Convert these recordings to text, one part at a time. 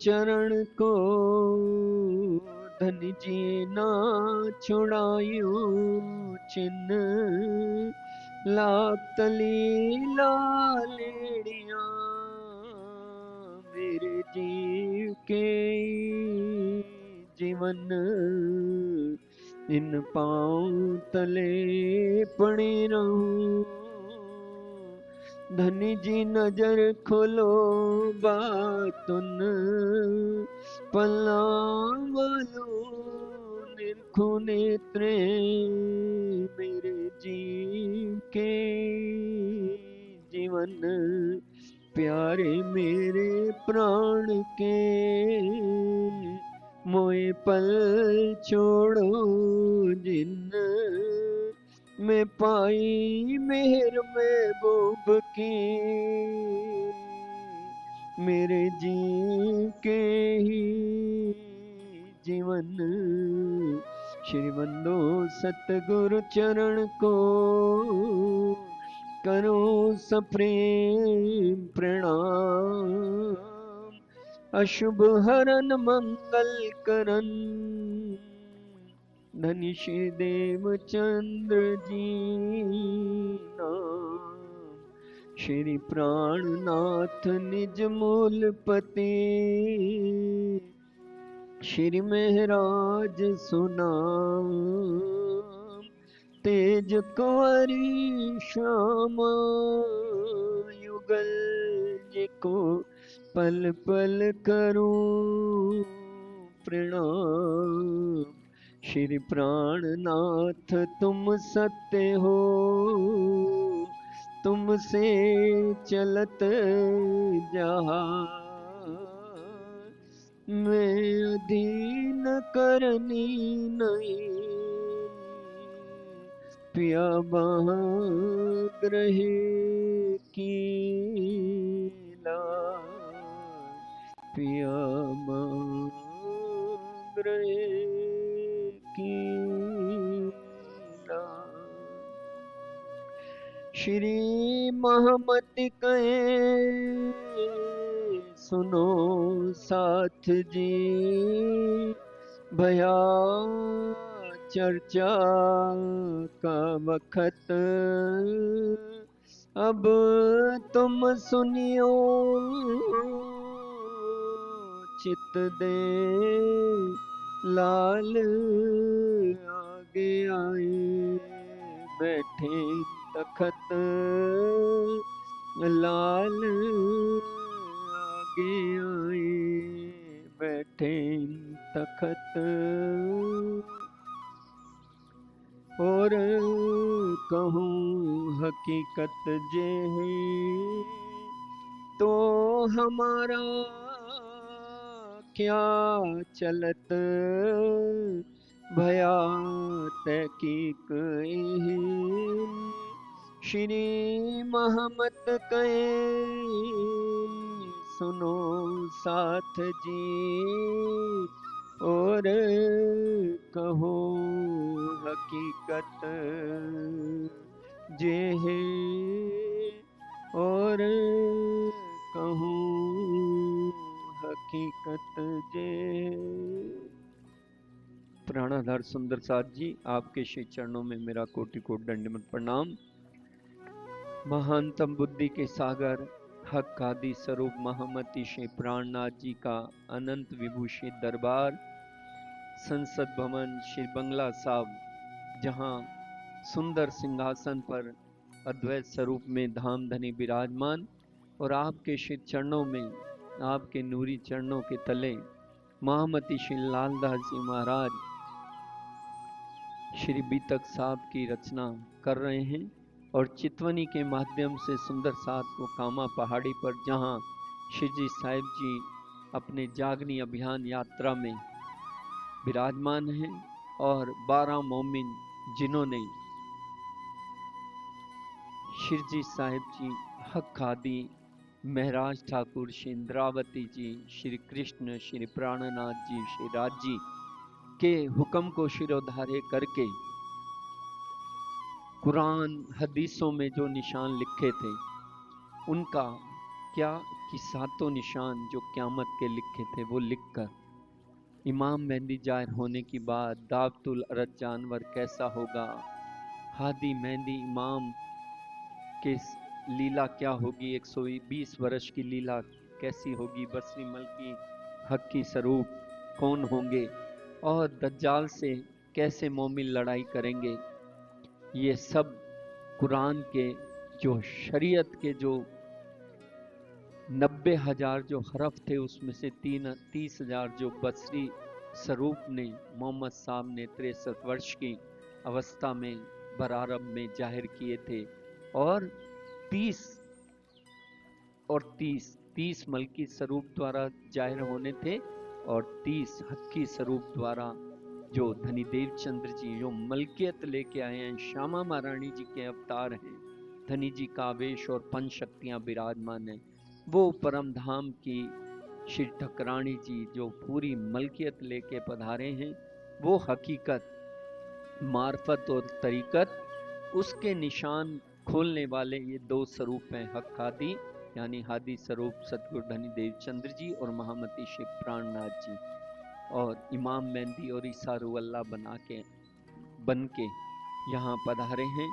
चरण को धन जी ना छुड़ायो चिन्ह लाख तली लालेड़िया मेरे जीव के जीवन इन पाँव तले पड़े रहूं धनी जी नजर खोलो बातुन पल्ला वालो निरखो नेत्रे मेरे जीव के जीवन प्यारे मेरे प्राण के मोए पल छोड़ो जिन मैं पाई मेहर महबूब की मेरे जीव के ही जीवन श्री बंदो सतगुरु चरण को करो सप्रेम प्रणाम अशुभ हरन मंगल करन धनी श्री देवचंद्र जी नाम श्री प्राणनाथ निज मूल पति श्री महराज सुनाम तेज कुंवरी श्यामा युगल जिको पल पल करूं प्रणाम श्री प्राणनाथ तुम सत्य हो तुमसे चलत जहाँ मैं अधीन करनी नहीं पिया ग्रहे की पिया ग्रहे की श्री महमति कहे सुनो साथ जी भया चर्चा का वक्त अब तुम सुनियो चित दे लाल आगे आए बैठे तखत लाल आगे आए बैठे तखत और कहूँ हकीकत जे है तो हमारा क्या चलत भया तहकीक श्री महमत कहे सुनो साथ जी और कहो हकीकत जे है और कहूँ हकीकत जे। प्राणाधार सुंदर साथ जी, आपके श्री चरणों में मेरा कोटि कोटि दंडवत प्रणाम। महानतम बुद्धि के सागर हक आदि स्वरूप महामती श्री प्राणनाथ जी का अनंत विभूषित दरबार संसद भवन श्री बंगला साहब, जहां सुंदर सिंहासन पर अद्वैत स्वरूप में धाम धनी विराजमान और आपके श्री चरणों में, आपके नूरी चरणों के तले महामती श्री लालदास जी महाराज श्री बीतक साहब की रचना कर रहे हैं और चितवनी के माध्यम से सुंदर साथ को कामा पहाड़ी पर, जहां श्री जी साहिब जी अपने जागनी अभियान यात्रा में विराजमान हैं और 12 मोमिन जिन्होंने श्री जी साहिब जी हक आदि महराज ठाकुर श्री इंद्रावती जी श्री कृष्ण श्री प्राणनाथ जी श्री राज जी के हुक्म को शिरोधार्य करके कुरान हदीसों में जो निशान लिखे थे उनका क्या कि सातों निशान जो क़यामत के लिखे थे वो लिखकर इमाम मेहदी ज़ाहिर होने की बाद दावतुल अर्ज जानवर कैसा होगा, हादी मेहदी इमाम के लीला क्या होगी, 120 वर्ष की लीला कैसी होगी, बसरी मलकी हक की स्वरूप कौन होंगे और दज्जाल से कैसे मोमिन लड़ाई करेंगे, ये सब कुरान के जो शरीयत के जो 90,000 जो हरफ थे उसमें से 30,000 जो बसरी स्वरूप ने मोहम्मद साहब ने 63 वर्ष की अवस्था में बरारब में जाहिर किए थे और 30 मलकी स्वरूप द्वारा जाहिर होने थे और 30 हक्की स्वरूप द्वारा जो धनी देवचंद्र जी जो मलकियत लेके आए हैं, श्यामा महारानी जी के अवतार हैं, धनी जी का आवेश और पंच शक्तियां विराजमान हैं, वो परम धाम की श्री ठकरानी जी जो पूरी मलकियत लेके पधारे हैं, वो हकीकत मार्फत और तरीकत उसके निशान खोलने वाले ये दो स्वरूप हैं, हक हादी यानी हादी स्वरूप सतगुरु धनी देवचंद्र जी और महामती शिव प्राणनाथ जी, और इमाम मेहदी और ईसा रूह अल्लाह बन के यहाँ पधारे हैं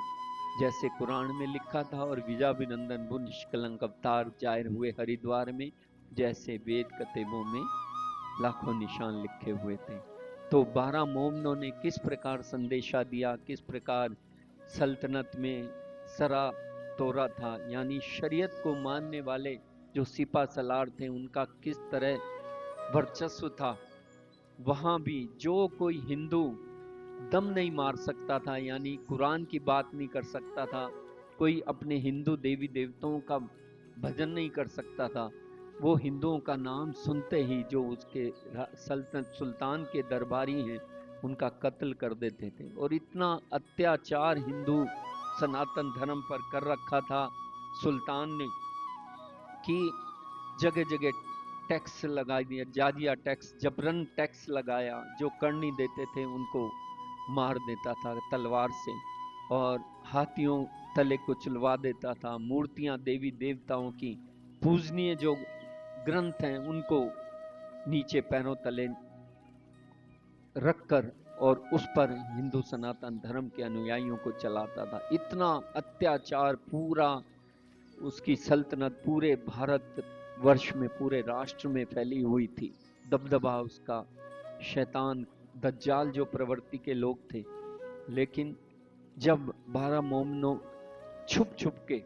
जैसे कुरान में लिखा था, और विजाभिनंदन वो निष्कलंक अवतार जाहिर हुए हरिद्वार में जैसे वेद कतेबों में लाखों निशान लिखे हुए थे। तो 12 मोमनों ने किस प्रकार संदेशा दिया, किस प्रकार सल्तनत में सरा तोरा था, यानी शरीयत को मानने वाले जो सिपा सलार थे उनका किस तरह वर्चस्व था, वहां भी जो कोई हिंदू दम नहीं मार सकता था, यानी कुरान की बात नहीं कर सकता था, कोई अपने हिंदू देवी देवताओं का भजन नहीं कर सकता था, वो हिंदुओं का नाम सुनते ही जो उसके सल्तनत सुल्तान के दरबारी हैं उनका कत्ल कर देते थे। और इतना अत्याचार हिंदू सनातन धर्म पर कर रखा था सुल्तान ने कि जगह जगह टैक्स लगा दिया, जाजिया टैक्स, जबरन टैक्स लगाया, जो कर नहीं देते थे उनको मार देता था तलवार से, और हाथियों तले कुचलवा देता था, मूर्तियां देवी देवताओं की पूजनीय जो ग्रंथ हैं उनको नीचे पैरों तले रखकर और उस पर हिंदू सनातन धर्म के अनुयायियों को चलाता था। इतना अत्याचार पूरा उसकी सल्तनत पूरे भारत वर्ष में पूरे राष्ट्र में फैली हुई थी, दबदबा उसका, शैतान दज्जाल जो प्रवृत्ति के लोग थे। लेकिन जब 12 मोमनों छुप छुप के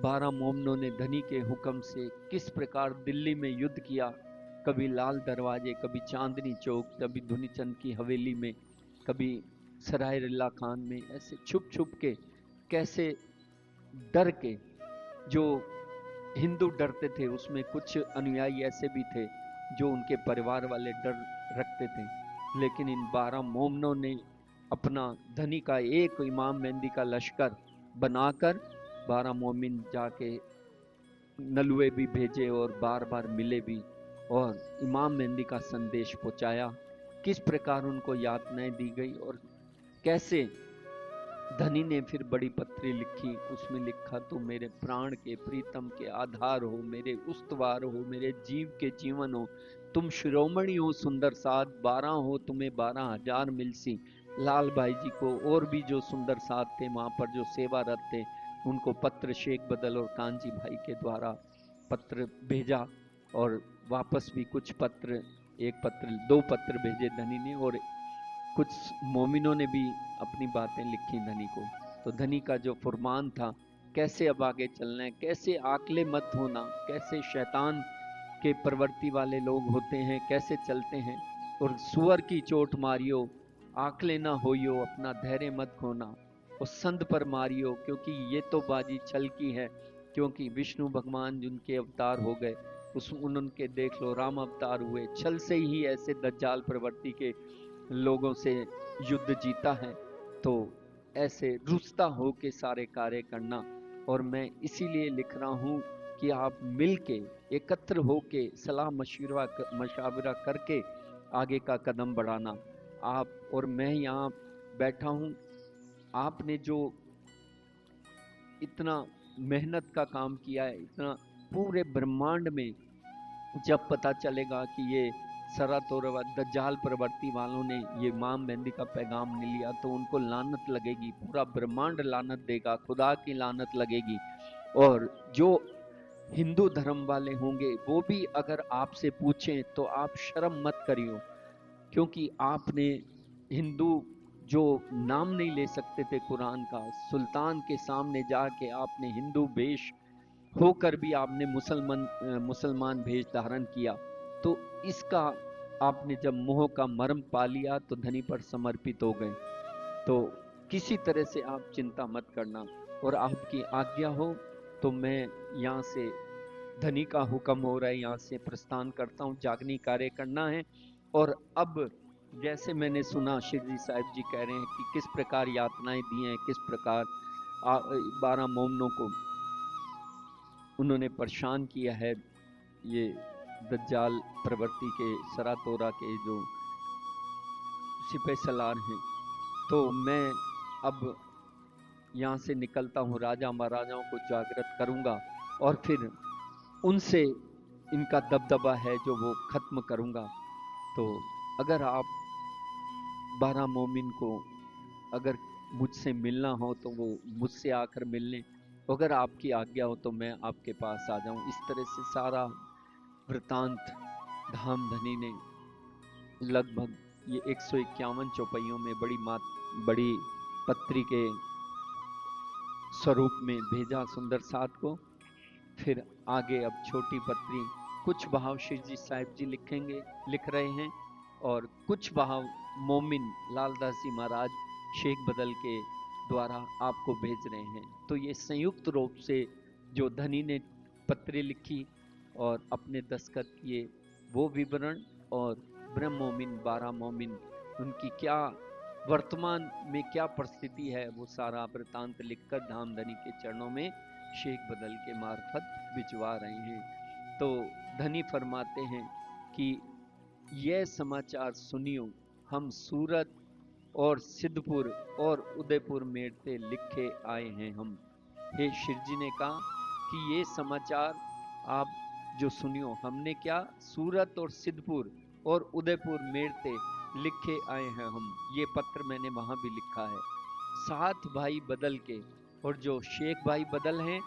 12 मोमनों ने धनी के हुक्म से किस प्रकार दिल्ली में युद्ध किया, कभी लाल दरवाजे, कभी चांदनी चौक, कभी धुनीचंद की हवेली में, कभी सराय रिल्ला खान में, ऐसे छुप छुप के कैसे डर के, जो हिंदू डरते थे उसमें कुछ अनुयायी ऐसे भी थे जो उनके परिवार वाले डर रखते थे, लेकिन इन 12 मोमनों ने अपना धनी का एक इमाम मेहदी का लश्कर बनाकर 12 मोमिन जाके नलुए भी भेजे और बार बार मिले भी और इमाम मेहदी का संदेश पहुंचाया, किस प्रकार उनको यातनाएं दी गई और कैसे धनी ने फिर बड़ी पत्री लिखी, उसमें लिखा तो मेरे प्राण के प्रीतम के आधार हो, मेरे उस्तवार हो, मेरे जीव के जीवन हो, तुम शिरोमणि हो सुंदर साथ, 12 हो तुम्हें 12,000 मिलसी। लाल भाई जी को और भी जो सुंदर साथ थे वहां पर जो सेवारत थे उनको पत्र शेख बदल और कांजी भाई के द्वारा पत्र भेजा, और वापस भी कुछ पत्र, एक पत्र, 2 पत्र भेजे धनी ने, और कुछ मोमिनों ने भी अपनी बातें लिखी धनी को। तो धनी का जो फरमान था कैसे अब आगे चलना है, कैसे आकले मत होना, कैसे शैतान के प्रवृत्ति वाले लोग होते हैं कैसे चलते हैं, और सुअर की चोट मारियो आकले ना होइयो, अपना धैर्य मत खोना, और संत पर मारियो क्योंकि ये तो बाजी छल की है, क्योंकि विष्णु भगवान जिनके अवतार हो गए उनके देख लो राम अवतार हुए, छल से ही ऐसे दज्जाल प्रवृत्ति के लोगों से युद्ध जीता है। तो ऐसे रुस्ता हो के सारे कार्य करना, और मैं इसीलिए लिख रहा हूँ कि आप मिलके एकत्र होके सलाह मशवरा करके आगे का कदम बढ़ाना। आप और मैं यहाँ बैठा हूँ, आपने जो इतना मेहनत का काम किया है, इतना पूरे ब्रह्मांड में जब पता चलेगा कि ये सरातोर दज्जाल प्रवृत्ति वालों ने ये इमाम मेहंदी का पैगाम नहीं लिया, तो उनको लानत लगेगी, पूरा ब्रह्मांड लानत देगा, खुदा की लानत लगेगी। और जो हिंदू धर्म वाले होंगे वो भी अगर आपसे पूछें तो आप शर्म मत करियो, क्योंकि आपने हिंदू जो नाम नहीं ले सकते थे कुरान का, सुल्तान के सामने जाके आपने हिंदू वेश होकर भी आपने मुसलमान भेष धारण किया। तो इसका आपने जब मोह का मर्म पा लिया तो धनी पर समर्पित हो गए। तो किसी तरह से आप चिंता मत करना, और आपकी आज्ञा हो तो मैं यहाँ से, धनी का हुक्म हो रहा है, यहाँ से प्रस्थान करता हूँ, जागनी कार्य करना है। और अब जैसे मैंने सुना शिरडी साहिब जी कह रहे हैं कि किस प्रकार यातनाएं दी हैं, किस प्रकार 12 मोमनों को उन्होंने परेशान किया है, ये दज्जाल प्रवृत्ति के सरातोरा के जो सिपह सलार हैं। तो मैं अब यहाँ से निकलता हूँ, राजा महाराजाओं को जागृत करूंगा और फिर उनसे इनका दबदबा है जो वो खत्म करूंगा। तो अगर आप 12 मोमिन को अगर मुझसे मिलना हो तो वो मुझसे आकर मिल लें, अगर आपकी आज्ञा हो तो मैं आपके पास आ जाऊं। इस तरह से सारा वृतांत धामधनी ने लगभग ये 151 चौपाइयों में बड़ी पत्री के स्वरूप में भेजा सुंदर साथ को। फिर आगे अब छोटी पत्री, कुछ भाव शिवजी साहिब जी लिख रहे हैं, और कुछ भाव मोमिन लालदास जी महाराज शेख बदल के द्वारा आपको भेज रहे हैं। तो ये संयुक्त रूप से जो धनी ने पत्र लिखी और अपने दस्तखत किए वो विवरण, और ब्रह्म मोमिन 12 मोमिन उनकी क्या वर्तमान में क्या परिस्थिति है, वो सारा वृतांत लिखकर धामधनी के चरणों में शेख बदल के मार्फत भिजवा रहे हैं। तो धनी फरमाते हैं कि यह समाचार सुनियो, हम सूरत और सिद्धपुर और उदयपुर मेरते लिखे आए हैं हम। हे शिरजी ने कहा कि ये समाचार आप जो सुनियो, हमने क्या सूरत और सिद्धपुर और उदयपुर मेरते लिखे आए हैं हम। ये पत्र मैंने वहां भी लिखा है 7 भाई बदल के, और जो शेख भाई बदल हैं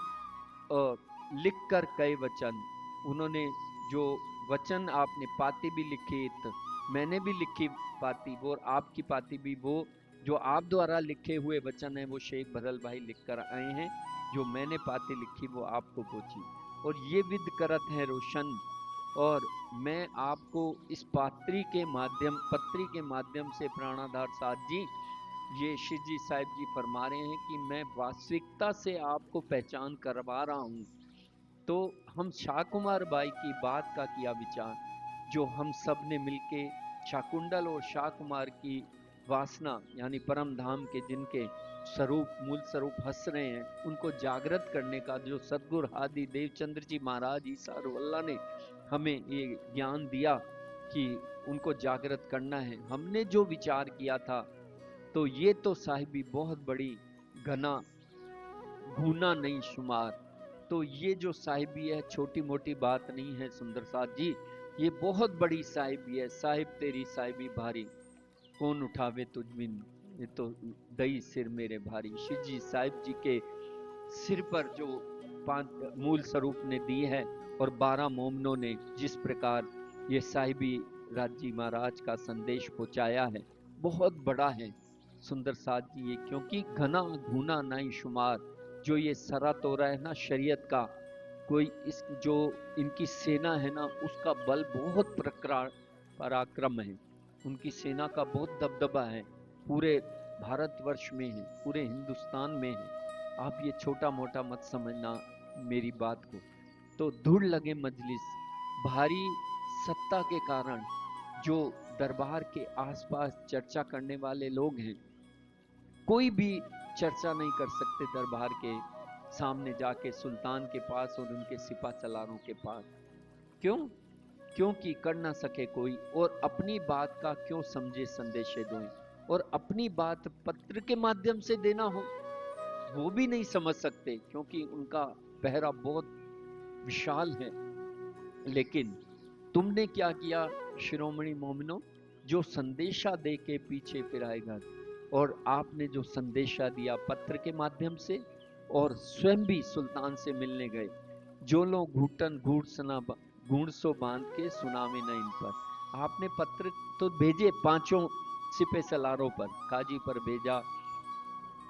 और लिख कर कई वचन, उन्होंने जो वचन आपने पाती भी लिखी, मैंने भी लिखी पाती वो, और आपकी पाती भी वो, जो आप द्वारा लिखे हुए वचन है वो शेख बदल भाई लिख कर आए हैं, जो मैंने पाती लिखी वो आपको पहुंची। और ये विद करत है रोशन, और मैं आपको इस पत्री के माध्यम से प्राणाधार साथ जी, ये शिवजी साहिब जी फरमा रहे हैं कि मैं वास्तविकता से आपको पहचान करवा रहा हूँ। तो हम शाह कुमार बाई की बात का किया विचार, जो हम सब ने मिलके शाकुंडल और शाह कुमार की वासना यानी परम धाम के जिनके मूल स्वरूप हंस रहे हैं, उनको जागृत करने का जो सदगुरु आदि देवचंद्र जी महाराज ईसा अल्लाह ने हमें ये ज्ञान दिया कि उनको जागृत करना है, हमने जो विचार किया था, तो ये तो साहिबी बहुत बड़ी घना गूना नहीं शुमार। तो ये जो साहिबी है छोटी मोटी बात नहीं है सुंदर साथ जी, ये बहुत बड़ी साहिबी है। साहिब तेरी साहिबी भारी, कौन उठावे तुझ बिन, ये तो दई सिर मेरे भारी। शिव जी साहिब जी के सिर पर जो 5 मूल स्वरूप ने दी है, और 12 मोमनों ने जिस प्रकार ये साहिबी राजी महाराज का संदेश पहुंचाया है, बहुत बड़ा है सुंदर साथ जी ये, क्योंकि घना घूना नहीं शुमार। जो ये सरा तोरा है ना शरीयत का, कोई इस जो इनकी सेना है ना, उसका बल बहुत पराक्रम है, उनकी सेना का बहुत दबदबा है, पूरे भारतवर्ष में है, पूरे हिंदुस्तान में है। आप ये छोटा मोटा मत समझना मेरी बात को। तो धूल लगे मजलिस, भारी सत्ता के कारण जो दरबार के आसपास चर्चा करने वाले लोग हैं, कोई भी चर्चा नहीं कर सकते दरबार के सामने जाके सुल्तान के पास और उनके सिपा सलारों के पास। क्यों? क्योंकि कर ना सके कोई, और अपनी बात का क्यों समझे संदेशे दोए, और अपनी बात पत्र के माध्यम से देना हो वो भी नहीं समझ सकते, क्योंकि उनका पहरा बहुत विशाल है। लेकिन तुमने क्या किया शिरोमणि मोमिनो, जो संदेशा दे के पीछे फिराए घर। और आपने जो संदेशा दिया पत्र के माध्यम से, और स्वयं भी सुल्तान से मिलने गए। जो लोग घुटन घूंसो बांध के सुनावे न इन पर। आपने पत्र तो भेजे पांचों सिपह सलारों पर, काजी पर भेजा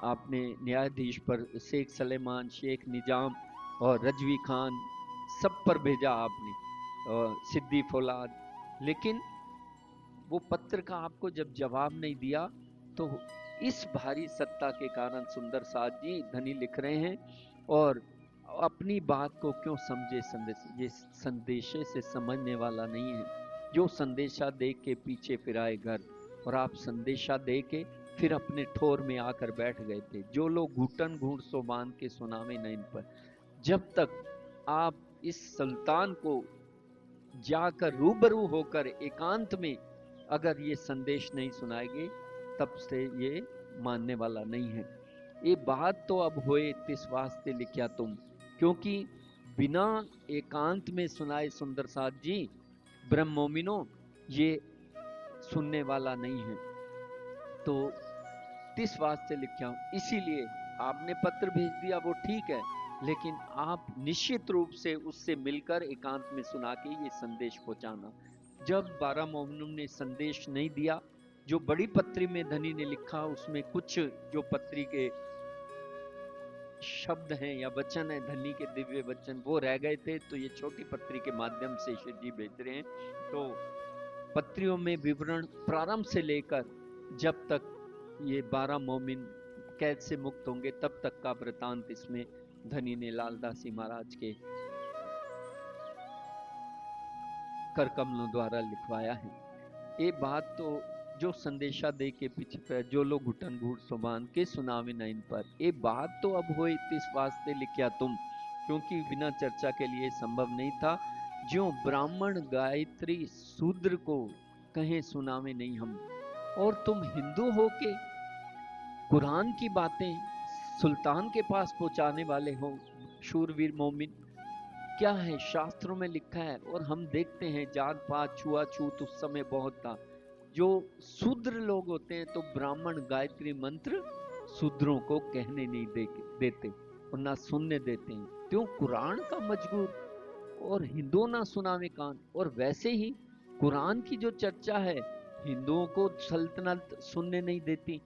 आपने, न्यायाधीश पर, शेख सलेमान, शेख निजाम और रजवी खान, सब पर भेजा आपने, और सिद्दी फौलाद। लेकिन वो पत्र का आपको जब जवाब नहीं दिया, तो इस भारी सत्ता के कारण सुंदर साथ जी धनी लिख रहे हैं, और अपनी बात को क्यों समझे संदेश, ये संदेशे से समझने वाला नहीं है। जो संदेशा दे के पीछे फिराए घर, और आप संदेशा दे के फिर अपने ठोर में आकर बैठ गए थे। जो लोग घुटन घूट सो बांध के सुनावे न इन पर। जब तक आप इस सुल्तान को जाकर रूबरू होकर एकांत में अगर ये संदेश नहीं सुनाएंगे, तब से ये मानने वाला नहीं है। ये बात तो अब होए तिस वास्ते लिखा तुम, क्योंकि बिना एकांत में सुनाए सुंदर साथ जी ब्रह्म मोमिनो ये सुनने वाला नहीं है। तो तिस वास्ते लिखा हूं, इसीलिए आपने पत्र भेज दिया वो ठीक है, लेकिन आप निश्चित रूप से उससे मिलकर एकांत में सुना के ये संदेश पहुंचाना। जब 12 मोमिनों ने संदेश नहीं दिया, जो बड़ी पत्री में धनी ने लिखा उसमें कुछ जो पत्री के शब्द हैं या वचन हैं, धनी के दिव्य वचन, वो रह गए थे, तो ये छोटी पत्री के माध्यम से शिव जी भेज रहे हैं। तो पत्रियों में विवरण प्रारंभ से लेकर जब तक ये 12 मोमिन कैद से मुक्त होंगे तब तक का वृतांत इसमें धनी ने लालदासी महाराज के कर कमलों द्वारा लिखवाया है। ये बात तो जो संदेशा दे के पीछे पर, जो लोग घुटन घूट सुबान के सुनावे न इन पर। ये बात तो अब होई तिस वास्ते लिखया तुम, क्योंकि बिना चर्चा के लिए संभव नहीं था। जो ब्राह्मण गायत्री शूद्र को कहे सुनावे नहीं हम, और तुम हिंदू हो के कुरान की बातें सुल्तान के पास पहुंचाने वाले हो। शूरवीर मोमिन, क्या है शास्त्रों में लिखा है, और हम देखते हैं जात पात छुआछूत उस समय बहुत था। जो शूद्र लोग होते हैं तो ब्राह्मण गायत्री मंत्र शूद्रों को कहने नहीं देते और ना सुनने देते हैं। क्यों? कुरान का मजबूर, और हिंदू ना सुनावे कान। और वैसे ही कुरान की जो चर्चा है, हिंदुओं को सल्तनत सुनने नहीं देती,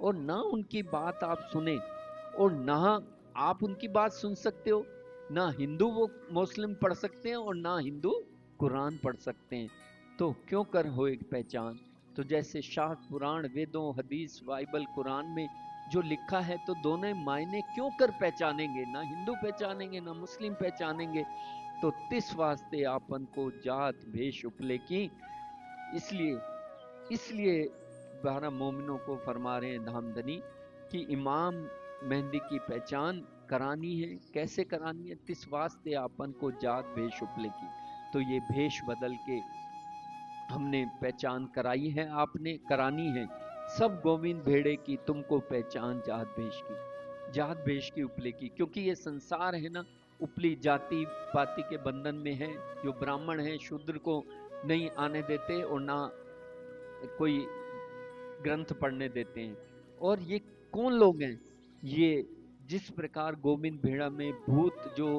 और ना उनकी बात आप सुने, और ना आप उनकी बात सुन सकते हो। ना हिंदू वो मुस्लिम पढ़ सकते हैं, और ना हिंदू कुरान पढ़ सकते हैं। तो क्यों कर हो एक पहचान। तो जैसे शास्त्र पुराण वेदों हदीस बाइबल कुरान में जो लिखा है, तो दोनों मायने क्यों कर पहचानेंगे, ना हिंदू पहचानेंगे ना मुस्लिम पहचानेंगे। तो तिस वास्ते आपन को जात भेष उपले की। इसलिए इसलिए 12 मोमिनों को फरमा रहे हैं धामधनी कि इमाम मेहंदी की पहचान करानी है। कैसे करानी है? तिस वास्ते आपन को जात भेष उपले की। तो ये भेष बदल के हमने पहचान कराई है, आपने करानी है। सब गोविंद भेड़े की तुमको पहचान जात भेष की, जात भेष की उपले की। क्योंकि ये संसार है ना, उपली जाति पाति के बंधन में है। जो ब्राह्मण है शूद्र को नहीं आने देते, और ना कोई ग्रंथ पढ़ने देते हैं। और ये कौन लोग हैं? ये जिस प्रकार गोविंद भेड़ा में भूत जो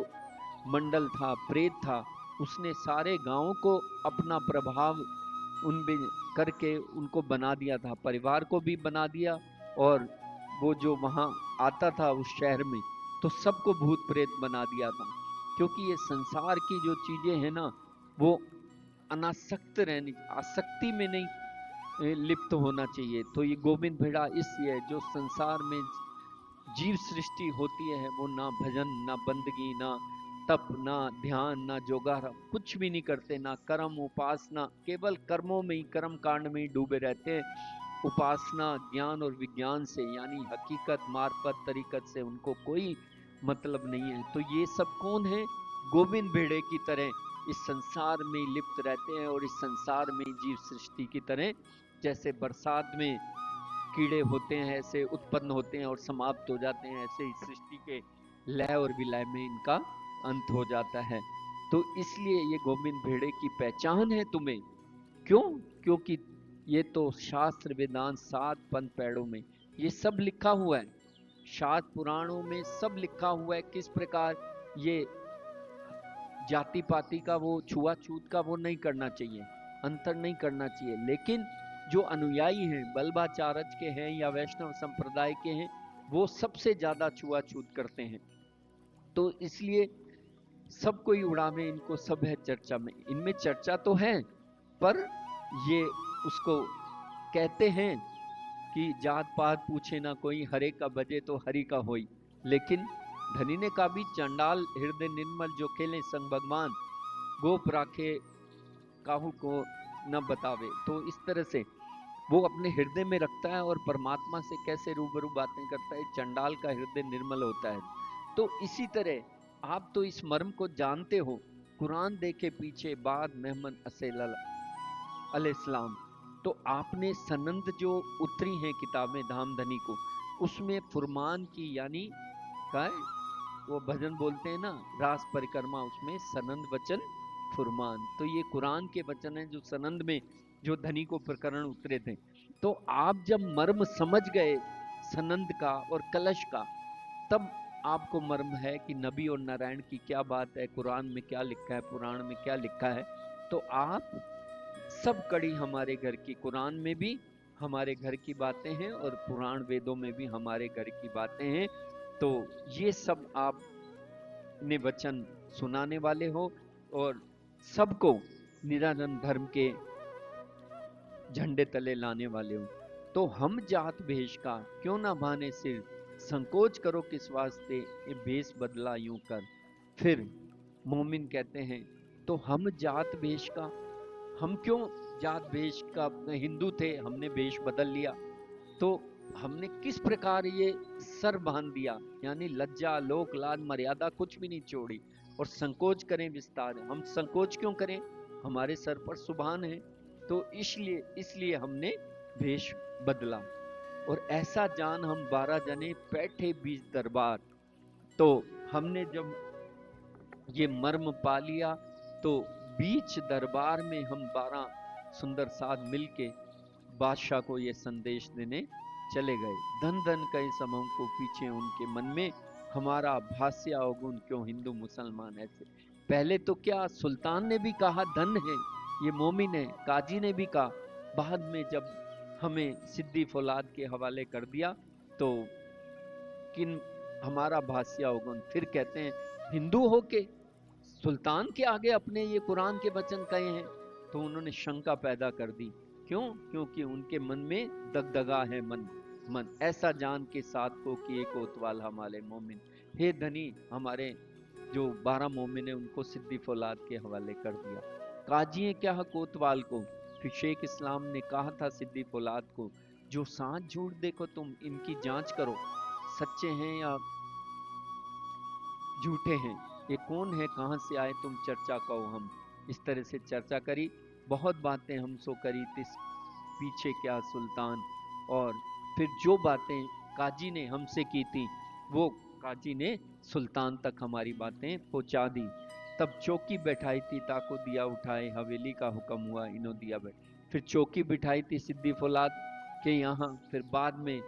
मंडल था, प्रेत था, उसने सारे गांव को अपना प्रभाव उनमें करके उनको बना दिया था, परिवार को भी बना दिया। और वो जो वहां आता था उस शहर में, तो सबको भूत प्रेत बना दिया था। क्योंकि ये संसार की जो चीजें हैं ना, वो अनासक्त रहनी, आसक्ति में नहीं लिप्त होना चाहिए। तो ये गोविंद भेड़ा इसलिए, जो संसार में जीव सृष्टि होती है, वो ना भजन ना बंदगी ना तप ना ध्यान ना जोगार कुछ भी नहीं करते, ना कर्म उपासना, केवल कर्मों में ही, कर्म कांड में ही डूबे रहते हैं। उपासना ज्ञान और विज्ञान से, यानी हकीकत मार्फत तरीकत से उनको कोई मतलब नहीं है। तो ये सब कौन है? गोविंद भेड़े की तरह इस संसार में लिप्त रहते हैं, और इस संसार में जीव सृष्टि की तरह, जैसे बरसात में कीड़े होते हैं ऐसे उत्पन्न होते हैं और समाप्त हो जाते हैं, ऐसे ही सृष्टि के लय और विलय में इनका अंत हो जाता है। तो इसलिए ये गोविंद भेड़े की पहचान है तुम्हें। क्यों? क्योंकि ये तो शास्त्र वेदांत 7 पंथ पैड़ों में ये सब लिखा हुआ है, शास्त्र पुराणों में सब लिखा हुआ है किस प्रकार ये जाति पाति का, वो छुआछूत का वो नहीं करना चाहिए, अंतर नहीं करना चाहिए। लेकिन जो अनुयायी हैं, बल्लभाचार्य के हैं या वैष्णव संप्रदाय के हैं, वो सबसे ज्यादा छुआछूत करते हैं। तो इसलिए सब कोई उड़ावे इनको, सब है चर्चा में। इनमें चर्चा तो है, पर ये उसको कहते हैं कि जात पात पूछे ना कोई, हरे का बजे तो हरि का होई। लेकिन धनी ने कहा भी चंडाल हृदय निर्मल जो खेले संग भगवान, गोप राखे काहू को न बतावे। तो इस तरह से वो अपने हृदय में रखता है और परमात्मा से कैसे रूबरू बातें करता है, चंडाल का हृदय निर्मल होता है। तो इसी तरह आप तो इस मर्म को जानते हो, कुरान देखे पीछे बाद मेहमद असेल अलैहिस्सलाम। तो आपने सनंद जो उतरी हैं किताबें धामधनी को, उसमें फुरमान की यानी क्या है, वो भजन बोलते हैं ना रास परिक्रमा, उसमें सनंद वचन फुरमान। तो ये कुरान के वचन हैं जो सनंद में जो धनी को प्रकरण उतरे थे। तो आप जब मर्म समझ गए सनंद का और कलश का, तब आपको मर्म है कि नबी और नारायण की क्या बात है, कुरान में क्या लिखा है, पुराण में क्या लिखा है। तो आप सब कड़ी हमारे घर की, कुरान में भी हमारे घर की बातें हैं और पुराण वेदों में भी हमारे घर की बातें हैं। तो ये सब आप ने वचन सुनाने वाले हो और सबको निरानंद धर्म के झंडे तले लाने वाले हो। तो हम जात भेष का क्यों ना भाने सिर, संकोच करो किस वास्ते ये भेष बदला यूं कर। फिर मोमिन कहते हैं तो हम जात भेष का, हम क्यों जात भेष का, हिंदू थे हमने भेष बदल लिया, तो हमने किस प्रकार ये सर बांध दिया, यानी लज्जा लोक लाज मर्यादा कुछ भी नहीं छोड़ी, और संकोच करें विस्तार। हम संकोच क्यों करें, हमारे सर पर सुभान है। तो इसलिए इसलिए हमने भेष बदला। और ऐसा जान हम 12 जने बैठे बीच दरबार। तो हमने जब ये मर्म पा लिया, तो बीच दरबार में हम 12 सुंदर साध मिलके बादशाह को ये संदेश देने चले गए। धन धन कहे समम को पीछे उनके मन में, हमारा भाष्य अवगुण क्यों हिंदू मुसलमान ऐसे। पहले तो क्या सुल्तान ने भी कहा धन है ये मोमिन है, काजी ने भी कहा, बाद में जब हमें सिद्दी फौलाद के हवाले कर दिया तो किन हमारा भाष्य अवगुण। फिर कहते हैं हिंदू होके सुल्तान के आगे अपने ये कुरान के वचन कहे हैं, तो उन्होंने शंका पैदा कर दी। क्यों? क्योंकि उनके मन में दगदगा है मन ऐसा जान के साथ को कि एक कोतवाल हमारे मोमिन। हे धनी, हमारे जो 12 मोमिन है उनको सिद्दी फौलाद के हवाले कर दिया। काजी क्या कोतवाल को? फिर शेख इस्लाम ने कहा था सिद्दी फौलाद को, जो साथ झूठ देखो तुम इनकी जांच करो, सच्चे हैं या झूठे हैं, ये कौन है, कहाँ से आए, तुम चर्चा कहो हम। इस तरह से चर्चा करी, बहुत बातें हमसो करी तिस पीछे क्या सुल्तान। और फिर जो बातें काजी ने हमसे की थी, वो काजी ने सुल्तान तक हमारी बातें पहुंचा दी। तब चौकी बैठाई थी, ताको दिया उठाए, हवेली का हुक्म हुआ इनो दिया बैठ। फिर चौकी बिठाई थी सिद्दी फौलाद के यहाँ। फिर बाद में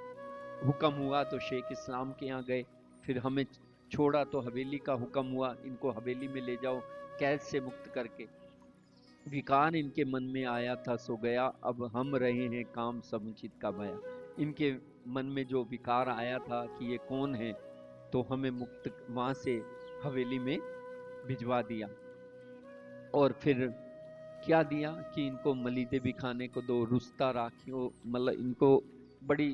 हुक्म हुआ तो शेख इस्लाम के यहाँ गए। फिर हमें छोड़ा तो हवेली का हुक्म हुआ, इनको हवेली में ले जाओ कैद से मुक्त करके। विकार इनके मन में आया था सो गया, अब हम रहे हैं काम समुचित का भया। इनके मन में जो विकार आया था कि ये कौन है, तो हमें मुक्त वहां से हवेली में भिजवा दिया। और फिर क्या दिया कि इनको मलीदे भी खाने को दो, रुस्ता राखियो, मतलब इनको बड़ी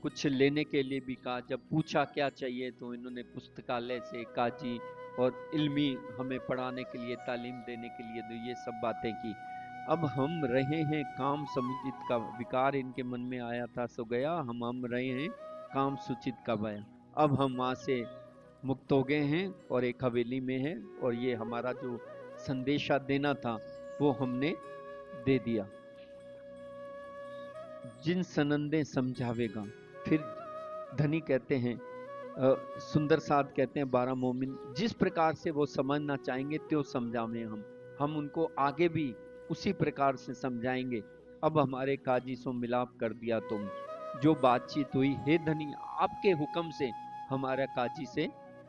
कुछ लेने के लिए भी कहा। जब पूछा क्या चाहिए तो इन्होंने पुस्तकालय से काजी और इल्मी हमें पढ़ाने के लिए, तालीम देने के लिए तो ये सब बातें की। अब हम रहे हैं काम समुचित का, विकार इनके मन में आया था सो गया, हम रहे हैं काम सुचित का भया। अब हम वहां से मुक्त हो गए हैं और एक हवेली में है, और ये हमारा जो संदेशा देना था वो हमने दे दिया। जिन सनंदे समझावेगा। फिर धनी कहते हैं सुंदर साथ कहते हैं 12 मोमिन, जिस प्रकार से वो समझना चाहेंगे त्यों समझावें हम उनको आगे भी उसी प्रकार से समझाएंगे। अब हमारे काजी सो मिलाप कर दिया तुम, जो बातचीत हुई हे धनी आपके हुक्म से हमारा काजी से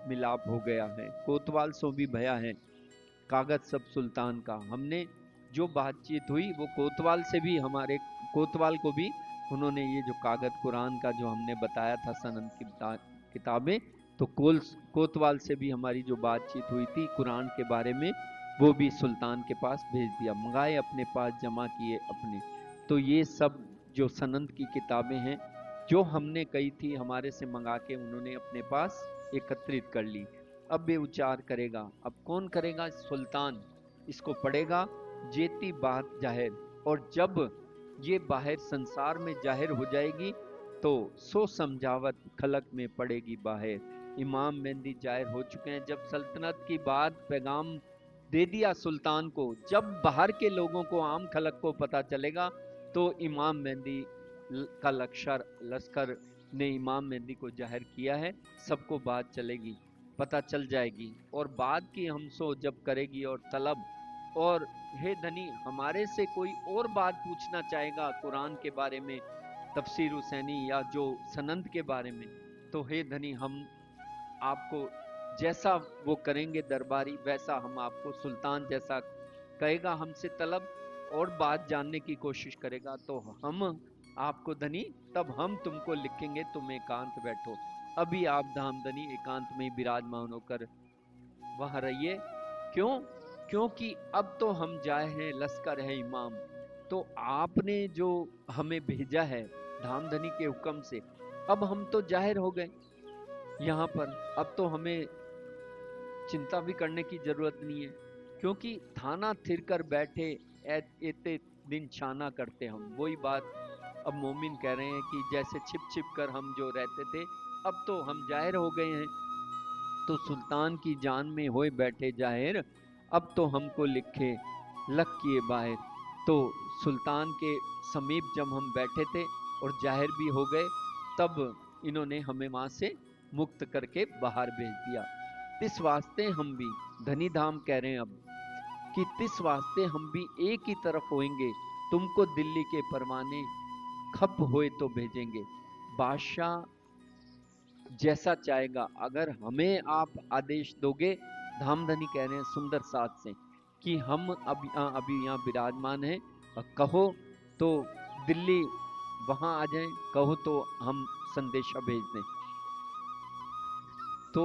मिलाप हो गया है। कोतवाल सो भी भया है, कागज सब सुल्तान का। हमने जो बातचीत हुई वो कोतवाल से भी, हमारे कोतवाल को भी उन्होंने ये जो कागज कुरान का जो हमने बताया था सनन की किताबें, तो कोतवाल से भी हमारी जो बातचीत हुई थी कुरान के बारे में वो भी सुल्तान के पास भेज दिया, मंगाए अपने पास जमा किए अपने। तो ये सब जो सनन की किताबें हैं जो हमने कही थी हमारे से मंगा के उन्होंने अपने पास एकत्रित कर ली। अब ये उच्चार करेगा, अब कौन करेगा? सुल्तान इसको पढ़ेगा, जेती बात जाहिर, और जब ये बाहर संसार में जाहिर हो जाएगी तो सो समझावत खलक में पड़ेगी बाहर। इमाम मेहंदी जाहिर हो चुके हैं। जब सल्तनत की बात पैगाम दे दिया सुल्तान को, जब बाहर के लोगों को, आम खलक को पता चलेगा तो इमाम मेहंदी का लश्कर ने इमाम मेहंदी को जाहिर किया है, सबको बात चलेगी, पता चल जाएगी। और बाद की हमसो जब करेगी और तलब, और हे धनी हमारे से कोई और बात पूछना चाहेगा कुरान के बारे में, तफसीर हुसैनी या जो सनंद के बारे में, तो हे धनी हम आपको जैसा वो करेंगे दरबारी वैसा हम आपको, सुल्तान जैसा कहेगा हमसे तलब और बात जानने की कोशिश करेगा तो हम आपको धनी, तब हम तुमको लिखेंगे, तुम एकांत बैठो। अभी आप धामधनी एकांत में विराजमान होकर वहां रहिए। क्यों? क्योंकि अब तो हम जाए हैं, लश्कर है इमाम, तो आपने जो हमें भेजा है धामधनी के हुक्म से, अब हम तो जाहिर हो गए यहाँ पर, अब तो हमें चिंता भी करने की जरूरत नहीं है, क्योंकि थाना थिर कर बैठे एते दिन छाना करते हम। वही बात अब मोमिन कह रहे हैं कि जैसे छिप छिप कर हम जो रहते थे, अब तो हम जाहिर हो गए हैं, तो सुल्तान की जान में होए बैठे जाहिर, अब तो हमको लिखे लक किए बाहर। तो सुल्तान के समीप जब हम बैठे थे और जाहिर भी हो गए, तब इन्होंने हमें वहां से मुक्त करके बाहर भेज दिया। तिस वास्ते हम भी, धनी धाम कह रहे हैं अब कि तिस वास्ते हम भी एक ही तरफ होएंगे, तुमको दिल्ली के परवाने खप होए तो भेजेंगे। बादशाह जैसा चाहेगा, अगर हमें आप आदेश दोगे, धामधनी कह रहे हैं सुंदर साथ से, कि हम अभी यहाँ विराजमान हैं, कहो तो दिल्ली वहां आ जाएं, कहो तो हम संदेशा भेज दें। तो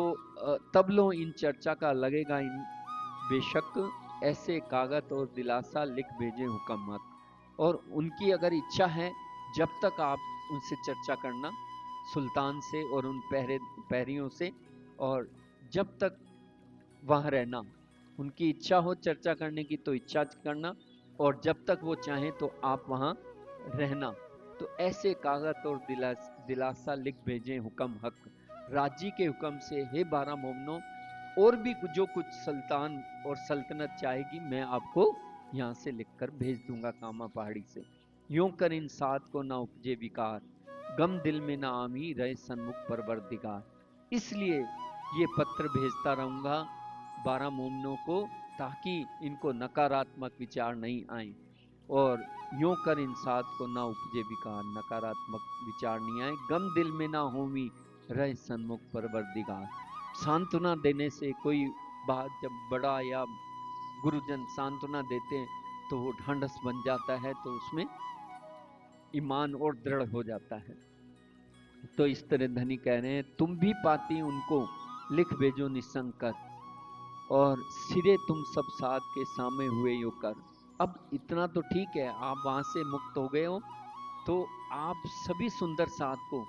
तब लो इन चर्चा का लगेगा इन बेशक, ऐसे कागज और दिलासा लिख भेजे हुकूमत। और उनकी अगर इच्छा है, जब तक आप उनसे चर्चा करना, सुल्तान से और उन पहरियों से, और जब तक वहां रहना, उनकी इच्छा हो चर्चा करने की तो इच्छा करना, और जब तक वो चाहें तो आप वहां रहना। तो ऐसे कागज और दिलासा लिख भेजे हुक्म हक, राजी के हुक्म से हे 12 मोमनों, और भी जो कुछ सुल्तान और सल्तनत चाहेगी मैं आपको यहाँ से लिखकर भेज दूंगा कामा पहाड़ी से। यूं कर इन सात को ना उपजे विकार, गम दिल में ना आमी रहे सन्मुख परवरदिगार। इसलिए ये पत्र भेजता रहूंगा 12 मोमनों को, ताकि इनको नकारात्मक विचार नहीं आए, और यूं कर इन सात को ना उपजे विकार, नकारात्मक विचार नहीं आए, गम दिल में ना होमी रहे सन्मुख परवरदिगार। सांत्वना देने से कोई बात, जब बड़ा या गुरुजन सांत्वना देते हैं तो वो ढांढस बन जाता है, तो उसमें ईमान और दृढ़ हो जाता है। तो इस तरह धनी कह रहे हैं, तुम भी पाती उनको लिख भेजो निसंकर, और सिरे तुम सब साथ के सामे हुए यो कर। अब इतना तो ठीक है, आप वहां से मुक्त हो गए हो, तो आप सभी सुंदर साथ को,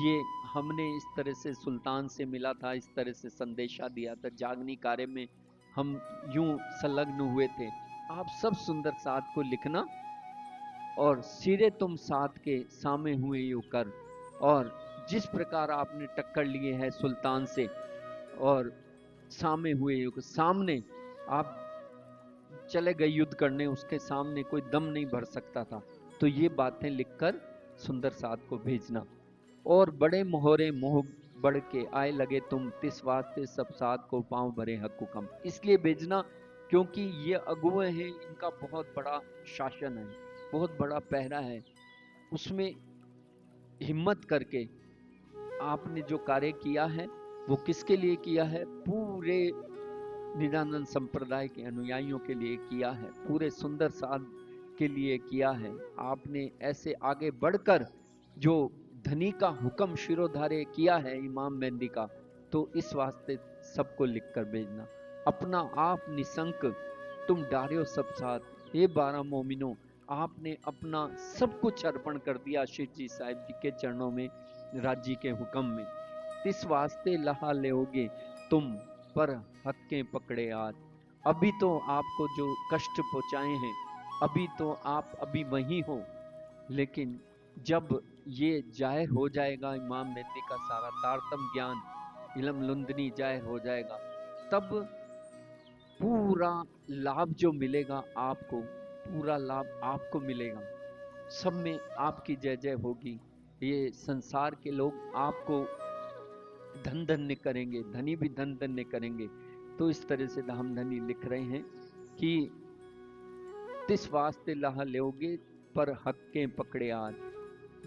ये हमने इस तरह से सुल्तान से मिला था, इस तरह से संदेशा दिया था, जागनी कार्य में हम यूं संलग्न हुए थे, आप सब सुंदर साथ को लिखना, और सिरे तुम साथ के सामे हुए यो कर। और जिस प्रकार आपने टक्कर लिए है सुल्तान से, और सामे हुए यो कर, सामने आप चले गए युद्ध करने, उसके सामने कोई दम नहीं भर सकता था, तो ये बातें लिखकर सुंदर साथ को भेजना। और बड़े मोहरे मोह बढ़ के आए लगे तुम, तिस वास्ते सब साथ को पांव भरे हक हुकम। इसलिए भेजना क्योंकि ये अगुए हैं, इनका बहुत बड़ा शासन है, बहुत बड़ा पहरा है। उसमें हिम्मत करके आपने जो कार्य किया है वो किसके लिए किया है? पूरे निजानंद संप्रदाय के अनुयायियों के लिए किया है, पूरे सुंदर साध के लिए किया है। आपने ऐसे आगे बढ़कर जो धनी का हुक्म शिरोधार्य किया है इमाम मेहंदी का, तो इस वास्ते सबको लिख कर भेजना। अपना आप निसंक तुम डार्यो सब साथ। हे 12 मोमिनो, आपने अपना सब कुछ अर्पण कर दिया शिव जी साहिब जी के चरणों में, राजी के हुक्म में। इस वास्ते लहा लेओगे तुम पर हक्के पकड़े आज। अभी तो आपको जो कष्ट पहुंचाए हैं, अभी तो आप अभी वहीं हो, लेकिन जब ये जाहिर हो जाएगा इमाम मेहंदी का सारा तारतम ज्ञान, इल्म लुंदनी जाहिर हो जाएगा, तब पूरा लाभ जो मिलेगा आपको, पूरा लाभ आपको मिलेगा। सब में आपकी जय जय होगी। ये संसार के लोग आपको धन धन्य करेंगे, धनी भी धन धन्य करेंगे। तो इस तरह से हम धनी लिख रहे हैं कि तिस वास्ते लाह लेओगे पर हक्के पकड़े आज।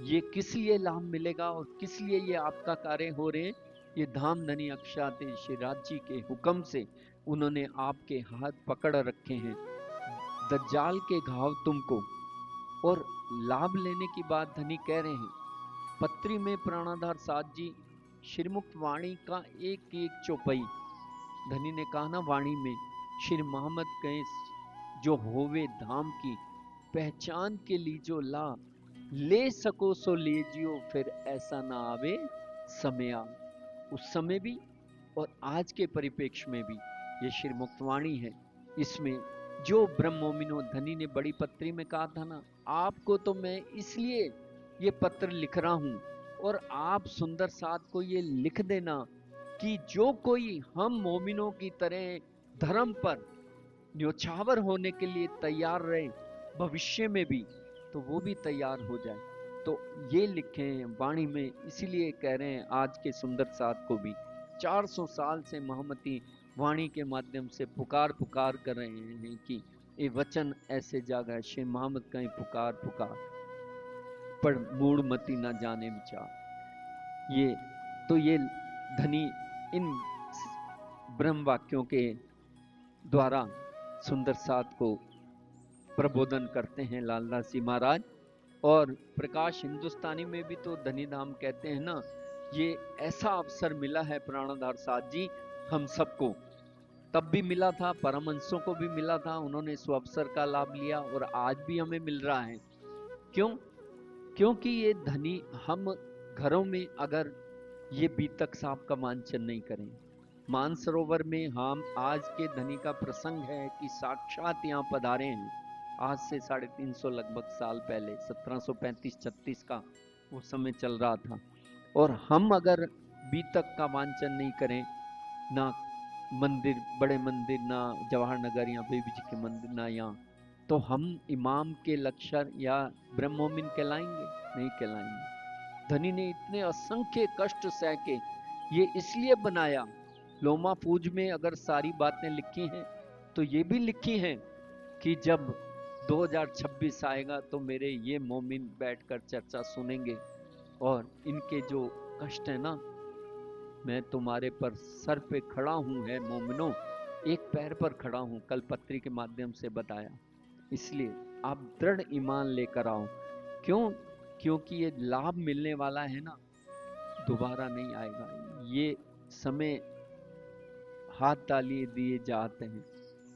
ये किस लिए लाभ मिलेगा और किस लिए ये आपका कार्य हो रहे हैं? ये धाम धनी अक्षाते शिवराज जी के हुक्म से उन्होंने आपके हाथ पकड़ रखे हैं। दज्जाल के घाव तुमको, और लाभ लेने की बात धनी कह रहे हैं। पत्री में प्राणाधार साध जी श्रीमुक्त वाणी का एक एक चौपाई, धनी ने कहा ना वाणी में, श्री मोहम्मद कहे जो होवे धाम की पहचान के लीजो ला, ले सको सो लीजियो फिर ऐसा ना आवे समया। उस समय भी और आज के परिप्रेक्ष्य में भी ये श्री मुक्तवाणी है। इसमें जो ब्रह्म मोमिनो, धनी ने बड़ी पत्री में कहा था ना, आपको तो मैं इसलिए ये पत्र लिख रहा हूं और आप सुंदर साथ को ये लिख देना कि जो कोई हम मोमिनों की तरह धर्म पर न्योछावर होने के लिए तैयार रहे भविष्य में भी, तो वो भी तैयार हो जाए। तो ये लिखे हैं वाणी में, इसीलिए कह रहे हैं आज के सुंदर साथ को भी 400 साल से मोहम्मदी वाणी के माध्यम से पुकार पुकार कर रहे हैं कि ये वचन ऐसे जागा, श्री मोहम्मद कहीं पुकार पुकार पर मूड मती ना जाने विचार। ये धनी इन ब्रह्म वाक्यों के द्वारा सुंदर साथ को प्रबोधन करते हैं लालदास जी महाराज। और प्रकाश हिंदुस्तानी में भी तो धनी धाम कहते हैं ना, ये ऐसा अवसर मिला है प्राणधार साथ जी हम सबको, तब भी मिला था, परमहंसों को भी मिला था, उन्होंने इस अवसर का लाभ लिया और आज भी हमें मिल रहा है। क्यों? क्योंकि ये धनी, हम घरों में अगर ये बीतक साहब का वांचन नहीं करें, मानसरोवर में हम आज के धनी का प्रसंग है कि साक्षात यहाँ पधारे हैं, आज से 350 लगभग साल पहले, 1735-36 का वो समय चल रहा था। और हम अगर बीतक का वांचन नहीं करें, ना मंदिर, बड़े मंदिर, ना जवाहर नगर या बेबी जी के मंदिर, ना यहाँ, तो हम इमाम के लक्षर या ब्रह्म मोमिन कहलाएंगे? नहीं कहलाएंगे। धनी ने इतने असंख्य कष्ट सह के ये इसलिए बनाया। लोमा फूज में अगर सारी बातें लिखी हैं तो ये भी लिखी हैं कि जब 2026 आएगा तो मेरे ये मोमिन बैठकर चर्चा सुनेंगे और इनके जो कष्ट है ना, मैं तुम्हारे पर सर पे खड़ा हूं है मोमिनो, एक पैर पर खड़ा हूं, कल पत्री के माध्यम से बताया। इसलिए आप दृढ़ ईमान लेकर आओ। क्यों? क्योंकि ये लाभ मिलने वाला है ना, दोबारा नहीं आएगा। ये समय हाथ तालिए दिए जाते हैं।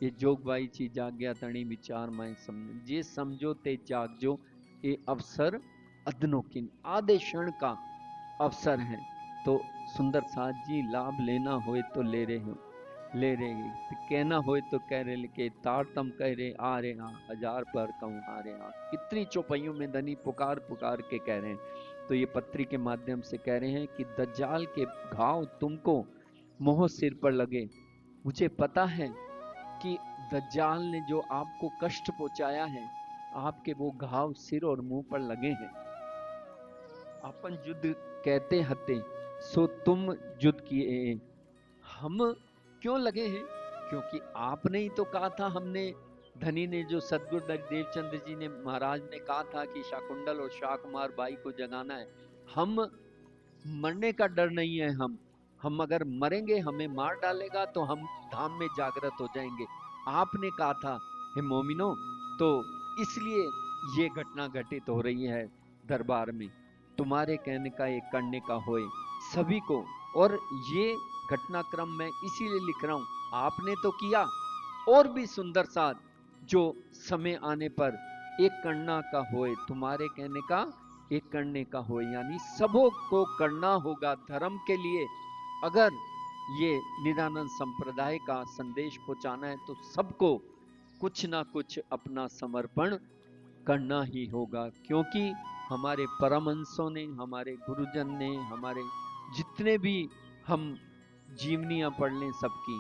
ये जोगबाई ची जाग्या तणी विचार माए समझ, जे समझो ते जागजो, ये अवसर अदनोकिन, आधे क्षण का अवसर है। तो सुंदर साथ जी लाभ लेना होए तो ले रहे हो, ले रहे, कहना होए तो कह रहे, लिखे तारतम कह रहे आ रहे हाँ, हजार पर कहूँ आ रहे हाँ। कितनी चौपाइयों में धनी पुकार पुकार के कह रहे हैं। तो ये पत्री के माध्यम से कह रहे हैं कि दज्जाल के घाव तुमको मोह सिर पर लगे। मुझे पता है कि दज्जाल ने जो आपको कष्ट पहुंचाया है, आपके वो घाव सिर और मुंह पर लगे हैं। अपन युद्ध कहते हते सो तुम युद्ध किए। हम क्यों लगे हैं? क्योंकि आपने ही तो कहा था, हमने धनी ने, जो सदगुरु देवचंद्र जी ने महाराज ने कहा था कि शाकुंडल और शाकमार बाई को जगाना है। हम मरने का डर नहीं है। हम अगर मरेंगे, हमें मार डालेगा तो हम धाम में जागृत हो जाएंगे, आपने कहा था हे मोमिनो। तो इसलिए ये घटना घटित हो रही है दरबार में। तुम्हारे कहने का एक करने का होए सभी को। और ये घटनाक्रम मैं इसीलिए लिख रहा हूं, आपने तो किया, और भी सुंदर साथ जो समय आने पर एक करना का होए, तुम्हारे कहने का एक करने का हो, यानी सबों को करना होगा धर्म के लिए। अगर ये निरानंद संप्रदाय का संदेश पहुंचाना है तो सबको कुछ ना कुछ अपना समर्पण करना ही होगा। क्योंकि हमारे परमहंसों ने, हमारे गुरुजन ने, हमारे जितने भी हम जीवनियां पढ़ लें सबकी,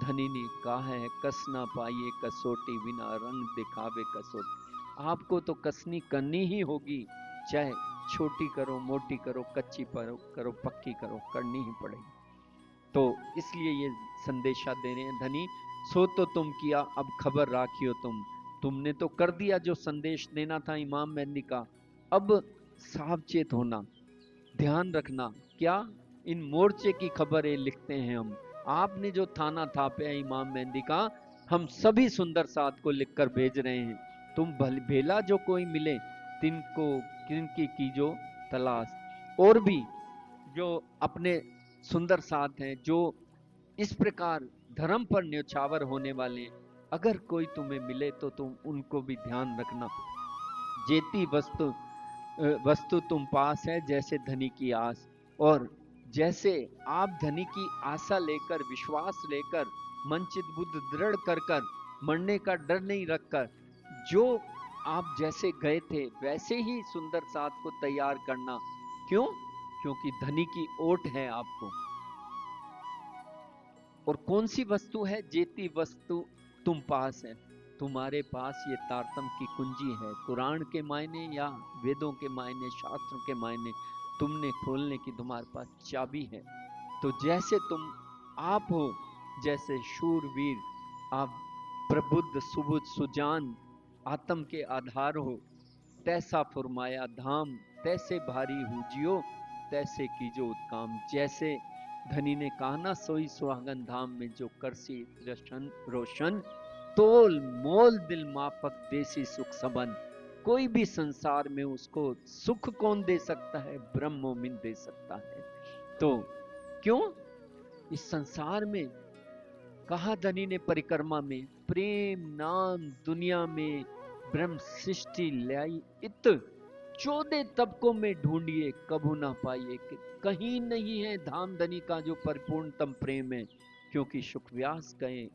धनी ने कहा है कस ना पाइए कसौटी बिना रंग दिखावे कसौटी। आपको तो कसनी करनी ही होगी, चाहे छोटी करो, मोटी करो, कच्ची करो, पक्की करो, करनी ही पड़ेगी। तो इसलिए ये संदेशा दे रहे हैं धनी। सो तो तुम किया, अब खबर राखियो तुमने तो कर दिया जो संदेश देना था इमाम मेहंदी का। अब सावचेत होना, ध्यान रखना। क्या? इन मोर्चे की खबरें लिखते हैं हम। आपने जो थाना थापे है इमाम मेहंदी का, हम सभी सुंदर साथ को लिखकर भेज रहे हैं। तुम भेला जो कोई मिले, तिनको किनकी कीजो तलाश। और भी जो अपने सुंदर साथ हैं, जो इस प्रकार धर्म पर न्यौछावर होने वाले हैं, अगर कोई तुम्हें मिले तो तुम उनको भी ध्यान रखना। जेती वस्तु तुम पास है जैसे धनी की आस। और जैसे आप धनी की आशा लेकर, विश्वास लेकर, मनचित बुद्ध दृढ़ कर कर, मरने का डर नहीं रखकर, जो आप जैसे गए थे वैसे ही सुंदर साथ को तैयार करना। क्यों? क्योंकि धनी की ओट है आपको। और कौन सी वस्तु है? जेती वस्तु तुम पास है, तुम्हारे पास ये तारतम की कुंजी है। कुरान के मायने या वेदों के मायने, शास्त्रों के मायने, तुमने खोलने की तुम्हारे पास चाबी है। तो जैसे तुम आप हो, जैसे शूरवीर, आप प्रबुद्ध सुबुद्ध सुजान आत्म के आधार हो, तैसा फरमाया धाम, तैसे भारी हुजियो, तैसे कीजो उत्काम। जैसे धनी ने कहा ना, सोई सुहागन धाम में जो करसी रोशन रोशन, तोल मोल दिल माफक देसी सुख सबन। कोई भी संसार में उसको सुख कौन दे सकता है? ब्रह्म मोमिन दे सकता है। तो क्यों? इस संसार में कहा धनी ने परिक्रमा में, प्रेम नाम दुनिया में ब्रह्म सृष्टि लाई इत, 14 तबकों में ढूंढिए कभू ना पाइए। कि कहीं नहीं है धाम धनी का जो परिपूर्णतम प्रेम है। क्योंकि शुकव्यास कहे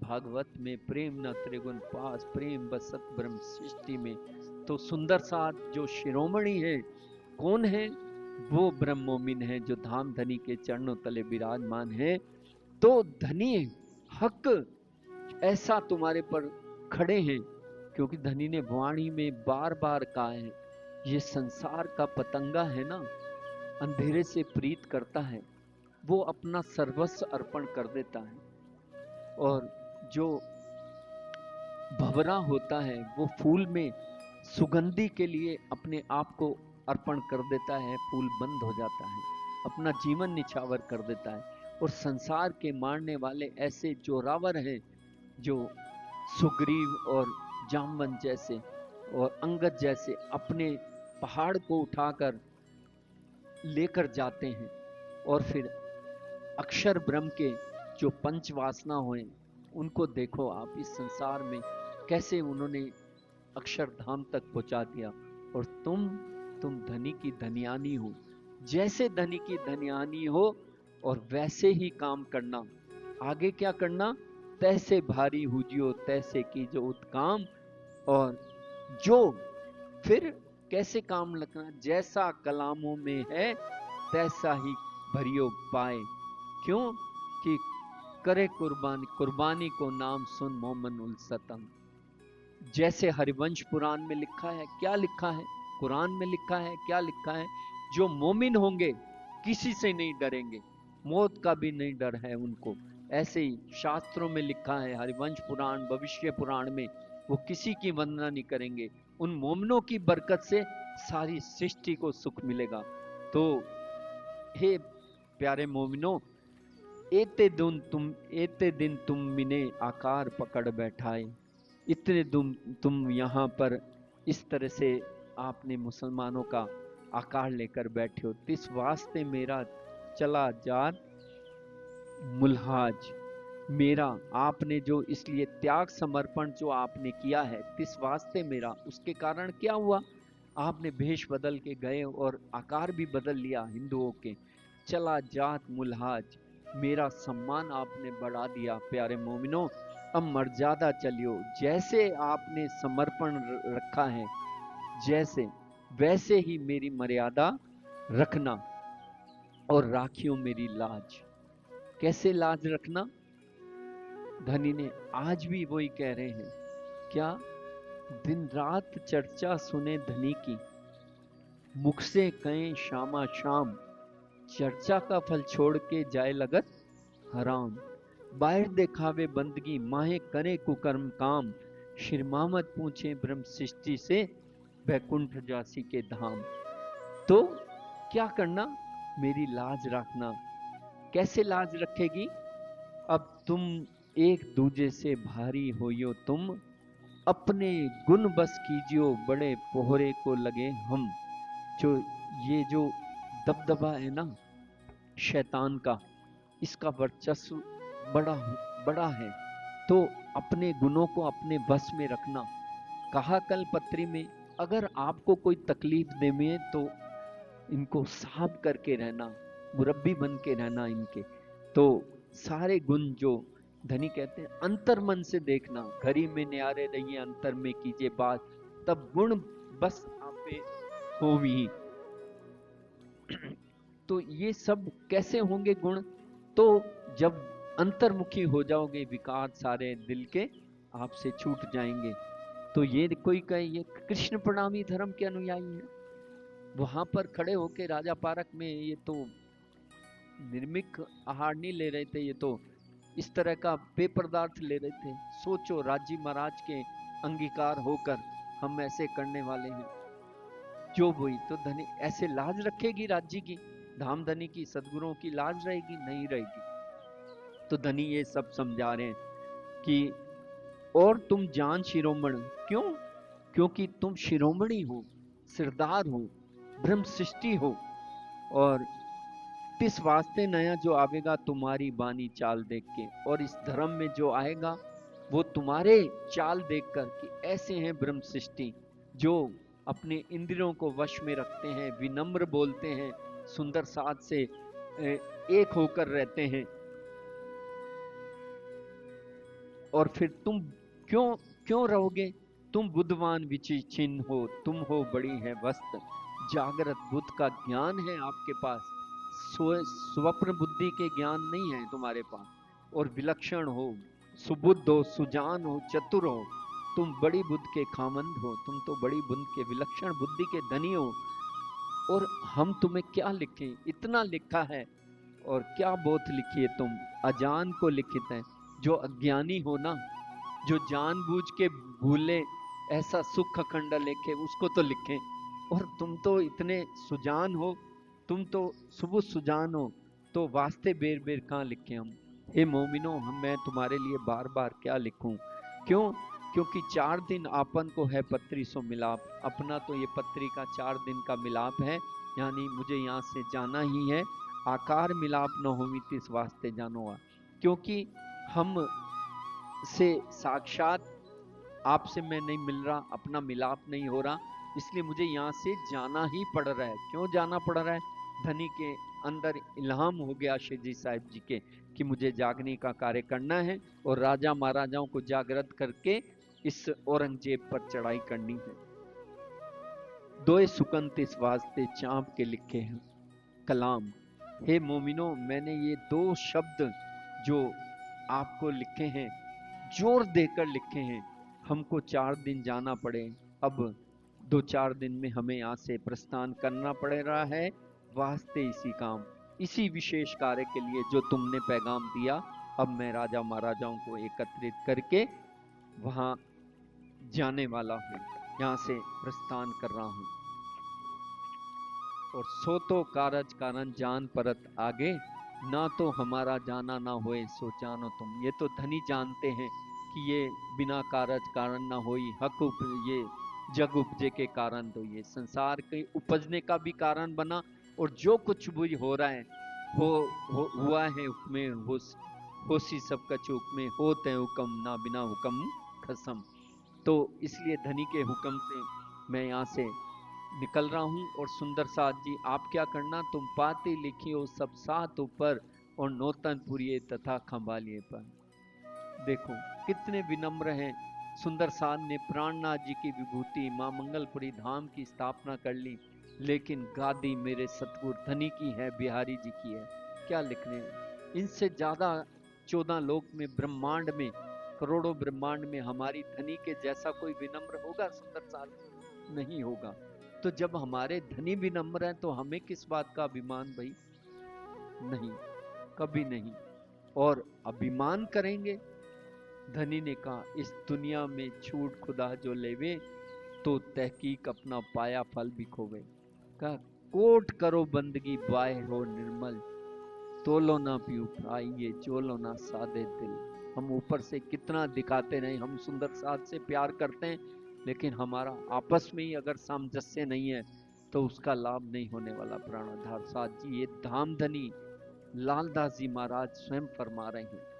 भागवत में, प्रेम न त्रिगुण पास, प्रेम बसत ब्रह्म सृष्टि में। तो सुंदर साथ जो शिरोमणि है, कौन है? वो ब्रह्म मोमिन है जो धाम धनी के चरणों तले विराजमान है। तो धनी हक ऐसा तुम्हारे पर खड़े हैं, क्योंकि धनी ने वाणी में बार बार कहा है, ये संसार का पतंगा है ना, अंधेरे से प्रीत करता है, वो अपना सर्वस्व अर्पण कर देता है। और जो भंवरा होता है वो फूल में सुगंधी के लिए अपने आप को अर्पण कर देता है, फूल बंद हो जाता है, अपना जीवन निछावर कर देता है। और संसार के मारने वाले ऐसे जोरावर हैं, जो सुग्रीव और जामवंत जैसे और अंगद जैसे अपने पहाड़ को उठाकर लेकर जाते हैं। और फिर अक्षर ब्रह्म के जो पंच वासना हुए, उनको देखो आप इस संसार में कैसे उन्होंने अक्षरधाम तक पहुंचा दिया। और तुम धनी की धनियानी हो, जैसे धनी की धनियानी हो, और वैसे ही काम करना। आगे क्या करना? तैसे भारी हुजियो, तैसे की जो उत्काम। और जो फिर कैसे काम लगना? जैसा कलामों में है तैसा ही भरियो पाए। क्यों? कि करे कुर्बानी, कुर्बानी को नाम सुन मोमन उल सतम। जैसे हरिवंश पुराण में लिखा है, क्या लिखा है? कुरान में लिखा है, क्या लिखा है? जो मोमिन होंगे किसी से नहीं डरेंगे, मौत का भी नहीं डर है उनको। ऐसे ही शास्त्रों में लिखा है, हरिवंश पुराण, भविष्य पुराण में, वो किसी की वंदना नहीं करेंगे। उन मोमिनों की बरकत से सारी सृष्टि को सुख मिलेगा। तो हे प्यारे मोमिनो, एते दिन तुम मिने आकार पकड़ बैठाए। इतने तुम यहाँ पर इस तरह से आपने मुसलमानों का आकार लेकर बैठे हो, तिस वास्ते मेरा चला जात मुल्हाज। मेरा आपने जो इसलिए त्याग समर्पण जो आपने किया है, तिस वास्ते मेरा, उसके कारण क्या हुआ, आपने भेष बदल के गए और आकार भी बदल लिया हिंदुओं के। चला जात मुल्हाज, मेरा सम्मान आपने बढ़ा दिया। प्यारे मोमिनो, अब मर्यादा चलियो, जैसे आपने समर्पण रखा है, जैसे वैसे ही मेरी मर्यादा रखना, और राखियो मेरी लाज। कैसे लाज रखना? धनी ने आज भी वही कह रहे हैं, क्या? दिन रात चर्चा सुने धनी की, मुख से कहें शामा शाम, चर्चा का फल छोड़ के जाए लगत हराम। बाहर दिखावे बंदगी, माहे करे कुकर्म काम, शिरमामत पूछे ब्रह्म सृष्टि से, वैकुंठ जासी के धाम। तो क्या करना? मेरी लाज रखना। कैसे लाज रखेगी? अब तुम एक दूजे से भारी होइयो तुम, अपने गुण बस कीजियो, बड़े पोहरे को लगे हम। जो ये जो दबदबा है ना शैतान का, इसका वर्चस्व बड़ा बड़ा है, तो अपने गुणों को अपने बस में रखना। कहा कल पत्री में, अगर आपको कोई तकलीफ दे में तो इनको साफ करके रहना, मुरब्बी बन के रहना इनके। तो सारे गुण जो धनी कहते हैं, अंतर मन से देखना, घड़ी में न्यारे रहिए, अंतर में कीजिए बात, तब गुण बस आप पे होवी। तो ये सब कैसे होंगे गुण? तो जब अंतर्मुखी हो जाओगे, विकार सारे दिल के आपसे छूट जाएंगे। तो ये कोई कहे ये कृष्ण प्रणामी धर्म के अनुयायी है, वहां पर खड़े होके राजा पारक में ये तो निर्मिक आहार नहीं ले रहे थे, ये तो इस तरह का पेय पदार्थ ले रहे थे। सोचो, राजी महाराज के अंगीकार होकर हम ऐसे करने वाले हैं। जो हुई तो धनी ऐसे लाज रखेगी राज्य की, धाम धनी की, सदगुरुओं की लाज रहेगी? नहीं रहेगी। तो धनी ये सब समझा रहे हैं कि और तुम जान शिरोमणि, क्यों? क्योंकि तुम शिरोमणि हो, सिरदार हो, ब्रह्म सृष्टि हो, और तिस वास्ते नया जो आवेगा तुम्हारी बानी चाल देख के, और इस धर्म में जो आएगा वो तुम्हारे चाल देखकर कि ऐसे हैं ब्रह्म सृष्टि, जो अपने इंद्रियों को वश में रखते हैं, विनम्र बोलते हैं, सुंदर साथ से एक होकर रहते हैं। और फिर तुम क्यों क्यों रहोगे? तुम बुद्धवान विचिछिन्न हो, तुम हो बड़ी है वस्त, जागृत बुद्ध का ज्ञान है आपके पास, स्वप्न बुद्धि के ज्ञान नहीं है तुम्हारे पास। और विलक्षण हो, सुबुद्ध हो, सुजान हो, चतुर हो, तुम बड़ी बुद्ध के खामंद हो, तुम तो बड़ी बुद्ध के विलक्षण बुद्धि के धनी हो। और हम तुम्हें क्या लिखें? इतना लिखा है, और क्या बोध लिखिए तुम, अजान को लिखित है। जो अज्ञानी हो ना, जो जानबूझ के भूले ऐसा सुख खंड लिखे, उसको तो लिखें। और तुम तो इतने सुजान हो, तुम तो सुबह सुजान हो, तो वास्ते बेर बेर कहाँ लिखे हम? हे मोमिनो, मैं तुम्हारे लिए बार बार क्या लिखूं? क्यों? क्योंकि 4 दिन आपन को है पत्री सो मिलाप। अपना तो ये पत्री का 4 दिन का मिलाप है, यानी मुझे यहाँ से जाना ही है। आकार मिलाप न होवी तिस वास्ते जानोगा, क्योंकि हम से साक्षात आपसे मैं नहीं मिल रहा, अपना मिलाप नहीं हो रहा, इसलिए मुझे यहाँ से जाना ही पड़ रहा है। क्यों जाना पड़ रहा है? धनी के अंदर इल्हाम हो गया श्री जी साहिब जी के कि मुझे जागने का कार्य करना है, और राजा महाराजाओं को जागृत करके इस औरंगजेब पर चढ़ाई करनी है। दोए सुकंत इस वास्ते चाँप के लिखे हैं कलाम। हे मोमिनो, मैंने ये 2 शब्द जो आपको लिखे हैं, जोर देकर लिखे हैं। हमको 4 दिन जाना पड़े, अब 2-4 दिन में हमें यहाँ से प्रस्थान करना पड़ रहा है, वास्ते इसी काम। इसी विशेष कार्य के लिए जो तुमने पैगाम दिया, अब मैं राजा महाराजाओं को एकत्रित करके वहां जाने वाला हूं, यहां से प्रस्थान कर रहा हूं। और सो तो कारज कारण जान परत आगे, ना तो हमारा जाना ना होए सो जानो तुम। ये तो धनी जानते हैं कि ये बिना कारज कारण ना होई, ये जग उपजे के कारण, तो ये संसार के उपजने का भी कारण बना। और जो कुछ भी हो रहा है, हुआ है हुक्मे होसी सब कछ हुक्मे, होते हुक्म ना बिना हुक्म खसम। तो इसलिए धनी के हुक्म से मैं यहाँ से निकल रहा हूँ। और सुंदर साथ जी, आप क्या करना, तुम पाती लिखियो सब सात ऊपर, और नौतन पुरिये तथा खंभालिए पर। देखो कितने विनम्र हैं। सुंदर साध ने प्राणनाथ जी की विभूति मां मंगलपुरी धाम की स्थापना कर ली, लेकिन गादी मेरे सतगुरु धनी की है, बिहारी जी की है। क्या लिखने हैं इनसे ज्यादा 14 लोक में, ब्रह्मांड में, करोड़ों ब्रह्मांड में हमारी धनी के जैसा कोई विनम्र होगा सुंदर साध? नहीं होगा। तो जब हमारे धनी विनम्र हैं तो हमें किस बात का अभिमान भाई? नहीं, कभी नहीं। और अभिमान करेंगे? धनी ने कहा, इस दुनिया में छूट खुदा जो लेवे, तो तहकीक अपना पाया फल भी खोवे। कहा, कोट करो बंदगी बाय हो निर्मल, तोलो ना पीऊ आइए जोलो ना सादे दिल। हम ऊपर से कितना दिखाते रहे हम सुंदर साथ से प्यार करते हैं, लेकिन हमारा आपस में ही अगर सामंजस्य नहीं है तो उसका लाभ नहीं होने वाला। प्राणाधार साथ जी, ये धाम धनी लालदास जी महाराज स्वयं फरमा रहे हैं।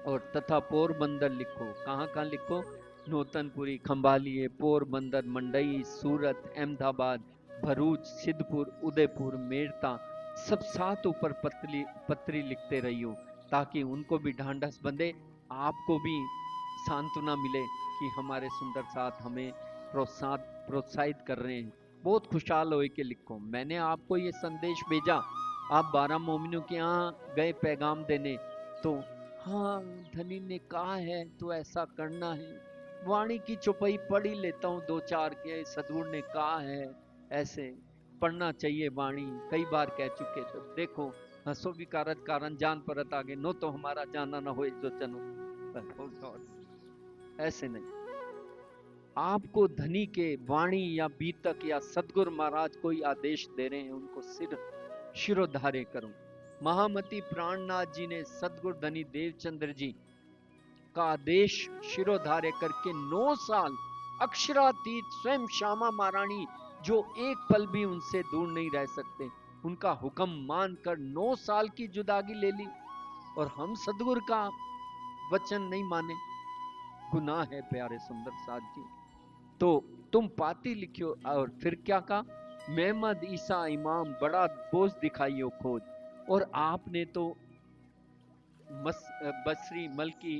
और तथा पोरबंदर लिखो, कहाँ कहाँ लिखो? नौतनपुरी, खंभालिए, पोरबंदर, मंडई, सूरत, अहमदाबाद, भरूच, सिद्धपुर, उदयपुर, मेरता, सब सात ऊपर पत्री लिखते रहियो, ताकि उनको भी ढांढस बंधे, आपको भी सांत्वना मिले कि हमारे सुंदर साथ हमें प्रोत्साहित कर रहे हैं। बहुत खुशहाल होए के लिखो। मैंने आपको ये संदेश भेजा, आप 12 मोमिनों के यहाँ गए पैगाम देने, तो हाँ धनी ने कहा है तो ऐसा करना है, वाणी की चौपाई पढ़ ही लेता हूँ दो चार के, सदगुरु ने कहा है ऐसे पढ़ना चाहिए वाणी, कई बार कह चुके। तो देखो, हंसो भी कारज कारण जान परत आगे, नो तो हमारा जाना ना हो जो चनो। ऐसे नहीं। आपको धनी के वाणी या बीतक या सदगुरु महाराज कोई आदेश दे रहे हैं, उनको शिरोधार्य करो। महामती प्राणनाथ जी ने सदगुरु धनी देवचंद्र जी का आदेश शिरोधार्य करके 9 साल अक्षरातीत स्वयं श्यामा महारानी, जो एक पल भी उनसे दूर नहीं रह सकते, उनका हुक्म मानकर 9 साल की जुदागी ले ली। और हम सदगुरु का वचन नहीं माने, गुनाह है प्यारे सुंदर साथ जी। तो तुम पाती लिखियो। और फिर क्या कहा? मोहम्मद ईसा इमाम बड़ा बोझ दिखाइयो खोज। और आपने तो बसरी मलकी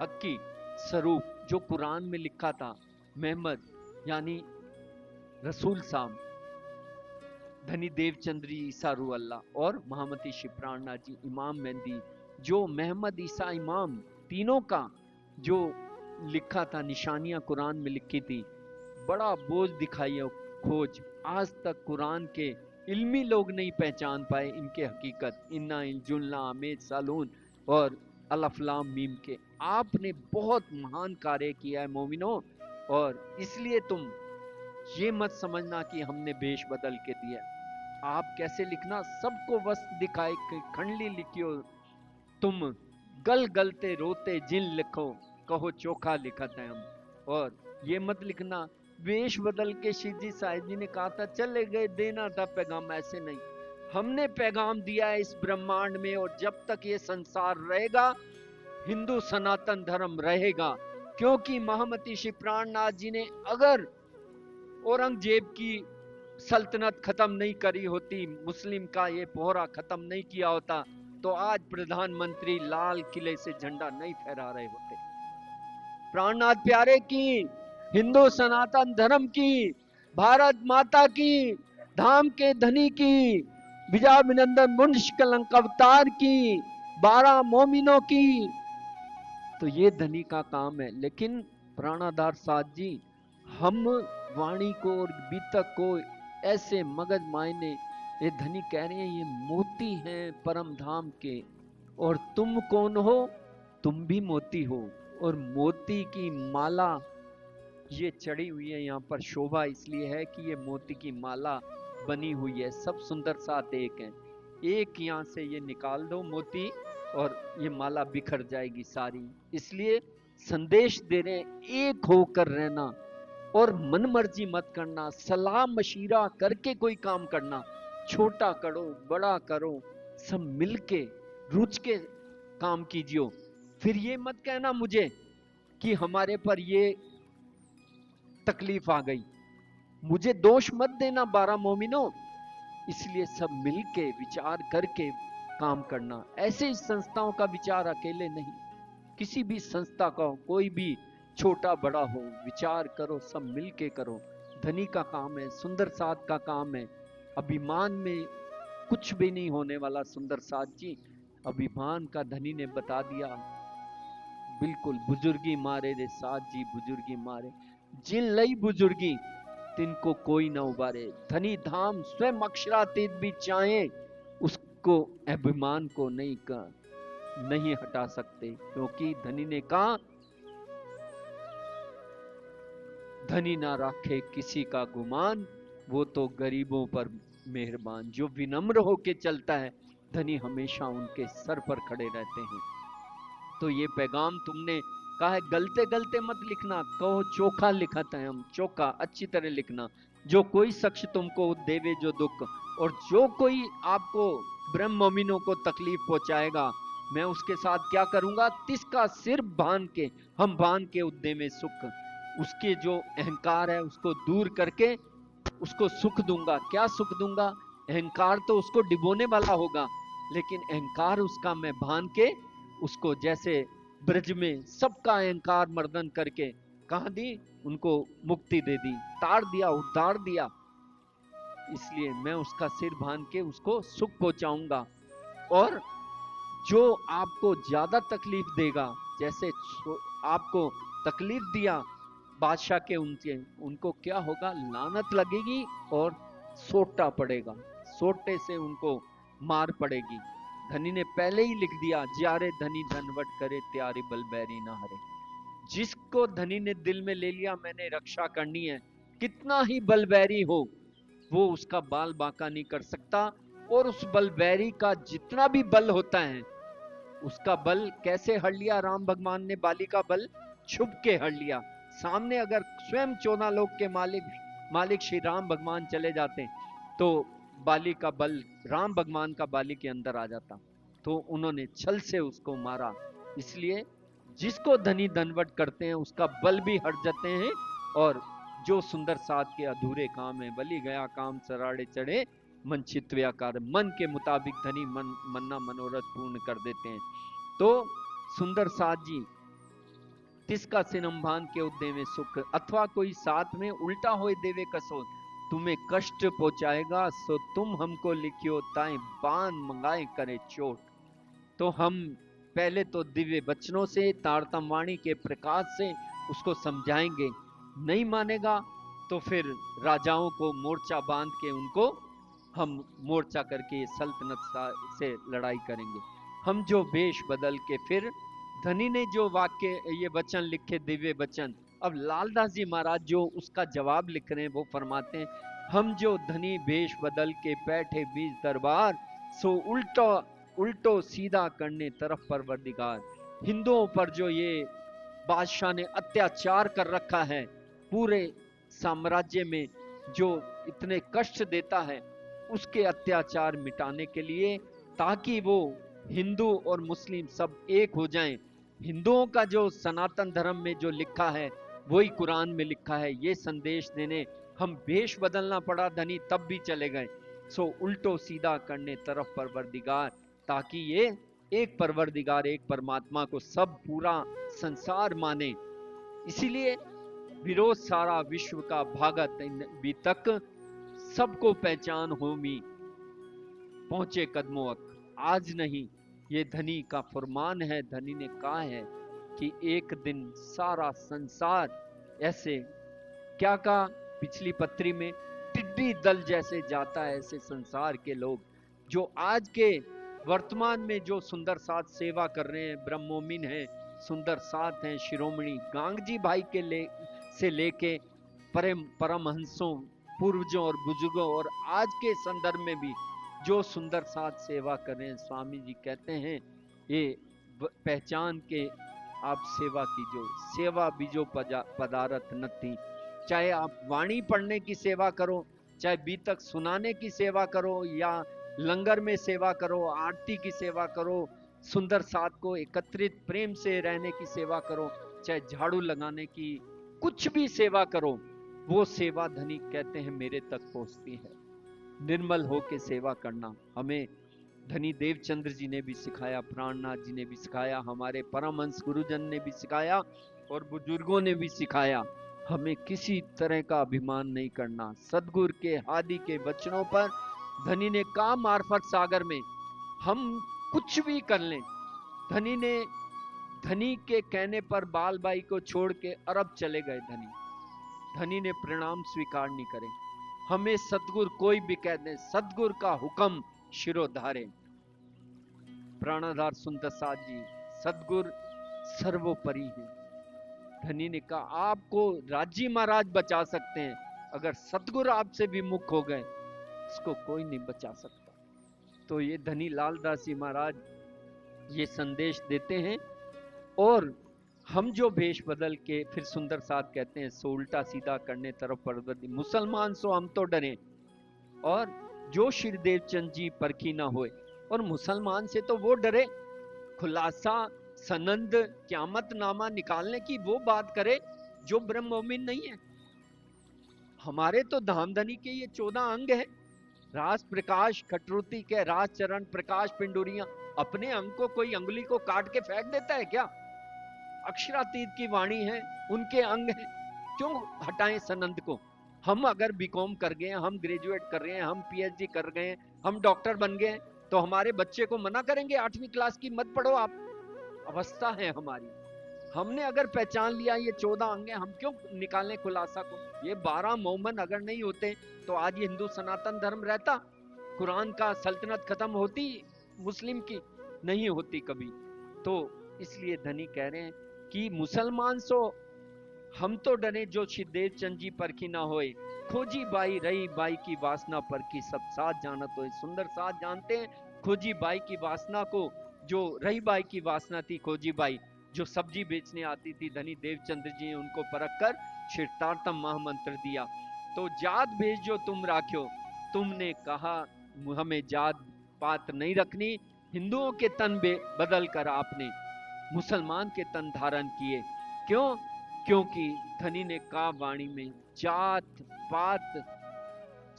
हक्की स्वरूप जो कुरान में लिखा था, मोहम्मद यानी रसूल साहब, धनी देवचंद्री ईसा रू अल्लाह और महामती शिप्राणा जी इमाम मेहंदी, जो मोहम्मद ईसा इमाम तीनों का जो लिखा था, निशानियां कुरान में लिखी थी, बड़ा बोझ दिखाई खोज। आज तक कुरान के इल्मी लोग नहीं पहचान पाए इनके हकीकत, इन्ना जुल्ला अमेज सालून और अलफलाम मीम के। आपने बहुत महान कार्य किया है मोमिनो, और इसलिए तुम ये मत समझना कि हमने भेष बदल के दिया। आप कैसे लिखना, सबको वस्त्र दिखाए खंडली लिखियो तुम, गल गलते रोते जिन लिखो, कहो चोखा लिखत है हम। और ये मत लिखना वेश बदल के शिवजी साहिब जी ने कहा था चले गए, देना था पैगाम, ऐसे नहीं। हमने पैगाम दिया है इस ब्रह्मांड में, और जब तक ये संसार रहेगा हिंदू सनातन धर्म रहेगा। क्योंकि महामती श्री प्राणनाथ जी ने अगर औरंगजेब की सल्तनत खत्म नहीं करी होती, मुस्लिम का ये पोहरा खत्म नहीं किया होता, तो आज प्रधानमंत्री लाल किले से झंडा नहीं फहरा रहे होते। प्राणनाथ प्यारे की, हिंदू सनातन धर्म की, भारत माता की, धाम के धनी की, विजयाभिनंदन मुंश कलंक अवतार की, 12 मोमिनों की, तो ये धनी का काम है। लेकिन प्राणाधार साथ जी, हम वाणी को और बीतक को ऐसे मगज मायने ये धनी कह रहे हैं ये मोती हैं परम धाम के, और तुम कौन हो? तुम भी मोती हो। और मोती की माला ये चढ़ी हुई है यहाँ पर, शोभा इसलिए है कि ये मोती की माला बनी हुई है। सब सुंदर साथ एक हैं। एक यहाँ से ये निकाल दो मोती और ये माला बिखर जाएगी सारी। इसलिए संदेश दे रहे हैं, एक होकर रहना और मन मर्जी मत करना, सलाह मशीरा करके कोई काम करना। छोटा करो बड़ा करो, सब मिलके रुच के काम कीजिए। फिर ये मत कहना मुझे कि हमारे पर ये तकलीफ आ गई, मुझे दोष मत देना 12 मोमिनों। इसलिए सब मिलके विचार करके काम करना। ऐसे इस संस्थाओं का विचार अकेले नहीं, किसी भी संस्था का कोई भी छोटा बड़ा हो, विचार करो, सब मिलके करो। धनी का काम है, सुंदर साथ का काम है। अभिमान में कुछ भी नहीं होने वाला। सुंदर साथ जी अभिमान का धनी ने बता दिया, बिल्कुल बुजुर्गी मारे रे साथ जी, बुजुर्गी मारे जिन लई बुजुर्गी तिनको कोई ना उबारे। धनी धाम स्वयं अक्षरातीत भी चाहे, उसको अभिमान को नहीं हटा सकते। क्योंकि धनी ने कहा, धनी ना राखे किसी का गुमान, वो तो गरीबों पर मेहरबान। जो विनम्र होके चलता है, धनी हमेशा उनके सर पर खड़े रहते हैं। तो ये पैगाम तुमने कहा है, गलते गलते मत लिखना, कहो चोखा लिखत है हम, चोखा अच्छी तरह लिखना। जो कोई शख्स तुमको देवे जो दुख, और जो कोई आपको ब्रह्म मोमिनों को तकलीफ पहुंचाएगा, मैं उसके साथ क्या करूंगा? तिसका सिर बांध के, हम बांध के उद्दे में सुख, उसके जो अहंकार है उसको दूर करके उसको सुख दूंगा। क्या सुख दूंगा? अहंकार तो उसको डिबोने वाला होगा, लेकिन अहंकार उसका मैं बांध के उसको, जैसे ब्रज में सबका अहंकार मर्दन करके कहा दी, उनको मुक्ति दे दी, तार दिया, उतार दिया। इसलिए मैं उसका सिर बांध के उसको सुख पहुंचाऊंगा। और जो आपको ज्यादा तकलीफ देगा, जैसे आपको तकलीफ दिया बादशाह के, उनको क्या होगा? लानत लगेगी और सोटा पड़ेगा, सोटे से उनको मार पड़ेगी। धनी ने पहले ही लिख दिया, ज्यारे धनी धनवट करे त्यारी बलबैरी ना हरे। जिसको धनी ने दिल में ले लिया मैंने रक्षा करनी है, कितना ही बलबैरी हो, वो उसका बाल बांका नहीं कर सकता। और उस बलबैरी का जितना भी बल होता है, उसका बल कैसे हर लिया राम भगवान ने? बाली का बल छुप के हर लिया। सामने अगर स्वयं 14 लोक के मालिक श्री राम भगवान चले जाते, तो बाली का बल, राम भगवान का बाली के अंदर आ जाता। तो उन्होंने छल से उसको मारा। इसलिए जिसको धनी धनवट करते हैं, उसका बल भी हट जाते हैं। और जो सुंदर साथ के अधूरे काम है, बलि गया काम सराड़े चढ़े, मन चित्व्याकार, मन के मुताबिक धनी मन्ना मनोरथ पूर्ण कर देते हैं। तो सुंदर साथ जी, तिसका सिनम्भान के उद्दे में सुख, अथवा कोई साथ में उल्टा होए देवे कसो, तुम्हें कष्ट पहुंचाएगा, सो तुम हमको लिखियो ताए बान मंगाए करे चोट। तो हम पहले तो दिव्य वचनों से, तारतम वाणी के प्रकाश से उसको समझाएंगे। नहीं मानेगा तो फिर राजाओं को मोर्चा बांध के उनको हम मोर्चा करके सल्तनत से लड़ाई करेंगे। हम जो वेश बदल के, फिर धनी ने जो वाक्य ये वचन लिखे, दिव्य वचन, अब लालदास जी महाराज जो उसका जवाब लिख रहे हैं, वो फरमाते हैं, हम जो धनी वेश बदल के बैठे बीच दरबार, सो उल्टो सीधा करने तरफ परवरदिगार। हिंदुओं पर जो ये बादशाह ने अत्याचार कर रखा है, पूरे साम्राज्य में जो इतने कष्ट देता है, उसके अत्याचार मिटाने के लिए, ताकि वो हिंदू और मुस्लिम सब एक हो जाएं। हिंदुओं का जो सनातन धर्म में जो लिखा है, वही कुरान में लिखा है। ये संदेश देने हम वेश बदलना पड़ा धनी, तब भी चले गए। सो उल्टो सीधा करने तरफ परवरदिगार, ताकि ये एक परवरदिगार, एक परमात्मा को सब पूरा संसार माने। इसीलिए विरोध सारा विश्व का भागत भी तक, सबको पहचान होमी पहुंचे कदमों तक। आज नहीं, ये धनी का फरमान है। धनी ने कहा है कि एक दिन सारा संसार ऐसे, क्या कहा पिछली पत्री में, टिड्डी दल जैसे जाता है ऐसे संसार के लोग जो आज के वर्तमान में जो सुंदर साथ सेवा कर रहे हैं, ब्रह्मोमिन है, सुंदर साथ हैं, शिरोमणि गांगजी भाई से लेके परमहंसों, पूर्वजों और बुजुर्गों और आज के संदर्भ में भी जो सुंदर साथ सेवा कर रहे हैं, स्वामी जी कहते हैं ये पहचान के आप सेवा कीजिए। सेवा बीजो पदारथ नथी। चाहे आप वाणी पढ़ने की सेवा करो, चाहे बीतक सुनाने की सेवा करो, या लंगर में सेवा करो, आरती की सेवा करो, सुंदर साथ को एकत्रित प्रेम से रहने की सेवा करो, चाहे झाड़ू लगाने की, कुछ भी सेवा करो, वो सेवा धनी कहते हैं मेरे तक पहुंचती है। निर्मल होके सेवा करना हमें धनी देवचंद्र जी ने भी सिखाया, प्राणनाथ जी ने भी सिखाया, हमारे परमहंस गुरुजन ने भी सिखाया और बुजुर्गों ने भी सिखाया। हमें किसी तरह का अभिमान नहीं करना। सदगुरु के हादि के वचनों पर धनी ने कहा मार्फत सागर में हम कुछ भी कर लें। धनी के कहने पर बाल बाई को छोड़ के अरब चले गए। धनी ने प्रणाम स्वीकार नहीं करे। हमें सतगुरु कोई भी कह दे, सतगुरु का हुक्म शिरोधारे। प्राणाधार सुंदर साथ जी, सतगुरु सर्वोपरि है। धनी ने कहा आपको राजी महाराज बचा सकते हैं, अगर सतगुरु आपसे विमुख हो गए इसको कोई नहीं बचा सकता। तो ये धनी लालदास जी महाराज ये संदेश देते हैं। और हम जो भेष बदल के फिर सुंदर साथ कहते हैं सो उल्टा सीधा करने तरफ परवती मुसलमान सो हम तो डरे, और जो श्री देवचंद जी परखी ना होए। और मुसलमान से तो वो डरे, खुलासा सनंद क्यामत नामा निकालने की वो बात करे जो ब्रह्म मोमिन नहीं है। हमारे तो धामधनी के ये 14 अंग है, रास प्रकाश खटरुति के रास चरण प्रकाश पिंडुरियां। अपने अंग को कोई अंगुली को काट के फेंक देता है क्या? अक्षरातीत की वाणी है, उनके अंग है, क्यों हटाएं सनंद को? हम अगर बीकॉम कर गए, हम ग्रेजुएट कर रहे हैं, हम पीएचडी कर गए, हम डॉक्टर बन गए, तो हमारे बच्चे को मना करेंगे 8वीं क्लास की मत पढ़ो आप? अवस्था है हमारी। हमने अगर पहचान लिया ये 14 अंग है, हम क्यों निकालें खुलासा को? ये 12 मोमन अगर नहीं होते तो आज ये हिंदू सनातन धर्म रहता? कुरान का सल्तनत खत्म होती मुस्लिम की? नहीं होती कभी। तो इसलिए धनी कह रहे हैं कि मुसलमान सो हम तो डरे जो श्री देवचंद जी परखी ना होए, खोजी बाई रही बाई की वासना पर की सब साथ जानत होए। सुंदर साथ जानते हैं खोजी बाई की वासना को, जो रही बाई की वासना थी खोजी बाई, जो सब्जी बेचने आती थी, धनी देवचंद्र जी ने उनको परख कर शीर्षार्थम महामंत्र दिया। तो जात भेज जो तुम राख्यो, तुमने कहा हमें जात पात नहीं रखनी। हिंदुओं के तन बदल कर आपने मुसलमान के तन धारण किए। क्यों? क्योंकि धनी ने कहा वाणी में जात पात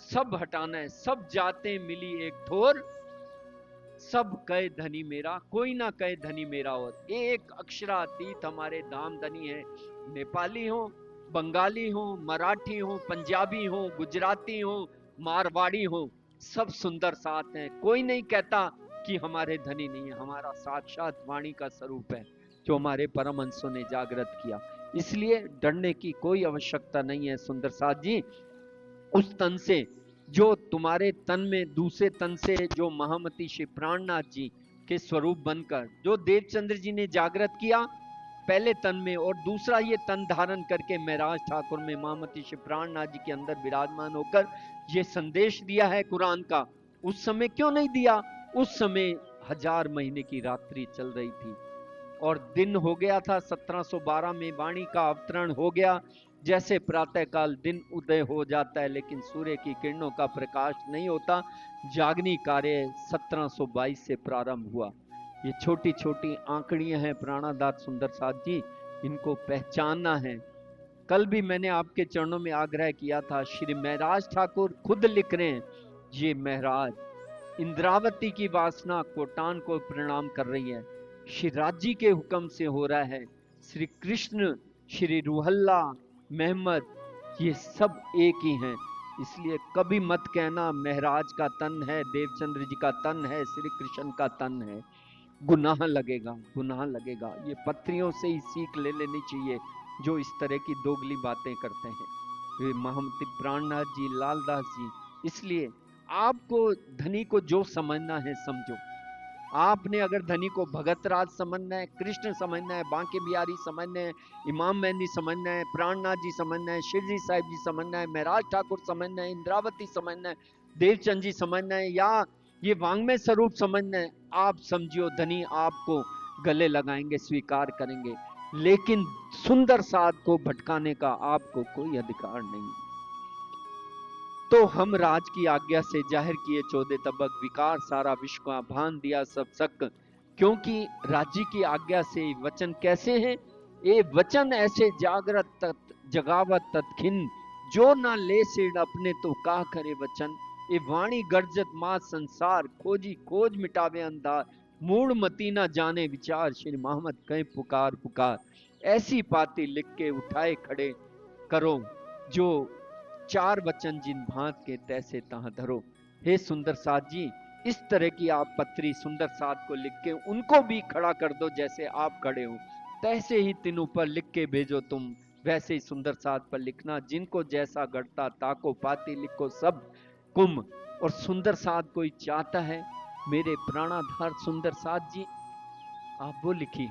सब हटाना है, सब जातें मिली एक ठोर, सब कहे धनी मेरा, कोई ना कहे धनी मेरा। और एक अक्षरातीत हमारे धाम धनी है, नेपाली हो, बंगाली हो, मराठी हो, पंजाबी हो, गुजराती हो, मारवाड़ी हो, सब सुंदर साथ हैं। कोई नहीं कहता कि हमारे धनी नहीं है, हमारा साक्षात वाणी का स्वरूप है जो हमारे परमहंसों ने जागृत किया। इसलिए डरने की कोई आवश्यकता नहीं है सुंदर साथ जी। उस तन से जो तुम्हारे तन में, दूसरे तन से जो महामती श्री प्राणनाथ जी के स्वरूप बनकर जो देवचंद्र जी ने जागृत किया पहले तन में, और दूसरा ये तन धारण करके महराज ठाकुर में महामती श्री प्राणनाथ जी के अंदर विराजमान होकर ये संदेश दिया है कुरान का। उस समय क्यों नहीं दिया? उस समय 1000 महीने की रात्रि चल रही थी और दिन हो गया था। 1712 में वाणी का अवतरण हो गया। जैसे प्रातःकाल दिन उदय हो जाता है लेकिन सूर्य की किरणों का प्रकाश नहीं होता, जागनी कार्य 1722 से प्रारंभ हुआ। ये छोटी छोटी आंकड़ियां हैं प्राणादात सुंदर साथ जी, इनको पहचानना है। कल भी मैंने आपके चरणों में आग्रह किया था, श्री महराज ठाकुर खुद लिख रहे हैं, ये महराज इंद्रावती की वासना कोटान को प्रणाम कर रही है, श्री राज्य के हुक्म से हो रहा है। श्री कृष्ण, श्री रूहल्ला, मेहमद, ये सब एक ही हैं। इसलिए कभी मत कहना महराज का तन है, देवचंद्र जी का तन है, श्री कृष्ण का तन है। गुनाह लगेगा, गुनाह लगेगा। ये पत्रियों से ही सीख ले लेनी चाहिए जो इस तरह की दोगली बातें करते हैं। वे महमती प्राणनाथ जी, लालदास जी। इसलिए आपको धनी को जो समझना है समझो। आपने अगर धनी को भगत राज समझना है, कृष्ण समझना है, बांके बिहारी समझना है, इमाम मेहंदी समझना है, प्राणनाथ जी समझना है, शिरजी साहिब जी समझना है, महराज ठाकुर समझना है, इंद्रावती समझना है, देवचंद जी समझना है, या ये वांग्मय स्वरूप समझना है, आप समझियो धनी आपको गले लगाएंगे, स्वीकार करेंगे। लेकिन सुंदर साध को भटकाने का आपको कोई अधिकार नहीं। तो हम राज की आज्ञा से जाहिर किए 14 तबक, विकार सारा विश्व का, भान दिया सब सक। क्योंकि राज्य की आज्ञा से वचन कैसे हैं? ये वचन ऐसे जागृत तत् जगावत तत्खिन, जो ना ले सेड अपने तो का करे वचन। ये वाणी गर्जत मा संसार, खोजी खोज मिटावे अंधार, मूड मती ना जाने विचार, श्री मोहम्मद कहे पुकार पुकार। ऐसी पाती लिख के उठाए खड़े करो, जो चार वचन जिन भांत के तैसे तहां धरो। हे सुंदर साथ जी, इस तरह की आप पत्री सुंदर साथ को लिख के उनको भी खड़ा कर दो जैसे आप खड़े हो। तैसे ही तीनों पर लिख के भेजो तुम, वैसे ही सुंदर साथ पर लिखना। जिनको जैसा घटता ताको पाती लिखो सब कुम। और सुंदर साथ कोई चाहता है, मेरे प्राणाधार सुंदर साथ जी, आप वो लिखिए।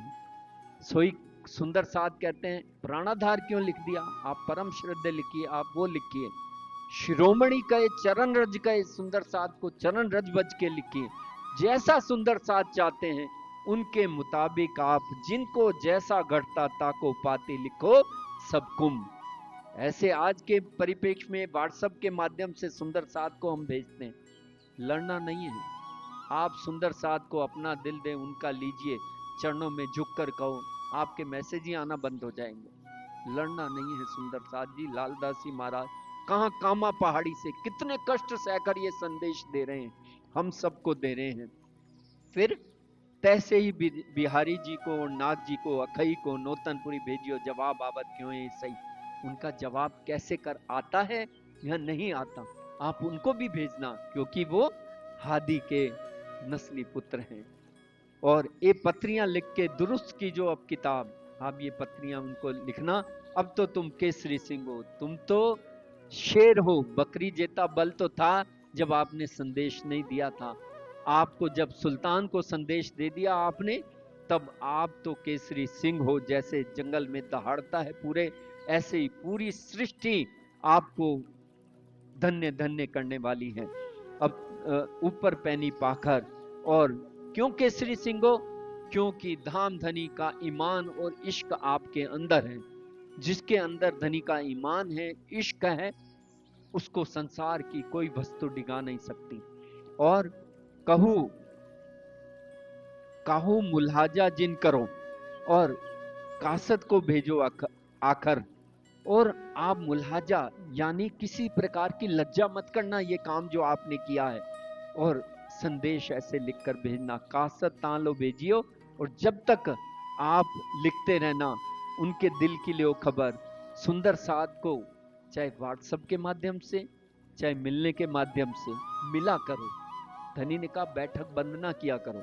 सोई सुंदर साथ कहते हैं, प्राणाधार क्यों लिख दिया? आप परम श्रद्धे लिखिए, आप वो लिखिए। शिरोमणि कहे चरण रज कहे, सुंदर साथ को चरण रज बज के लिखिए। जैसा सुंदर साथ चाहते हैं उनके मुताबिक आप, जिनको जैसा घटता ताको पाती लिखो सब कुम। ऐसे आज के परिप्रेक्ष्य में व्हाट्सएप के माध्यम से सुंदर साथ को हम भेजते हैं। लड़ना नहीं है, आप सुंदर साथ को अपना दिल दे, उनका लीजिए, चरणों में झुककर कहो, आपके मैसेज ही आना बंद हो जाएंगे। लड़ना नहीं है सुंदर साथ जी। लालदास जी महाराज कहाँ कामा पहाड़ी से कितने कष्ट सहकर ये संदेश दे रहे हैं, हम सबको दे रहे हैं। फिर तैसे ही बिहारी जी को, नाथ जी को, अखई को नौतनपुरी भेजियो, जवाब आवत क्यों है सही। उनका जवाब कैसे कर आता है या नहीं आता, आप उनको भी भेजना, क्योंकि वो हादी के नस्ली पुत्र हैं। और ये पत्रियां लिख के दुरुस्त की जो अब किताब, आप ये पत्रियां उनको लिखना। अब तो तुम केसरी सिंह हो, तुम तो शेर हो। बकरी जेता बल तो था जब आपने संदेश नहीं दिया था। आपको जब सुल्तान को संदेश दे दिया आपने, तब आप तो केसरी सिंह हो। जैसे जंगल में दहाड़ता है पूरे, ऐसे ही पूरी सृष्टि आपको धन्य धन्य करने वाली है। अब ऊपर पैनी पाखर। और क्यों केसरी सिंह हो? क्योंकि धाम धनी का ईमान और इश्क आपके अंदर है। जिसके अंदर धनी का ईमान है, इश्क है, उसको संसार की कोई वस्तु डिगा नहीं सकती। और कहू काहू मुल्हाजा जिन करो, और कासत को भेजो आखर। और आप मुल्हाजा यानी किसी प्रकार की लज्जा मत करना, ये काम जो आपने किया है। और संदेश ऐसे लिखकर भेजना, कासत तालो भेजियो। और जब तक आप लिखते रहना, उनके दिल की लियो खबर। सुंदर साथ को चाहे व्हाट्सएप के माध्यम से, चाहे मिलने के माध्यम से मिला करो। धनी ने कहा बैठक बंद ना किया करो।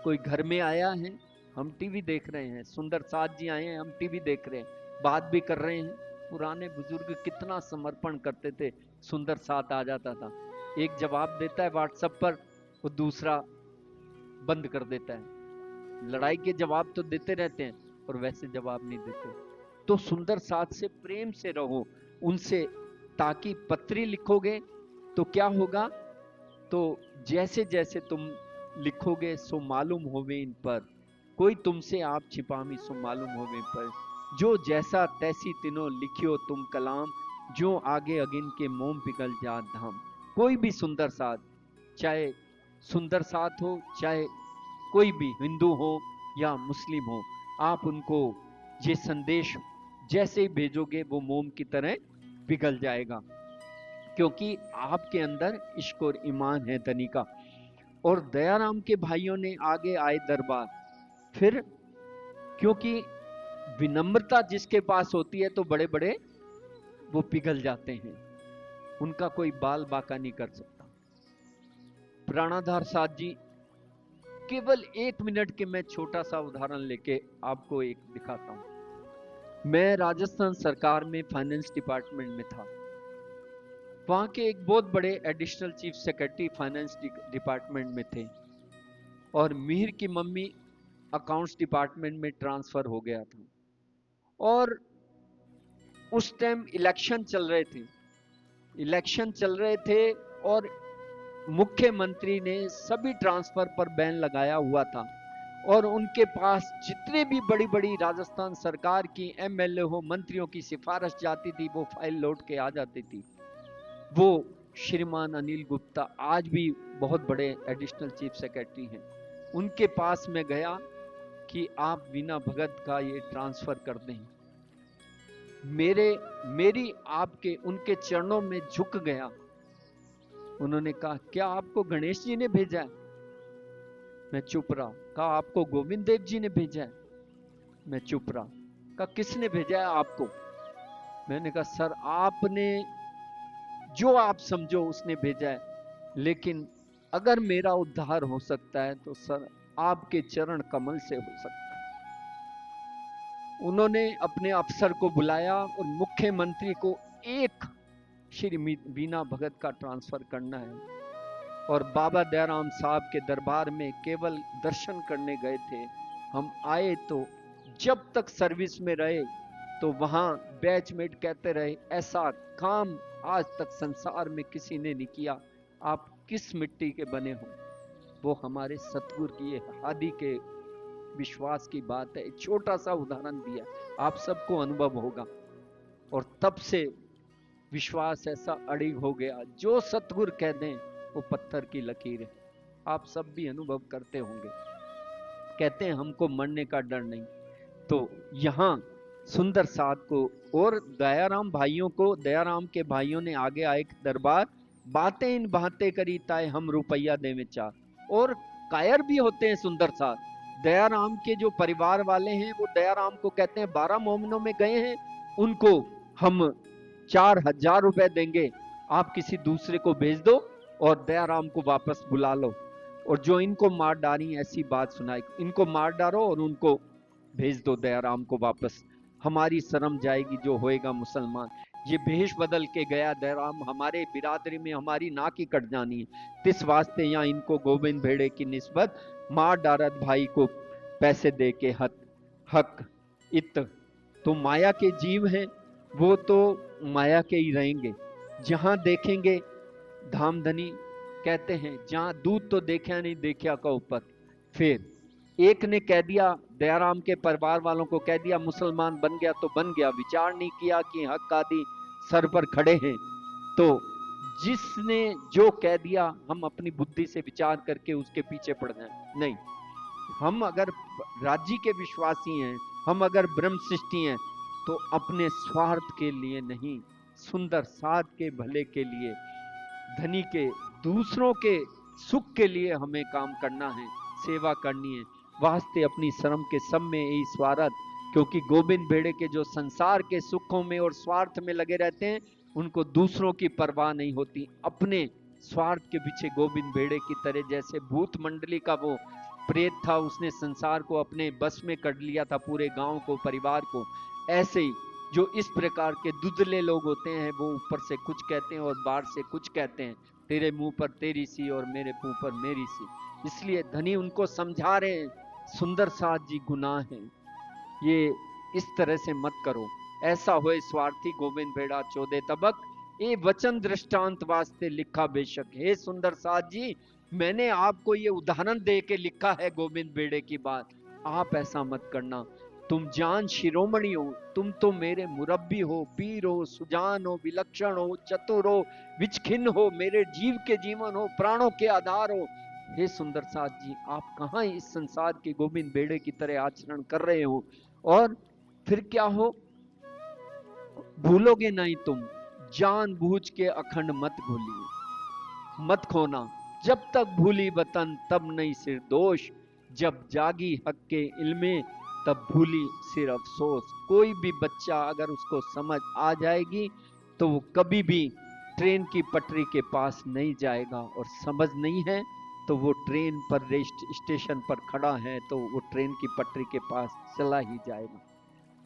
कोई घर में आया है, हम टीवी देख रहे हैं, सुंदर साथ जी आए हैं, हम टीवी देख रहे हैं, बात भी कर रहे हैं। पुराने बुजुर्ग कितना समर्पण करते थे, सुंदर साथ आ जाता था, एक जवाब देता है व्हाट्सएप पर, वो दूसरा बंद कर देता है। लड़ाई के जवाब तो देते रहते हैं और वैसे जवाब नहीं देते। तो सुंदर साथ से प्रेम से रहो उनसे, ताकि पत्री लिखोगे तो क्या होगा, तो जैसे जैसे तुम लिखोगे सो मालूम होवे इन पर, कोई तुमसे आप छिपामी सो मालूम होवे पर। जो जैसा तैसी तिनो लिखियो तुम कलाम, जो आगे अगिन के मोम पिघल जा धाम। कोई भी सुंदर साथ, चाहे सुंदर साथ हो, चाहे कोई भी हिंदू हो या मुस्लिम हो, आप उनको ये संदेश जैसे ही भेजोगे वो मोम की तरह पिघल जाएगा। क्योंकि आपके अंदर इश्क और ईमान है धनी का। और दयाराम के भाइयों ने आगे आए दरबार। फिर क्योंकि विनम्रता जिसके पास होती है तो बड़े बड़े वो पिघल जाते हैं, उनका कोई बाल बाका नहीं कर सकता। प्राणाधार साथ जी, केवल 1 मिनट के मैं छोटा सा उदाहरण लेके आपको एक दिखाता हूं। मैं राजस्थान सरकार में फाइनेंस डिपार्टमेंट में था। वहाँ के एक बहुत बड़े additional chief secretary finance department में थे और मिहिर की मम्मी अकाउंट्स डिपार्टमेंट में ट्रांसफर हो गया था। और उस टाइम इलेक्शन चल रहे थे और मुख्यमंत्री ने सभी ट्रांसफर पर बैन लगाया हुआ था और उनके पास जितने भी बड़ी बड़ी राजस्थान सरकार की एमएलए हो, मंत्रियों की सिफारिश जाती थी, वो फाइल लौट के आ जाती थी। वो श्रीमान अनिल गुप्ता आज भी बहुत बड़े एडिशनल चीफ सेक्रेटरी हैं। उनके पास मैं गया कि आप वीना भगत का ये ट्रांसफर कर दें। मेरी आपके उनके चरणों में झुक गया। उन्होंने कहा, क्या आपको गणेश जी ने भेजा है? मैं चुप रहा। कहा, आपको गोविंद देव जी ने भेजा है? मैं चुप रहा। कहा, किसने भेजा है आपको? मैंने कहा, सर आपने, जो आप समझो उसने भेजा है, लेकिन अगर मेरा उद्धार हो सकता है तो सर आपके चरण कमल से हो सकता है। उन्होंने अपने अफसर को बुलाया और मुख्यमंत्री को एक श्री वीना भगत का ट्रांसफर करना है। और बाबा दयाराम साहब के दरबार में केवल दर्शन करने गए थे। हम आए तो जब तक सर्विस में रहे तो वहां बैचमेट कहते रहे, ऐसा काम आज तक संसार में किसी ने नहीं किया, आप किस मिट्टी के बने हो। वो हमारे सतगुरु की हादी के विश्वास की बात है। एक छोटा सा उदाहरण दिया, आप सबको अनुभव होगा। और तब से विश्वास ऐसा अड़िग हो गया, जो सतगुरु कह दें वो पत्थर की लकीर है। आप सब भी अनुभव करते होंगे। कहते हैं हमको मरने का डर नहीं। तो यहाँ सुंदर साध को और दयाराम भाइयों को, दयाराम के भाइयों ने आगे आए दरबार, बातें इन बातें करी ताए हम रुपया देवे चार। और कायर भी होते हैं सुंदर साध। दयाराम के जो परिवार वाले हैं वो दयाराम को कहते हैं 12 मोमिनों में गए हैं, उनको हम 4,000 रुपए देंगे, आप किसी दूसरे को भेज दो और दयाराम को वापस बुला लो। और जो इनको मार डाली, ऐसी बात सुनाई, इनको मार डालो और उनको भेज दो दयाराम को वापस, हमारी शर्म जाएगी, जो होएगा मुसलमान। ये भेष बदल के गया दयाराम, हमारे बिरादरी में हमारी नाक ही कट जानी है, तिस वास्ते यहाँ इनको गोविंद भेड़े की निस्बत मार डारत भाई को पैसे दे के हक इत। तो माया के जीव हैं, वो तो माया के ही रहेंगे। जहां देखेंगे धामधनी, कहते हैं जहां दूध तो देखा नहीं देखा का ऊपर। फिर एक ने कह दिया, दयाराम के परिवार वालों को कह दिया, मुसलमान बन गया तो बन गया, विचार नहीं किया कि हक आदि सर पर खड़े हैं। तो जिसने जो कह दिया हम अपनी बुद्धि से विचार करके उसके पीछे पड़ जाए, नहीं। हम अगर राज्य के विश्वासी हैं, हम अगर ब्रह्म सृष्टि हैं, तो अपने स्वार्थ के लिए नहीं, सुंदर साध के भले के लिए, धनी के, दूसरों के सुख के लिए हमें काम करना है, सेवा करनी है। वास्ते अपनी शर्म के सब में यही स्वार्थ, क्योंकि गोविंद भेड़े के जो संसार के सुखों में और स्वार्थ में लगे रहते हैं, उनको दूसरों की परवाह नहीं होती। अपने स्वार्थ के पीछे गोविंद भेड़े की तरह, जैसे भूत मंडली का वो प्रेत था, उसने संसार को अपने बस में कर लिया था, पूरे गांव को, परिवार को। ऐसे ही जो इस प्रकार के दुधले लोग होते हैं, वो ऊपर से कुछ कहते हैं और बाहर से कुछ कहते हैं, तेरे मुंह पर तेरी सी और मेरे मुंह पर मेरी सी। इसलिए धनी उनको समझा रहे हैं, सुंदर साथ जी गुनाह है, ये इस तरह से मत करो, ऐसा होए स्वार्थी गोविंद भेड़ा चौदे तबक, ये वचन दृष्टांत वास्ते लिखा बेशक। हे सुंदर साथ जी, मैंने आपको ये उदाहरण दे के लिखा है गोविंद भेड़े की बात, आप ऐसा मत करना। तुम जान शिरोमणि हो, तुम तो मेरे मुरब्बी हो, पीर हो, सुजान हो, विलक्षण हो, चतुर हो, विचखिन्न हो, मेरे जीव के जीवन हो, प्राणों के आधार हो। हे सुंदर साथ जी, आप कहाँ इस संसार के गोविंद भेड़े की तरह आचरण कर रहे हो? और फिर क्या हो, भूलोगे नहीं तुम, जानबूझ के अखंड मत भूलिए, मत खोना। जब तक भूली वतन तब नहीं सिर दोष, जब जागी हक के इल्मे तब भूली सिर अफसोस। कोई भी बच्चा अगर उसको समझ आ जाएगी तो वो कभी भी ट्रेन की पटरी के पास नहीं जाएगा, और समझ नहीं है तो वो ट्रेन पर स्टेशन पर खड़ा है तो वो ट्रेन की पटरी के पास चला ही जाएगा।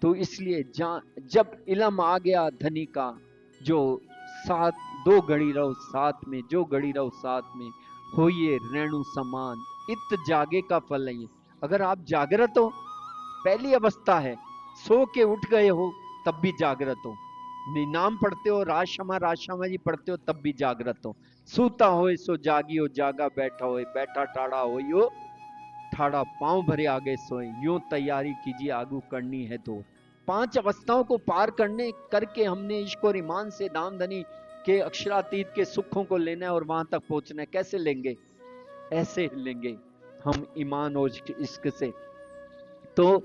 तो इसलिए जब इलम आ गया धनी का, जो साथ दो घड़ी रहो साथ में, जो घड़ी रहो साथ में, होइए रेणु समान, इत जागे का फल है ये। अगर आप जागृत हो, पहली अवस्था है, सो के उठ गए हो तब भी जागृत हो, नाम पढ़ते हो, राजशमा जी पढ़ते हो तब भी जागृत हो, सूता हो सो जागियो, जागा बैठा हो, बैठा ठाड़ा हो ठाड़ा, पांव भरे आगे सोए, यूं तैयारी कीजिए आगू करनी है तो। पांच अवस्थाओं को पार करने करके हमने ईश्वर और ईमान से दाम धनी के अक्षरातीत के सुखों को लेना है और वहां तक पहुंचना है। कैसे लेंगे? ऐसे लेंगे हम ईमान और इश्क से। तो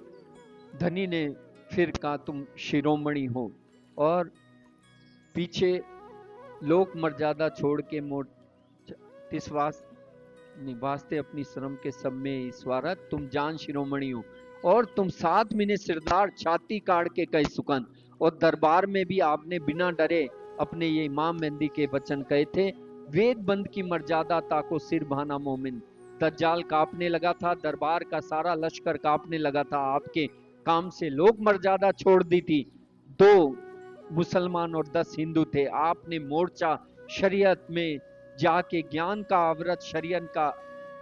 धनी ने फिर कहा तुम शिरोमणि हो, और पीछे लोक मर्यादा छोड़ के मोट तिसवास निवासते अपनी श्रम के सब में ईश्वरत, तुम जान शिरोमणि हो, और तुम 7 महीने सिरदार छाती काट के कहे सुकन, और दरबार में भी आपने बिना डरे अपने ये इमाम मेहंदी के वचन कहे थे। वेद बंद की मर्यादा ताको सिर बहाना मोमिन, दज्जाल कांपने लगा था, दरबार का सारा लश्कर कांपने लगा था, आपके काम से लोक मर्यादा छोड़ दी थी। 2 मुसलमान और 10 हिंदू थे, आपने मोर्चा शरीयत में जाके ज्ञान का आवृत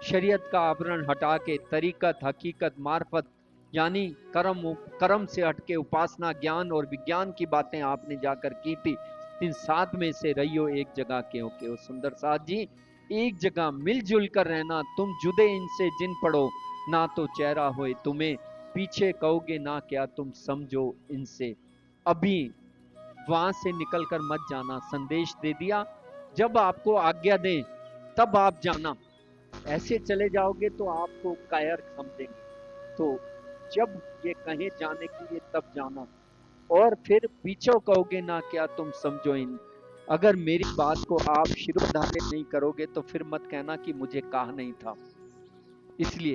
शरीयत का आवरण हटा के तरीकत, हकीकत, मार्फत यानी कर्म से हटके उपासना, ज्ञान और विज्ञान की बातें आपने जाकर की थी। इन 7 में से रहियो एक जगह के होके। ओ सुंदर साथ जी, एक जगह मिलजुल कर रहना, तुम जुदे इनसे जिन पढ़ो, ना तो चेहरा होए तुम्हें, पीछे कहोगे ना क्या तुम समझो इनसे। अभी वहां से निकलकर मत जाना, संदेश दे दिया, जब आपको आज्ञा दें तब आप जाना, ऐसे चले जाओगे तो आपको कायर समझेंगे। तो जब ये कहे जाने के लिए तब जाना, और फिर पीछे कहोगे ना क्या तुम समझो इन। अगर मेरी बात को आप शिरोधार्य नहीं करोगे तो फिर मत कहना कि मुझे कहा नहीं था। इसलिए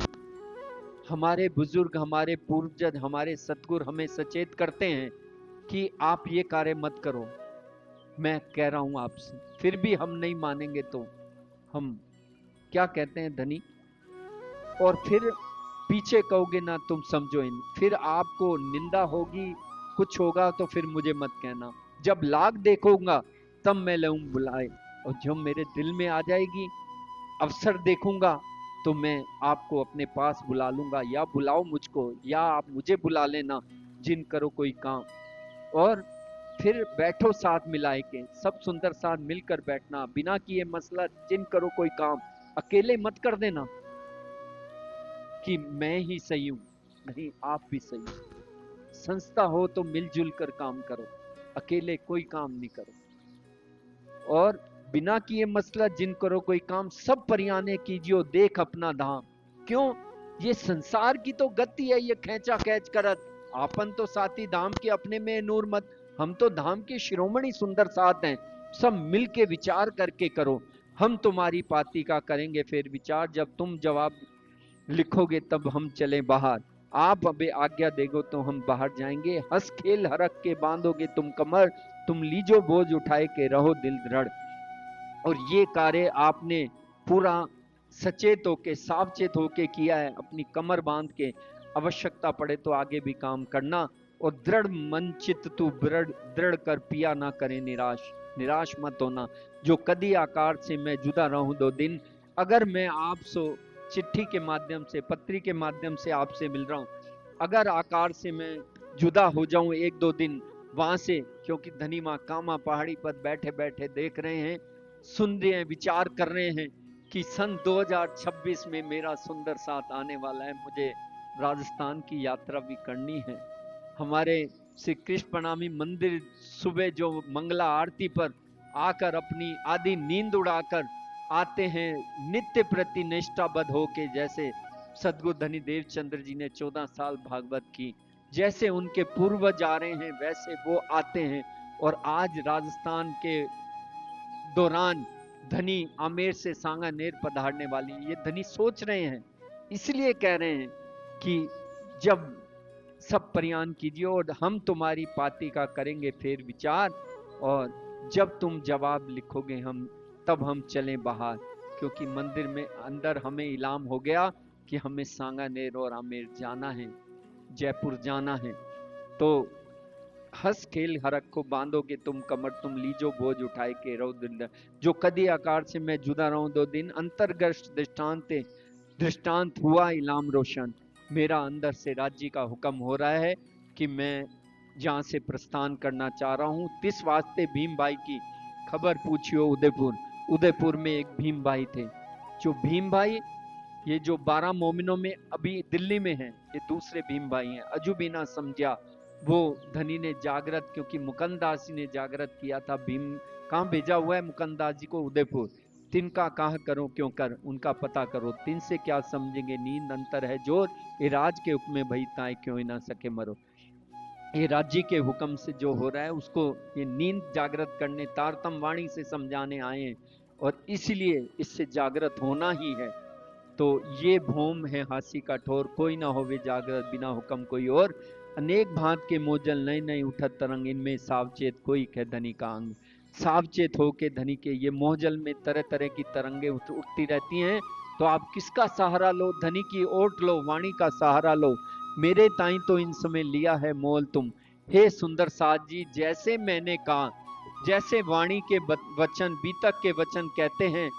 हमारे बुजुर्ग, हमारे पूर्वज, हमारे सतगुरु हमें सचेत करते हैं कि आप ये कार्य मत करो, मैं कह रहा हूं आपसे, फिर भी हम नहीं मानेंगे तो हम क्या कहते हैं धनी, और फिर पीछे कहोगे ना तुम समझो इन, फिर आपको निंदा होगी, कुछ होगा तो फिर मुझे मत कहना। जब लाग देखूंगा तब मैं लऊं बुलाए, और जब मेरे दिल में आ जाएगी, अवसर देखूंगा तो मैं आपको अपने पास बुला लूंगा, या बुलाओ मुझको या आप मुझे बुला लेना, जिन करो कोई काम। और फिर बैठो साथ मिलाए के, सब सुंदर साथ मिलकर बैठना, बिना किए मसला जिन करो कोई काम, अकेले मत कर देना कि मैं ही सही हूं, नहीं आप भी सही हो। संस्था हो तो मिलजुल कर काम करो, अकेले कोई काम नहीं करो। और बिना किए मसला जिन करो कोई काम, सब परियाने कीजियो देख अपना धाम। क्यों? ये संसार की तो गति है, ये खेचा खेच करत, आपन तो साथी धाम के अपने में नूर मत, हम तो धाम के शिरोमणि सुंदर साथ हैं, सब मिल के विचार करके करो। हम तुम्हारी पाती का करेंगे फिर विचार, जब तुम जवाब लिखोगे तब हम चले बाहर, आप अबे आज्ञा देगो तो हम बाहर जाएंगे, हंस खेल हरक के बांधोगे तुम कमर, तुम लीजो बोझ उठाए के रहो दिल दृढ़। और ये कार्य आपने पूरा सचेत होके सावचेत होके किया है, अपनी कमर बांध के, आवश्यकता पड़े तो आगे भी काम करना, और दृढ़ मन चित तू दृढ़ कर पिया ना करे निराश मत होना। जो कदी आकार से मैं जुदा रहूं 2 दिन, अगर मैं आपसे चिट्ठी के माध्यम से, पत्री के माध्यम से आपसे मिल रहा हूं, अगर आकार से मैं जुदा हो जाऊं 1-2 दिन वहां से, क्योंकि धनी माँ कामा पहाड़ी पर बैठे बैठे देख रहे हैं, सुन रहे हैं, विचार कर रहे हैं कि सन 2026 में मेरा सुंदर साथ आने वाला है, मुझे राजस्थान की यात्रा भी करनी है। हमारे श्री कृष्ण प्रणामी मंदिर सुबह जो मंगला आरती पर आकर अपनी आधी नींद उड़ाकर आते हैं, नित्य प्रति निष्ठाबद्ध होके, जैसे सदगुरु धनी देवचंद्र जी ने 14 साल भागवत की, जैसे उनके पूर्वज आ रहे हैं वैसे वो आते हैं। और आज राजस्थान के दौरान धनी आमेर से सांगानेर पधारने वाली, ये धनी सोच रहे हैं, इसलिए कह रहे हैं कि जब सब प्रयाण कीजिए और हम तुम्हारी पाती का करेंगे फिर विचार, और जब तुम जवाब लिखोगे हम तब हम चलें बाहर, क्योंकि मंदिर में अंदर हमें इलाम हो गया कि हमें सांगानेर और आमेर जाना है, जयपुर जाना है। तो हंस खेल हरक को बांधोगे तुम कमर, तुम लीजो बोझ उठाए के रहो दिन। जो कदी आकार से मैं जुदा रहूं 2 दिन, अंतर्गत दृष्टांत हुआ इलाम रोशन। मेरा अंदर से राज्य का हुक्म हो रहा है कि मैं जहां से प्रस्थान करना चाह रहा हूं। तिस वास्ते भीम भाई की खबर पूछियो उदयपुर। उदयपुर में एक भीम भाई थे। जो भीम भाई, ये जो 12 मोमिनों में अभी दिल्ली में है, ये दूसरे भीम भाई हैं। अजूबीना समझा वो धनी ने जागृत, क्योंकि मुकंदास जी ने जागृत किया था। भीम कहाँ भेजा हुआ है मुकंदास जी को? उदयपुर। तिनका कहा करो क्यों कर, उनका पता करो। तिन से क्या समझेंगे नींद अंतर है जोर, ये राज के हुक्म में भई ताए क्यों ना सके मरो। ये राज्य के हुक्म से जो हो रहा है उसको ये नींद जागृत करने, तारतम वाणी से समझाने आए हैं, और इसलिए इससे जागृत होना ही है। तो ये भौम है हासी का ठोर, कोई ना होवे जागृत बिना हुक्म कोई और। अनेक भांत के मोजल नए नए उठत तरंग, इनमें सावचेत कोई कह धनी का अंग। सावचेत हो के धनी के ये मोहजल में तरह तरह की तरंगे उठती रहती हैं। तो आप किसका सहारा लो? धनी की ओट लो, वाणी का सहारा लो। मेरे ताई तो इन समय लिया है मोल तुम। हे सुंदर साज जी, जैसे मैंने कहा, जैसे वाणी के वचन, बीतक के वचन कहते हैं,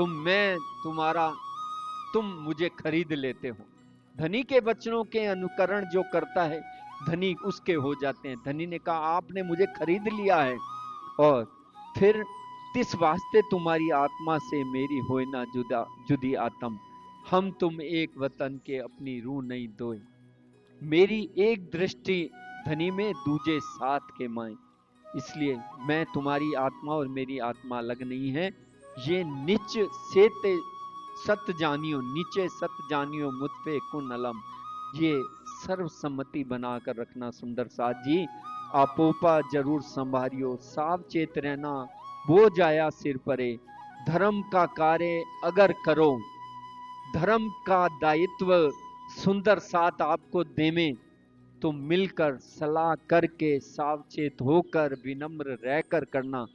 मैं तुम्हारा, तुम मुझे खरीद लेते हो। धनी के वचनों के अनुकरण जो करता है, धनी उसके हो जाते हैं। धनी ने कहा आपने मुझे खरीद लिया है, और फिर तिस वास्ते तुम्हारी आत्मा से मेरी होए ना जुदा जुदी आत्म। हम तुम एक वतन के अपनी रूह नहीं दोए। मेरी एक दृष्टि धनी में दूजे साथ के माए। इसलिए मैं तुम्हारी आत्मा और मेरी आत्मा अलग नहीं है। ये निच सेते सत जानियो, नीचे सत जानियो मुझ पे कुन अलम। ये सर्वसम्मति बनाकर रखना सुंदर साथ जी। आपोपा जरूर संभारियो, सावचेत रहना बोझ आया सिर परे। धर्म का कार्य अगर करो, धर्म का दायित्व सुंदर साथ आपको देवे, तो मिलकर सलाह करके सावचेत होकर विनम्र रहकर करना।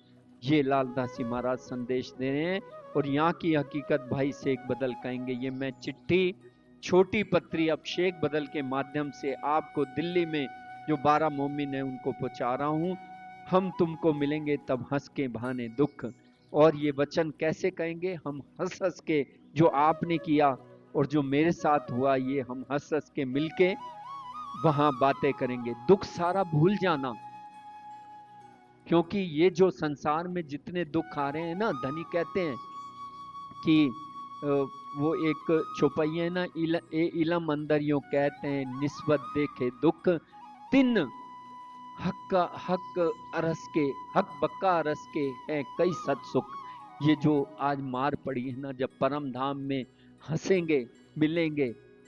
ये लालदासी महाराज संदेश दे रहे हैं। और यहाँ की हकीकत भाई शेख बदल कहेंगे। ये मैं चिट्ठी, छोटी पत्री अब शेख बदल के माध्यम से आपको दिल्ली में जो 12 मोमिन है उनको पहुंचा रहा हूं। हम तुमको मिलेंगे तब हंस के बहाने दुख। और ये वचन कैसे कहेंगे? हम हंस हंस के, जो आपने किया और जो मेरे साथ हुआ, ये हम हंस हंस के मिलके वहां बातें करेंगे। दुख सारा भूल जाना, क्योंकि ये जो संसार में जितने दुख आ रहे हैं ना, धनी कहते हैं कि वो एक चौपाई है ना, इलम अंदर यूं कहते हैं, निस्बत देखे दुख तिन हक अरस के, हक बक्का अरस के है कई सत सुख। ये जो आज मार पड़ी है ना, जब परम धाम में हंसेंगे मिलेंगे,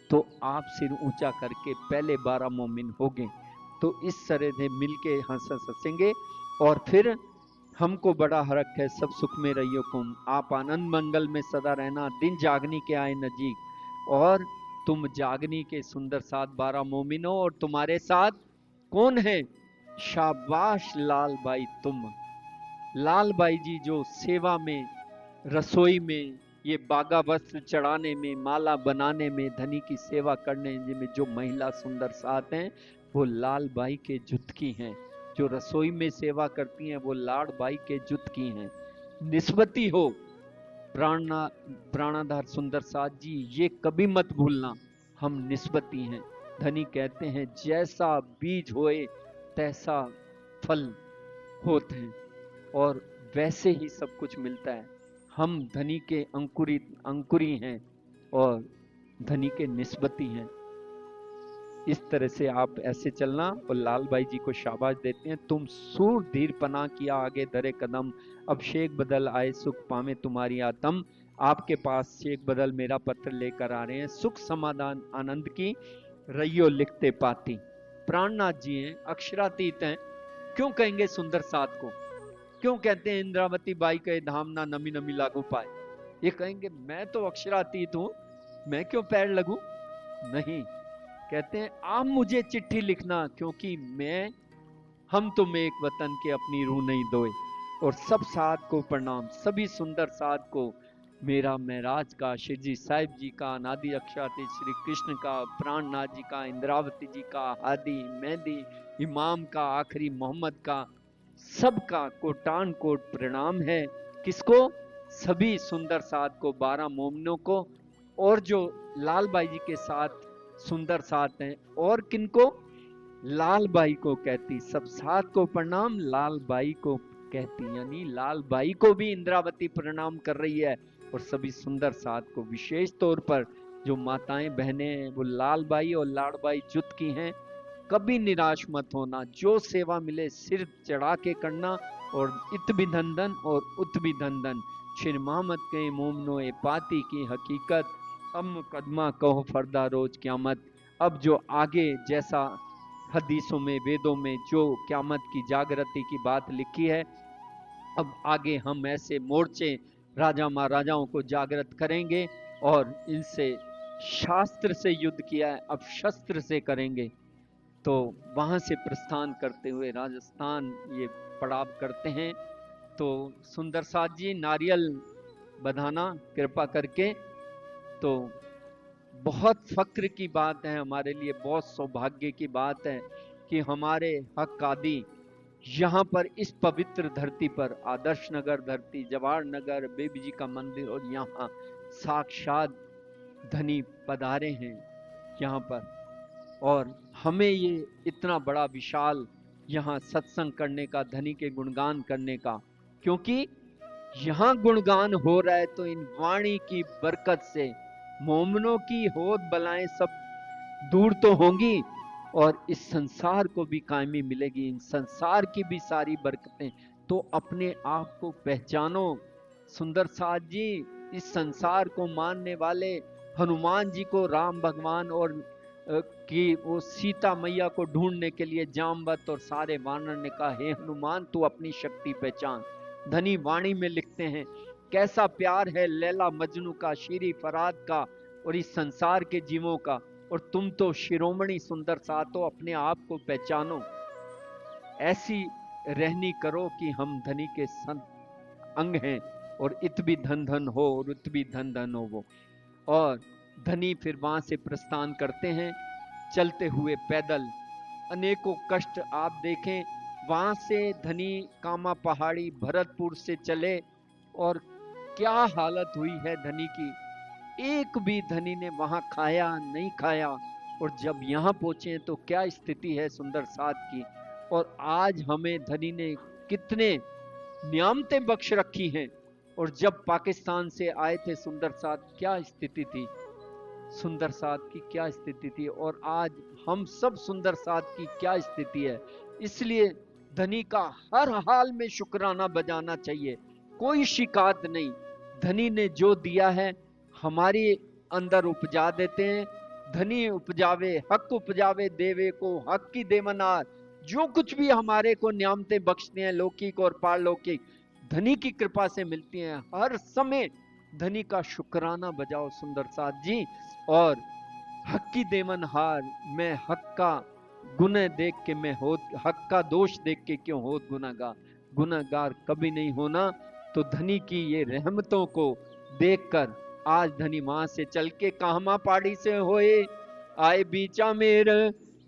तो आप सिर ऊंचा करके पहले 12 मोमिन होंगे। तो इस तरह से मिलके हंसेंगे। और फिर हमको बड़ा हरख है, सब सुख में रहियो तुम, आप आनंद मंगल में सदा रहना, दिन जागनी के आए नजीक। और तुम जागनी के सुंदर साथ 12 मोमिनो, और तुम्हारे साथ कौन है? शाबाश लाल भाई तुम। लाल भाई जी जो सेवा में, रसोई में, ये बागा वस्त्र चढ़ाने में, माला बनाने में, धनी की सेवा करने में जो महिला सुंदर साथ हैं, वो लाल भाई के जुत की हैं। जो रसोई में सेवा करती हैं, वो लाड भाई के जुत की हैं। निस्बती हो प्राणाधार सुंदर साथ जी, ये कभी मत भूलना, हम निस्बती हैं। धनी कहते हैं जैसा बीज होए तैसा फल होते हैं, और वैसे ही सब कुछ मिलता है। हम धनी के अंकुरी हैं, और धनी के निस्बती हैं। इस तरह से आप ऐसे चलना। और लाल भाई जी को शाबाश देते हैं, तुम सूर धीर पना किया आगे धरे कदम, अब शेख बदल आए सुख पावे तुम्हारी आत्म। आपके पास शेख बदल मेरा पत्र लेकर आ रहे हैं, सुख समाधान आनंद की रैयो लिखते पाती। प्राणनाथ जी हैं, अक्षरातीत हैं। क्यों कहेंगे सुंदर साथ को? क्यों कहते हैं इंद्रावती बाई के धाम ना नमी नमी लागू पाए? ये कहेंगे मैं तो अक्षरातीत हूं, मैं क्यों पैर लगूं? नहीं, कहते हैं आप मुझे चिट्ठी लिखना, क्योंकि हम तुम एक वतन के अपनी रूह नहीं दोए। और सब साथ को प्रणाम, सभी सुंदर साथ को मेरा महराज का, श्री जी साहिब जी का, अनादि अक्षाति श्री कृष्ण का, प्राणनाथ जी का, इंद्रावती जी का, हादी मेहंदी इमाम का, आखिरी मोहम्मद का, सबका कोटान कोट प्रणाम है। किसको? सभी सुंदर साथ को, 12 मोमिनों को, और जो लाल बाई जी के साथ सुंदर साथ हैं, और किनको? लाल बाई को कहती। सब साथ को प्रणाम, लाल बाई को कहती, यानी लाल बाई को भी इंद्रावती प्रणाम कर रही है, और सभी सुंदर साथ को। विशेष तौर पर जो माताएं बहनें हैं, वो लाल बाई और लाड़बाई जुत की हैं। कभी निराश मत होना, जो सेवा मिले सिर चढ़ा के करना, और इत भी धंधन और उत भी धंधन। श्री मोहम्मद के मोमनो ए पाती की हकीकत, अब मुकदमा कहो फरदा रोज क्यामत। अब जो आगे जैसा हदीसों में, वेदों में जो क्यामत की जागृति की बात लिखी है, अब आगे हम ऐसे मोर्चे राजा महाराजाओं को जागृत करेंगे, और इनसे शास्त्र से युद्ध किया है, अब शस्त्र से करेंगे। तो वहां से प्रस्थान करते हुए राजस्थान ये पड़ाव करते हैं। तो सुंदर साथ जी नारियल बधाना कृपा करके। तो बहुत फक्र की बात है हमारे लिए, बहुत सौभाग्य की बात है कि हमारे हक आदि यहाँ पर इस पवित्र धरती पर, आदर्श नगर धरती, जवाहर नगर, बेबी जी का मंदिर, और यहाँ साक्षात धनी पधारे हैं यहाँ पर, और हमें ये इतना बड़ा विशाल यहाँ सत्संग करने का, धनी के गुणगान करने का, क्योंकि यहाँ गुणगान हो रहा है तो इन वाणी की बरकत से मोमनों की होद बलाएं सब दूर तो होंगी, और इस संसार को भी कायमी मिलेगी, इन संसार की भी सारी बरकतें। तो अपने आप को पहचानो सुंदर साथ जी। इस संसार को मानने वाले हनुमान जी को राम भगवान और कि वो सीता मैया को ढूंढने के लिए जामवत और सारे वानर ने कहा, हे हनुमान तू अपनी शक्ति पहचान। धनी वाणी में लिखते हैं, कैसा प्यार है लैला मजनू का, शीरी फराद का, और इस संसार के जीवों का, और तुम तो शिरोमणि सुंदर सातो, अपने आप को पहचानो। ऐसी रहनी करो कि हम धनी के संत अंग हैं, और इत भी धन धन हो और उत भी धन धन हो वो। और धनी फिर वहां से प्रस्थान करते हैं चलते हुए पैदल। अनेकों कष्ट आप देखें, वहां से धनी कामा पहाड़ी भरतपुर से चले, और क्या हालत हुई है धनी की। एक भी धनी ने वहां खाया नहीं खाया, और जब यहाँ पहुंचे तो क्या स्थिति है सुंदर साथ की। और आज हमें धनी ने कितने नियामतें बख्श रखी हैं, और जब पाकिस्तान से आए थे सुंदर साथ, क्या स्थिति थी सुंदर साथ की, क्या स्थिति थी, और आज हम सब सुंदर साथ की क्या स्थिति है। इसलिए धनी का हर हाल में शुक्राना बजाना चाहिए, कोई शिकायत नहीं। धनी ने जो दिया है हमारे अंदर उपजा देते हैं। धनी उपजावे हक उपजावे, देवे को हक की देवनार। जो कुछ भी हमारे को नियामतें बख्शते हैं, लौकिक और पारलौकिक, धनी की कृपा से मिलती हैं। हर समय धनी का शुक्राना बजाओ सुंदर साथ जी। और हक की देवनहार, मैं हक का गुण देख के मैं हो, हक का दोष देख के क्यों हो गुनाहगार कभी नहीं होना। तो धनी की ये रहमतों को देखकर आज धनी वहां से चल के काहमा पहाड़ी से होए आए बीचा मेर,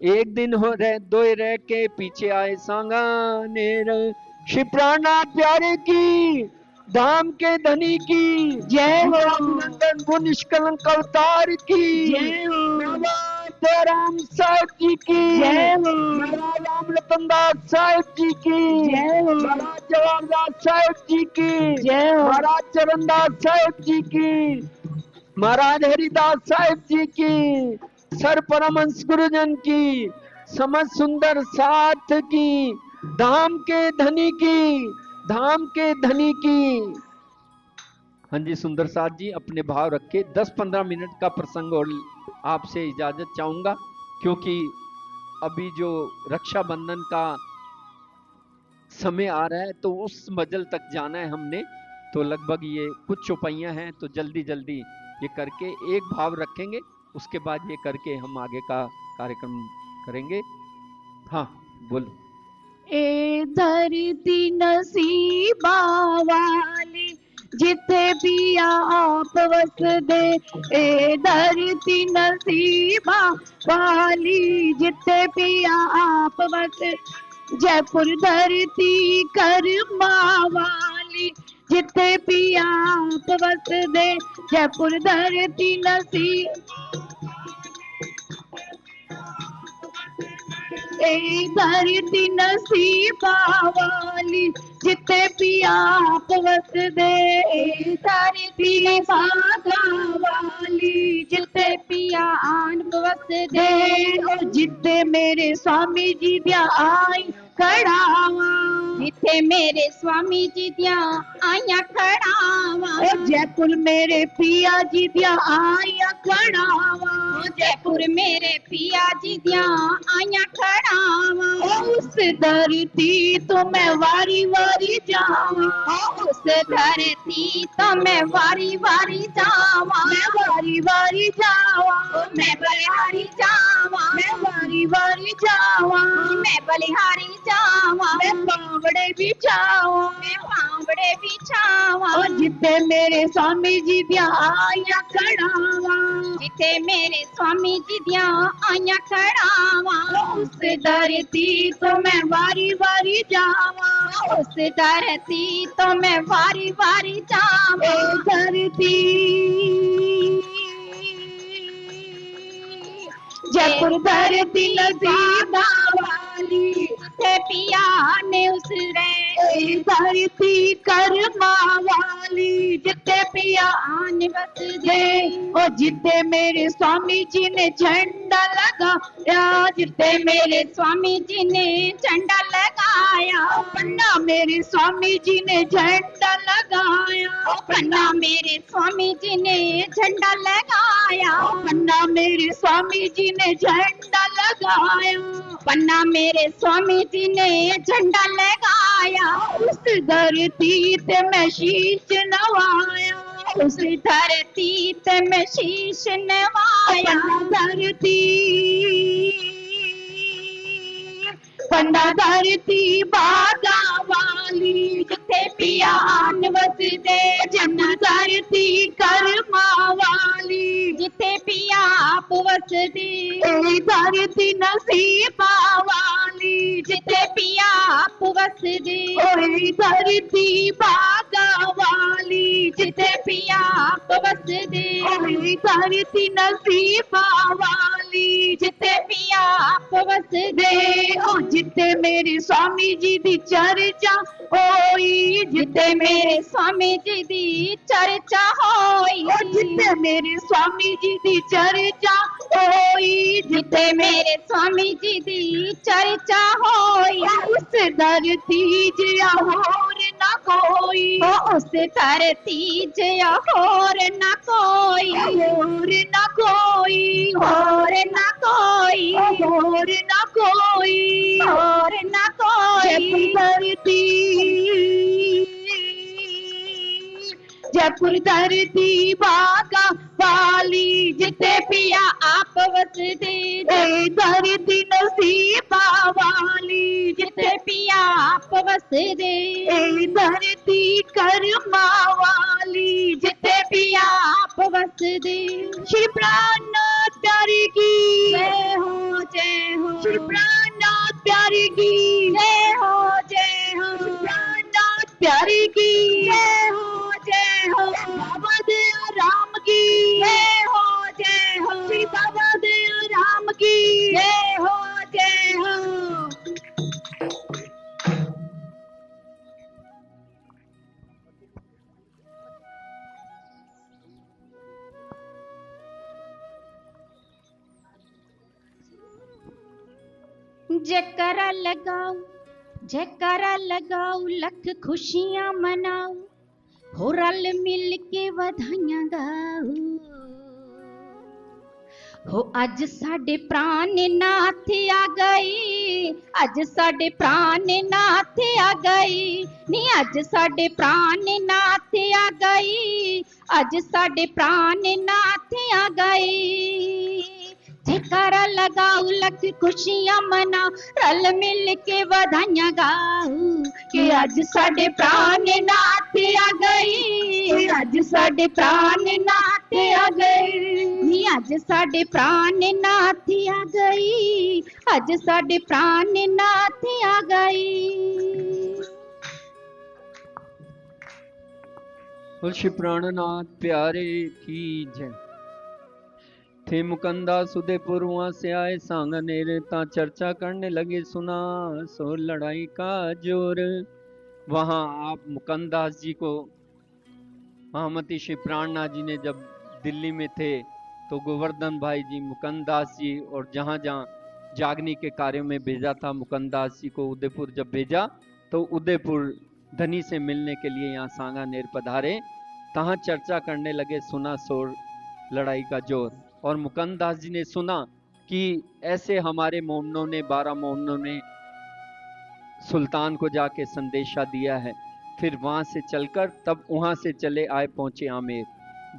एक दिन हो रह दो रह के पीछे आए सांगानेर। श्री प्राणनाथ प्यारे की, धाम के धनी की जय हो, नंदन गुण निष्कलंक अवतार की जय हो, महाराज राम साहब जी की जय हो, महाराज राम रतनदास साहब जी की जय हो, महाराज जवाहरदास साहब जी की जय हो, महाराज चरणदास साहब जी की महाराज हरिदास साहब जी की, सर परमहंस गुरुजन की, समस्त सुंदर साथ की, धाम के धनी की, धाम के धनी की। हाँ जी सुंदर साथ जी अपने भाव रखे। 10-15 मिनट का प्रसंग और आपसे इजाजत चाहूंगा, क्योंकि अभी जो रक्षाबंधन का समय आ रहा है तो उस मजल तक जाना है हमने। तो लगभग ये कुछ चौपाइयां हैं, तो जल्दी जल्दी ये करके एक भाव रखेंगे, उसके बाद ये करके हम आगे का कार्यक्रम करेंगे। हाँ बोलो। ए धरती नसीबा वाली, जिथे पिया आप वसदे ए धरती नसीबा वाली जिथे पिया आप वसदे जयपुर धरती कर्मा वाली जिथे पिया आप वसदे जयपुर धरती नसीब धरती नसीबा वाली जिथे पिया आप वसदे धरती भागा वाली जिथे पिया आप वसदे जिथे मेरे स्वामी जी दिया आई खड़ावा जिथे मेरे स्वामी जी दिया आया खड़ावा जयपुर मेरे पिया जी दिया आया खड़ावा जयपुर मेरे पिया जी दिया आया खड़ावा उस धरती तो मैं वारी वारी जावा उस धरती तो मैं वारी वारी जावा मैं वारी वारी जावा मैं बलिहारी जावा मैं वारी वारी जावा मैं बलिहारी जावा मैं बावड़े भी जावा मैं बावड़े भी जावा और जिथे मेरे स्वामी जी दिया आया खड़ावा जिथे मेरे स्वामी जी दिया आया खड़ावा उस धरती तो मैं वारी वारी जावा उस धरती तो मैं वारी वारी जावा धरती जयपुर धरती नसीबा वाली जिथे पिया ने उस रे धरती कर्मा वाली जिथे पिया ने बस दे और जिथे मेरे स्वामी जी ने झंडा लगाया जिथे मेरे स्वामी जी ने झंडा लगाया पन्ना मेरे स्वामी जी ने झंडा लगाया पन्ना मेरे स्वामी जी ने झंडा लगाया पन्ना मेरे स्वामी जी ने झंडा लगाया पन्ना मेरे स्वामी जी ने झंडा लगाया उस धरती ते मैं शीश नवाया उस धरती ते मैं शीश नवाया धरती पंडा धरती बागा वाली जिथे पिया वसदे जन्ना धरती कर्मा वाली जिथे पिया आप वसदे धरती नसीबा वाली जिथे पिया आप वसदे धरती बागा वाली जिथे पिया आप वसदे धरती नसीबा वाली जिथे पिया आप वसदे जिथे मेरे स्वामी जी दी चर्चा होई जिथे मेरे स्वामी जी दी चर्चा होई जिथे मेरे स्वामी जी दी चर्चा होई जिथे मेरे स्वामी जी दी चर्चा होई उस धरती जिया होर ना कोई उस धरती जिया होर ना कोई होर ना कोई होर ना कोई होर ना कोई और ना कोई धरती जयपुर धरती बागा वाली जिथे पिया आप वसदे धरती नसीबा वाली जिथे पिया आप वसदे धरती कर्मा वाली जिथे पिया आप वसदे श्री प्राणनाथ प्यारी की जय हो जय हो श्री प्राणनाथ प्यारी की जय हो जय हो श्री प्राणनाथ प्यारी की जय हो जय हो बाबा दया राम की जय हो श्री बाबा दया राम की जय हो जय हो जयकारा लगाओ लख खुशियां मनाओ हो रल मिल के वधाइयां गाओ हो अज साडे प्राण नाथ आ गई अज साडे प्राण नाथ आ गई नी अज साडे प्राण नाथ आ गई अज साडे प्राण नाथ आ गई जयकारा लगाओ लख खुशियां मनाओ रल मिल के बधाइयां गाओ कि अज साडे प्राण नाथ आ गई अज साडे प्राण नाथ आ गई अज साडे प्राण नाथ आ गई अज साडे प्राण नाथ आ गई। बोल श्री प्राणनाथ प्यारे की जय। थे मुकंदास उदयपुर वहां से आए सांगनेर ता चर्चा करने लगे सुना सो लड़ाई का जोर। वहां आप मुकंदास जी को महामती श्री प्राणनाथ जी ने जब दिल्ली में थे तो गोवर्धन भाई जी मुकंदास जी और जहां जहां जागनी के कार्यों में भेजा था मुकंदास जी को उदयपुर जब भेजा तो उदयपुर धनी से मिलने के लिए यहाँ सांगानेर पधारे। तहां चर्चा करने लगे सुना सोर लड़ाई का जोर। और मुकंदास जी ने सुना कि ऐसे हमारे मोमनों ने 12 मोमनों ने सुल्तान को जाके संदेशा दिया है। फिर वहां से चलकर तब वहां से चले आए पहुंचे आमेर।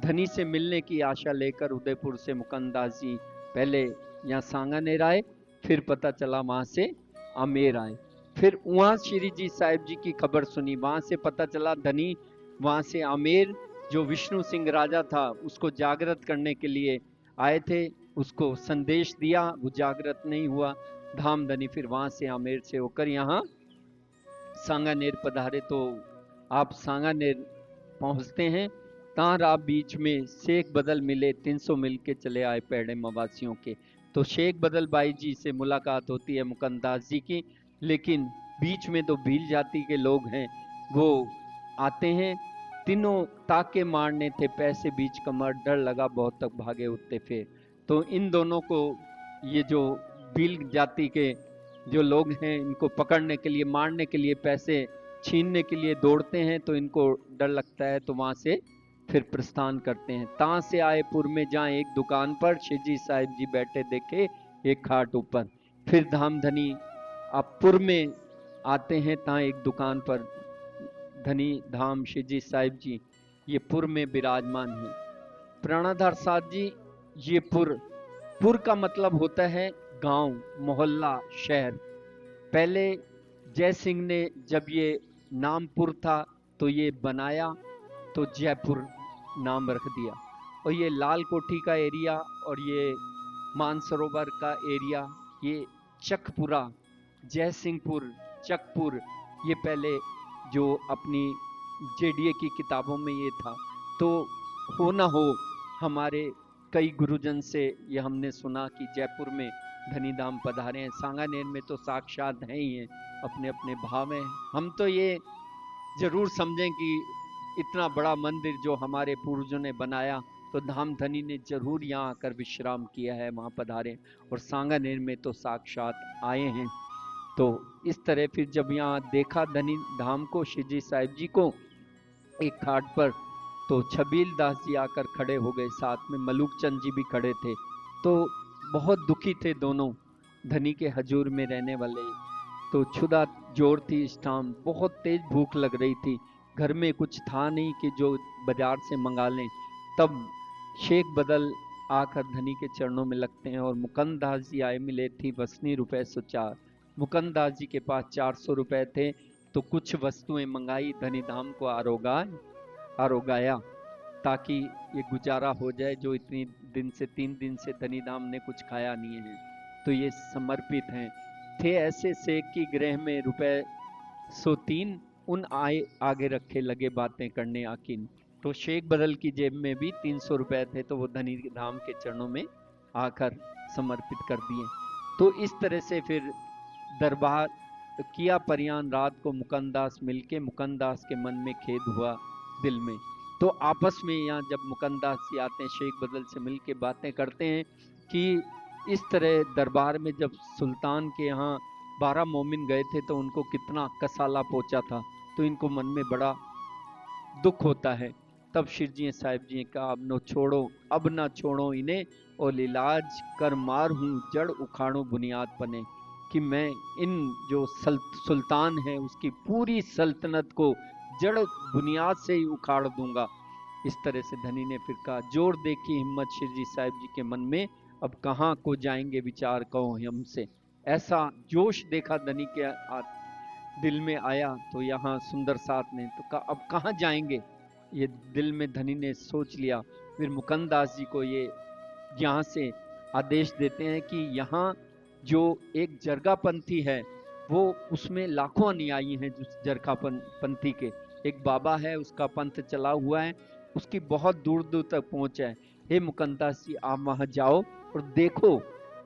धनी से मिलने की आशा लेकर उदयपुर से मुकंदास जी पहले यहाँ सांगानेर आए, फिर पता चला वहां से आमेर आए। फिर वहां श्री जी साहिब जी की खबर सुनी, वहां से पता चला धनी वहां से आमेर जो विष्णु सिंह राजा था उसको जागृत करने के लिए आए थे, उसको संदेश दिया, वो जागृत नहीं हुआ। धाम धनी फिर वहां से आमेर से होकर यहाँ सांगानेर पधारे। तो आप सांगानेर पहुंचते हैं, तार आप बीच में शेख बदल मिले, 300 मिल के चले आए पेड़े मवासियों के। तो शेख बदल भाई जी से मुलाकात होती है मुकंदास जी की, लेकिन बीच में तो भील जाति के लोग हैं वो आते हैं। तीनों ताके मारने थे, पैसे बीच कमर, डर लगा बहुत तक भागे उठते फिर। तो इन दोनों को ये जो भील जाति के जो लोग हैं इनको पकड़ने के लिए, मारने के लिए, पैसे छीनने के लिए दौड़ते हैं, तो इनको डर लगता है तो वहां से फिर प्रस्थान करते हैं। तां से आए पुर में जहाँ एक दुकान पर शिवजी साहिब जी बैठे देखे एक खाट ऊपर। फिर धाम धनी आप पुर में आते हैं, तां एक दुकान पर धनी धाम शिवजी साहिब जी ये पुर में विराजमान है। प्राणाधार साथ जी ये पुर का मतलब होता है गांव, मोहल्ला, शहर। पहले जय सिंह ने जब ये नामपुर था तो ये बनाया तो जयपुर नाम रख दिया। और ये लाल कोठी का एरिया और ये मानसरोवर का एरिया, ये चकपुरा, जय सिंहपुर, चकपुर, ये पहले जो अपनी जेडीए की किताबों में ये था। तो हो ना हो हमारे कई गुरुजन से ये हमने सुना कि जयपुर में धनी धाम पधारे हैं, सांगानेर में तो साक्षात हैं ही हैं, अपने अपने भाव हैं। हम तो ये जरूर समझें कि इतना बड़ा मंदिर जो हमारे पूर्वजों ने बनाया तो धाम धनी ने जरूर यहाँ आकर विश्राम किया है, वहाँ पधारे और सांगानेर में तो साक्षात आए हैं। तो इस तरह फिर जब यहाँ देखा धनी धाम को, शिवजी साहिब जी को एक खाट पर, तो छबील दास जी आकर खड़े हो गए, साथ में मलूक चंद जी भी खड़े थे। तो बहुत दुखी थे दोनों, धनी के हजूर में रहने वाले। तो क्षुधा जोर थी इस टाइम, बहुत तेज भूख लग रही थी, घर में कुछ था नहीं कि जो बाजार से मंगा लें। तब शेख बदल आकर धनी के चरणों में लगते हैं और मुकंदास जी आए मिले थी वसनी रुपए सुचार। मुकंदास जी के पास 400 रुपए थे तो कुछ वस्तुएं मंगाई, धनी धाम को आरोगाया ताकि ये गुजारा हो जाए, जो इतनी दिन से 3 दिन से धनी धाम ने कुछ खाया नहीं है। तो ये समर्पित हैं। थे ऐसे शेख की गृह में रुपए 103, उन आए आगे रखे लगे बातें करने आकिन। तो शेख बदल की जेब में भी 300 रुपए थे तो वो धनी धाम के चरणों में आकर समर्पित कर दिए। तो इस तरह से फिर दरबार किया परियान रात को मुकंदास मिलके, मुकंदास के मन में खेद हुआ दिल में। तो आपस में यहाँ जब मुकंदास जी आते हैं शेख बदल से मिलके बातें करते हैं कि इस तरह दरबार में जब सुल्तान के यहाँ 12 मोमिन गए थे तो उनको कितना कसाला पहुंचा था, तो इनको मन में बड़ा दुख होता है। तब शिवजी साहिब जी का अब ना छोड़ो इन्हें, और लीलाज कर मार हूँ जड़ उखाड़ो बुनियाद पने, कि मैं इन जो सुल्तान है उसकी पूरी सल्तनत को जड़ बुनियाद से ही उखाड़ दूंगा। इस तरह से धनी ने फिर कहा। जोर देखी हिम्मत शिवजी साहिब जी के मन में अब कहाँ को जाएंगे विचार कहो हमसे। ऐसा जोश देखा धनी के दिल में आया। तो यहाँ सुंदर साथ ने तो कहा अब कहाँ जाएंगे, ये दिल में धनी ने सोच लिया। फिर मुकुंदास जी को ये यहाँ से आदेश देते हैं कि यहाँ जो एक जरगा पंथी है वो, उसमें लाखों अनुयायी हैं। जो जरगा पंथी के एक बाबा है, उसका पंथ चला हुआ है, उसकी बहुत दूर दूर तक पहुंच है। हे मुकुंदास जी, आप वहां जाओ और देखो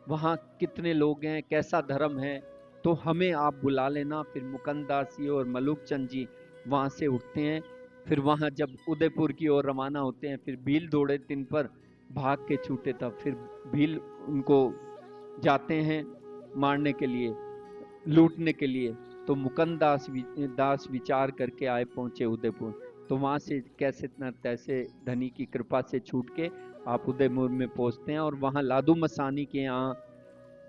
वहां कितने लोग हैं, कैसा धर्म है, तो हमें आप बुला लेना। फिर मुकुंदास जी और मलुक चंद जी वहां से उठते हैं। फिर वहां जब उदयपुर की ओर रवाना होते हैं, फिर भील दौड़े तिन पर भाग के छूटे, तब फिर भील उनको जाते हैं मारने के लिए, लूटने के लिए। तो मुकुंदास दास विचार करके आए पहुंचे उदयपुर। तो वहां से कैसे न तैसे धनी की कृपा से छूट के आप उदयपुर में पहुंचते हैं और वहां लादू मसानी के यहाँ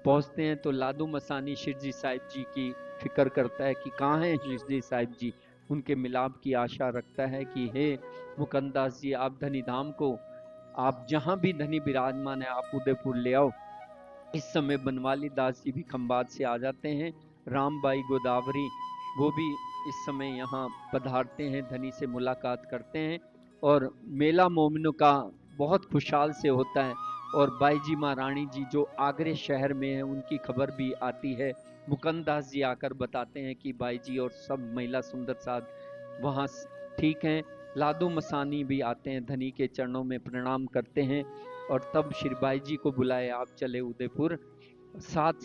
पहुंचते हैं। तो लादू मसानी शिरजी साहिब जी की फिक्र करता है कि कहाँ हैं शिरजी साहिब जी, उनके मिलाप की आशा रखता है कि हे मुकुंदास जी, आप धनी धाम को, आप जहां भी धनी विराजमान है आप उदयपुर ले आओ। इस समय बनवाली दास जी भी खंबात से आ जाते हैं। रामबाई गोदावरी वो भी इस समय यहाँ पधारते हैं, धनी से मुलाकात करते हैं और मेला मोमिनों का बहुत खुशहाल से होता है। और बाईजी महारानी जी जो आगरे शहर में है उनकी खबर भी आती है। मुकुंदास जी आकर बताते हैं कि बाईजी और सब महिला सुंदर साथ वहाँ ठीक हैं। लादू मसानी भी आते हैं, धनी के चरणों में प्रणाम करते हैं और तब श्री बाईजी को बुलाए, आप चले उदयपुर, साथ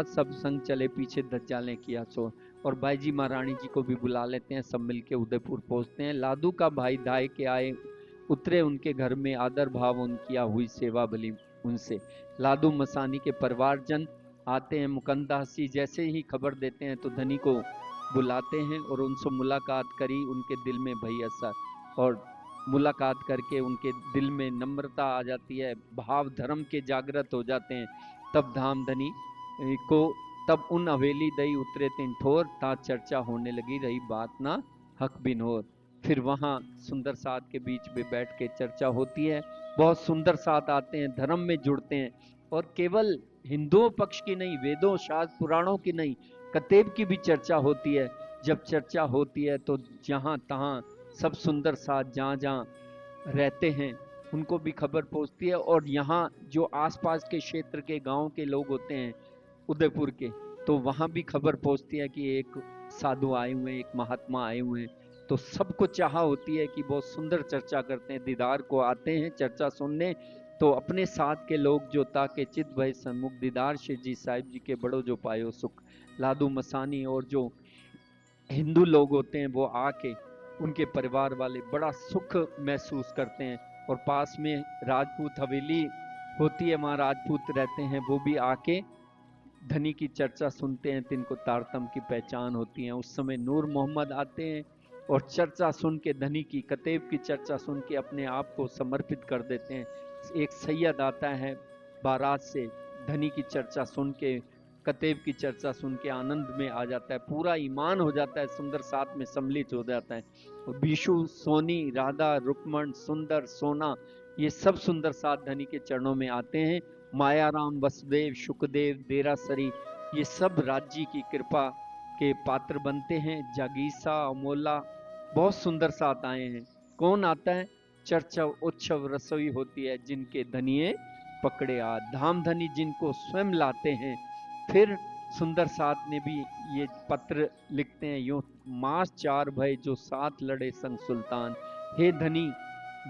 सब संग चले पीछे दज्जालें किया सो। और बाईजी महारानी जी को भी बुला लेते हैं, सब मिलके उदयपुर पहुंचते हैं। लादू का भाई धाय के आए उतरे उनके घर में, आदर भाव उनकी हुई सेवा भली उनसे। लादू मसानी के परिवारजन आते हैं। मुकुंदास जी जैसे ही खबर देते हैं तो धनी को बुलाते हैं और उनसे मुलाकात करी। उनके दिल में भई असर, और मुलाकात करके उनके दिल में नम्रता आ जाती है, भाव धर्म के जागृत हो जाते हैं। तब धाम धनी को तब उन हवेली दई उतरे तिन ठोर, ता चर्चा होने लगी रही बात ना हक बिनोर। फिर वहां सुंदर साथ के बीच में बैठ के चर्चा होती है। बहुत सुंदर साथ आते हैं, धर्म में जुड़ते हैं, और केवल हिंदुओं पक्ष की नहीं, वेदों शास्त्र पुराणों की नहीं, कतेब की भी चर्चा होती है। जब चर्चा होती है तो जहां तहां सब सुंदर साथ जहां जहां रहते हैं उनको भी खबर पहुंचती है। और यहाँ जो आसपास के क्षेत्र के गांव के लोग होते हैं उदयपुर के, तो वहां भी खबर पहुंचती है कि एक साधु आए हुए हैं, एक महात्मा आए हुए हैं। तो सबको चाह होती है कि बहुत सुंदर चर्चा करते हैं, दीदार को आते हैं चर्चा सुनने। तो अपने साथ के लोग जो ताके चित भय सन्मुख, दीदार श्री जी साहिब जी के बड़ो जो पायो सुख। लादू मसानी और जो हिंदू लोग होते हैं वो आके, उनके परिवार वाले बड़ा सुख महसूस करते हैं। और पास में राजपूत हवेली होती है, वहाँ राजपूत रहते हैं, वो भी आके धनी की चर्चा सुनते हैं, तिनको तारतम की पहचान होती है। उस समय नूर मोहम्मद आते हैं और चर्चा सुन के, धनी की कतेब की चर्चा सुन के अपने आप को समर्पित कर देते हैं। एक सैयद आता है बारात से, धनी की चर्चा सुन के, कतेब की चर्चा सुन के आनंद में आ जाता है, पूरा ईमान हो जाता है, सुंदर साथ में सम्मिलित हो जाता है। और बीशु, सोनी, राधा, रुक्मण, सुंदर, सोना, ये सब सुंदर साथ धनी के चरणों में आते हैं। मायाराम, वसुदेव, शुकदेव, देरासरी, ये सब राज्य की कृपा के पात्र बनते हैं। जागीसा, अमोला, बहुत सुंदर साथ आए हैं। कौन आता है? चर्चा उत्सव रसोई होती है, जिनके धनिये पकड़े आ, धाम धनी जिनको स्वयं लाते हैं। फिर सुंदर साथ ने भी ये पत्र लिखते हैं, यूं मास चार भय जो साथ लड़े संग सुल्तान। हे धनी,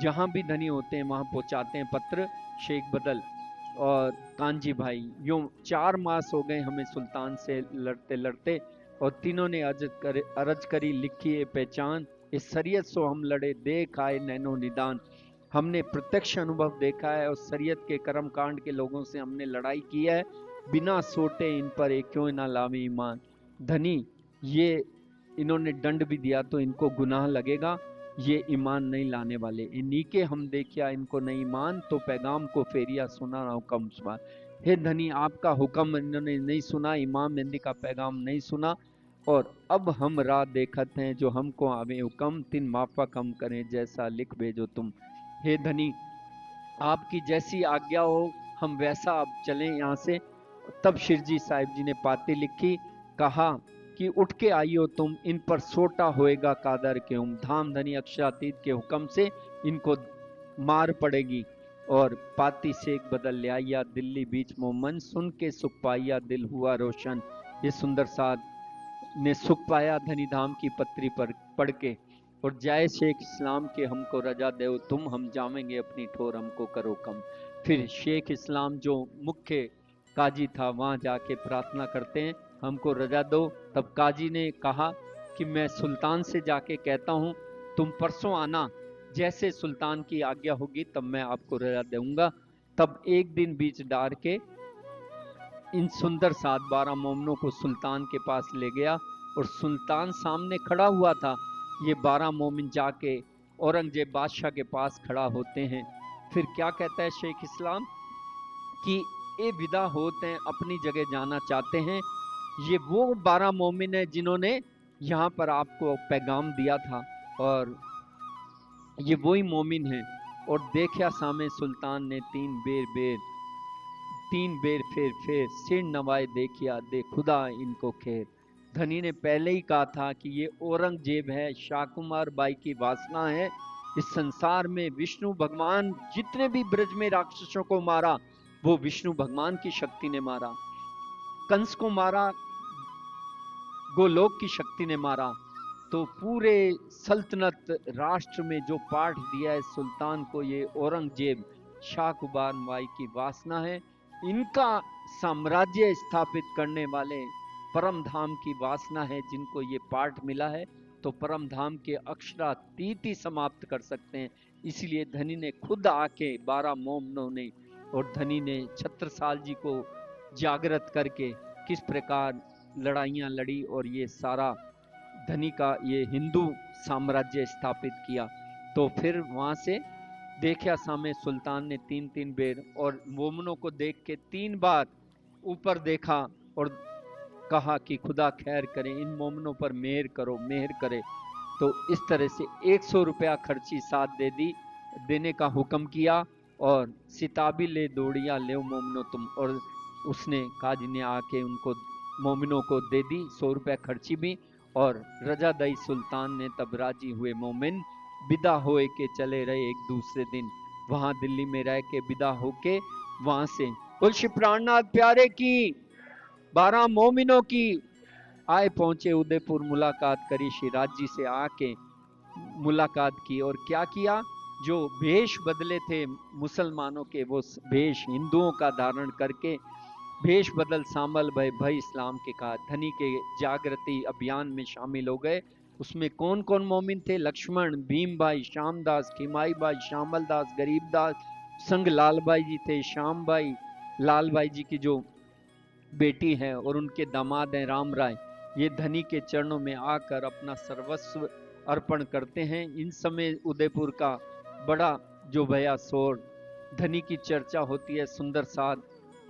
जहां भी धनी होते हैं वहां पहुंचाते हैं पत्र। शेख बदल और कांजी भाई, यूं 4 मास हो गए हमें सुल्तान से लड़ते लड़ते, और तीनों ने अरज करी लिखी है पहचान। इस शरीयत सो हम लड़े, देख आए नैनो निदान। हमने प्रत्यक्ष अनुभव देखा है और शरीयत के कर्म कांड के लोगों से हमने लड़ाई की है, बिना सोटे इन पर एक क्यों ना लावे ईमान। धनी, ये इन्होंने दंड भी दिया तो इनको गुनाह लगेगा, ये ईमान नहीं लाने वाले। इन्हीं के हम देखिया इनको नहीं ईमान, तो पैगाम को फेरिया सुना ना हुक्म सुना। हे धनी, आपका हुक्म इन्होंने नहीं सुना, इमाम मेहंदी का पैगाम नहीं सुना, और अब हम राह देखत हैं, जो हमको आवे हुक्म, तिन माफक हम करें, जैसा लिख भेजो तुम। हे धनी, आपकी जैसी आज्ञा हो हम वैसा अब चलें यहाँ से। तब शिरजी साहिब जी ने पाती लिखी, कहा कि उठ के आइयो तुम, इन पर सोटा होएगा कादर के धाम धनी अक्षरातीत के हुक्म से इनको मार पड़ेगी। और पाती शेख बदल लिया दिल्ली बीच मोमन, सुन के सुख पाया दिल हुआ रोशन। ये सुंदर साध ने सुख पाया धनी धाम की पत्री पर पढ़ के। और जय शेख इस्लाम के हमको रजा दो तुम, हम जावेंगे अपनी ठोर हमको करो कम। फिर शेख इस्लाम जो मुख्य काजी था वहां जाके प्रार्थना करते हैं, हमको रजा दो। तब काजी ने कहा कि मैं सुल्तान से जाके कहता हूँ, तुम परसों आना, जैसे सुल्तान की आज्ञा होगी तब मैं आपको रजा दूंगा। तब एक दिन बीच डार के इन सुंदर सात 12 मोमनों को सुल्तान के पास ले गया, और सुल्तान सामने खड़ा हुआ था। ये 12 मोमिन जाके औरंगजेब बादशाह के पास खड़ा होते हैं। फिर क्या कहता है शेख इस्लाम कि ये विदा होते हैं, अपनी जगह जाना चाहते हैं। ये वो 12 मोमिन है जिन्होंने यहाँ पर आपको पैगाम दिया था, और ये वही मोमिन हैं। और देखा सामे सुल्तान ने तीन बेर फेर सिर नवाए देखिया, दे खुदा इनको खेर। धनी ने पहले ही कहा था कि ये औरंगजेब है, शाकुमार बाई की वासना है। इस संसार में विष्णु भगवान जितने भी ब्रज में राक्षसों को मारा, वो विष्णु भगवान की शक्ति ने मारा। कंस को मारा, गोलोक की शक्ति ने मारा। तो पूरे सल्तनत राष्ट्र में जो पाठ दिया है सुल्तान को, ये औरंगजेब शाकुबार माई की वासना है, इनका साम्राज्य स्थापित करने वाले परम धाम की वासना है जिनको ये पाठ मिला है, तो परम धाम के अक्षरातीत ही समाप्त कर सकते हैं। इसलिए धनी ने खुद आके 12 मोमनों ने और धनी ने छत्रसाल जी को जागृत करके किस प्रकार लड़ाइयां लड़ी और ये सारा धनी का ये हिंदू साम्राज्य स्थापित किया। तो फिर वहां से देखा सामे सुल्तान ने 3 बेर, और मोमनों को देख के 3 बार ऊपर देखा और कहा कि खुदा खैर करे, इन मोमनों पर मेहर करो, मेहर करे। तो इस तरह से 100 रुपया खर्ची साथ देने का हुक्म किया, और सिताबी ले दौड़िया ले मोमनो तुम। और उसने काजी ने आके उनको मोमिनों को दे दी 100 रुपया खर्ची भी, और रजादाई सुल्तान ने तब राजी हुए मोमिन विदा होए के चले रहे एक दूसरे दिन। वहां दिल्ली में रह के विदा होके वहां से बोल श्री प्राणनाथ प्यारे की 12 मोमिनों की आए पहुंचे उदयपुर, मुलाकात करी श्री राज जी से आके मुलाकात की। और क्या किया, जो भेष बदले थे मुसलमानों के, वो भेष हिंदुओं का धारण करके भेष बदल सामल भय इस्लाम के कहा धनी के जागृति अभियान में शामिल हो गए। उसमें कौन कौन मोमिन थे? लक्ष्मण, भीम भाई, श्यामदास, खिमाई भाई, श्यामल दास, गरीबदास, संग लाल भाई जी थे, श्याम भाई, लाल भाई जी की जो बेटी है और उनके दामाद हैं राम राय। ये धनी के चरणों में आकर अपना सर्वस्व अर्पण करते हैं। इन समय उदयपुर का बड़ा जो भया शोर, धनी की चर्चा होती है, सुंदर साध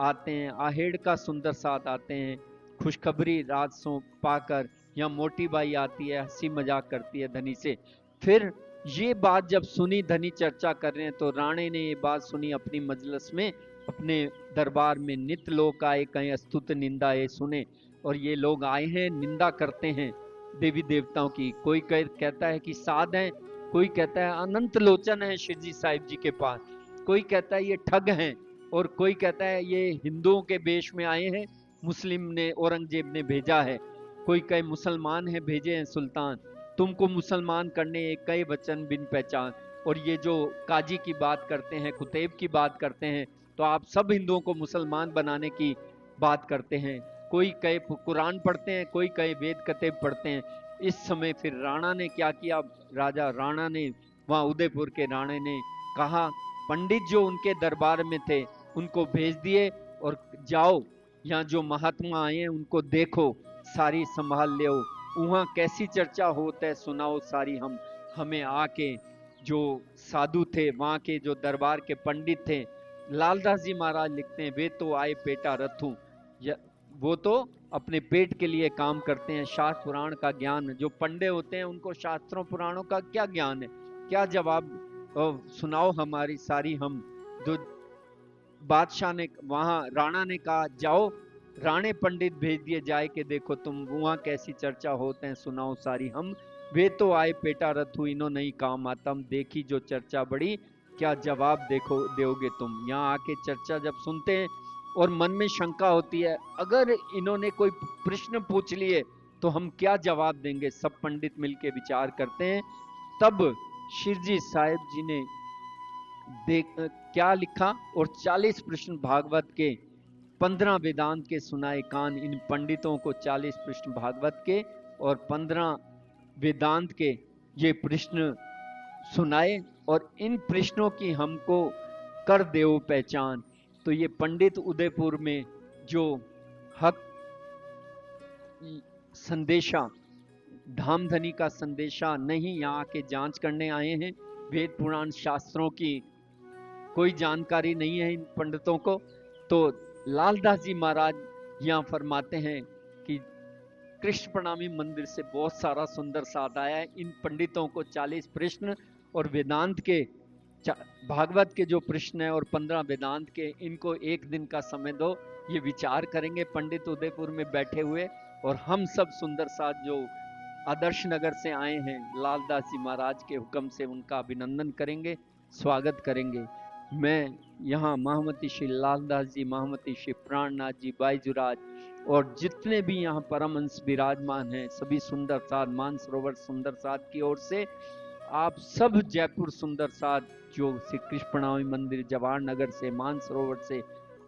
आते हैं, आहेड़ का सुंदर साथ आते हैं, खुशखबरी रात सो पाकर, या मोटी बाई आती है, हंसी मजाक करती है धनी से। फिर ये बात जब सुनी, धनी चर्चा कर रहे हैं, तो राणे ने ये बात सुनी अपनी मजलिस में, अपने दरबार में। नित लोग आए, कहीं स्तुत निंदा ये सुने, और ये लोग आए हैं निंदा करते हैं देवी देवताओं की। कोई कहता है कि साध हैं, कोई कहता है अनंत लोचन है शिवजी साहिब जी के पास, कोई कहता है ये ठग हैं, और कोई कहता है ये हिंदुओं के वेश में आए हैं, मुस्लिम ने औरंगजेब ने भेजा है। कोई कहे मुसलमान है भेजे हैं सुल्तान, तुमको मुसलमान करने एक कई वचन बिन पहचान। और ये जो काजी की बात करते हैं, कुतैब की बात करते हैं, तो आप सब हिंदुओं को मुसलमान बनाने की बात करते हैं। कोई कहे कुरान पढ़ते हैं, कोई कहे वेद कतेब पढ़ते हैं। इस समय फिर राणा ने क्या किया, राजा राणा ने, वहां उदयपुर के राणे ने कहा, पंडित जो उनके दरबार में थे उनको भेज दिए, और जाओ यहाँ जो महात्मा आए हैं उनको देखो, सारी संभाल ले, वहां कैसी चर्चा होता है सुनाओ सारी। हमें आके जो साधु थे, वहां के जो दरबार के पंडित थे, लालदास जी महाराज लिखते हैं, वे तो आए पेटा रथू, वो तो अपने पेट के लिए काम करते हैं। शास्त्र पुराण का ज्ञान, जो पंडे होते हैं उनको शास्त्रों पुराणों का क्या ज्ञान है, क्या जवाब सुनाओ हमारी सारी। हम जो बादशाह ने, वहां राणा ने कहा जाओ राणे पंडित भेज दिए जाए कि देखो तुम वहां कैसी चर्चा होते हैं सुनाओ सारी हम। वे तो आए पेटा रथु इन्हों नहीं काम आतम, देखी जो चर्चा बड़ी क्या जवाब देखो दोगे तुम। यहाँ आके चर्चा जब सुनते हैं और मन में शंका होती है, अगर इन्होंने कोई प्रश्न पूछ लिए तो हम क्या जवाब देंगे। सब पंडित मिलके विचार करते हैं। तब शिरजी साहिब जी ने देख क्या लिखा, और 40 प्रश्न भागवत के, 15 वेदांत के सुनाए कान। इन पंडितों को 40 प्रश्न भागवत के और 15 वेदांत के ये प्रश्न सुनाए, और इन प्रश्नों की हमको कर देओ पहचान। तो ये पंडित उदयपुर में जो हक संदेशा, धामधनी का संदेशा नहीं यहाँ के जांच करने आए हैं, वेद पुराण शास्त्रों की कोई जानकारी नहीं है इन पंडितों को। तो लालदास जी महाराज यहाँ फरमाते हैं कि कृष्ण प्रणामी मंदिर से बहुत सारा सुंदर साथ आया है। इन पंडितों को 40 प्रश्न और वेदांत के, भागवत के जो प्रश्न है और 15 वेदांत के, इनको एक दिन का समय दो, ये विचार करेंगे पंडित उदयपुर में बैठे हुए। और हम सब सुंदर साथ जो आदर्श नगर से आए हैं, लालदास जी महाराज के हुक्म से उनका अभिनंदन करेंगे, स्वागत करेंगे। मैं यहाँ महामती श्री लालदास जी, महामती श्री प्राणनाथ जी, बाईजुराज और जितने भी यहाँ परमहंस विराजमान हैं, सभी सुंदर साथ मानसरोवर सुंदर साथ की ओर से आप सब जयपुर सुंदर साथ जो श्री कृष्ण प्रणामी मंदिर जवाहर नगर से, मानसरोवर से,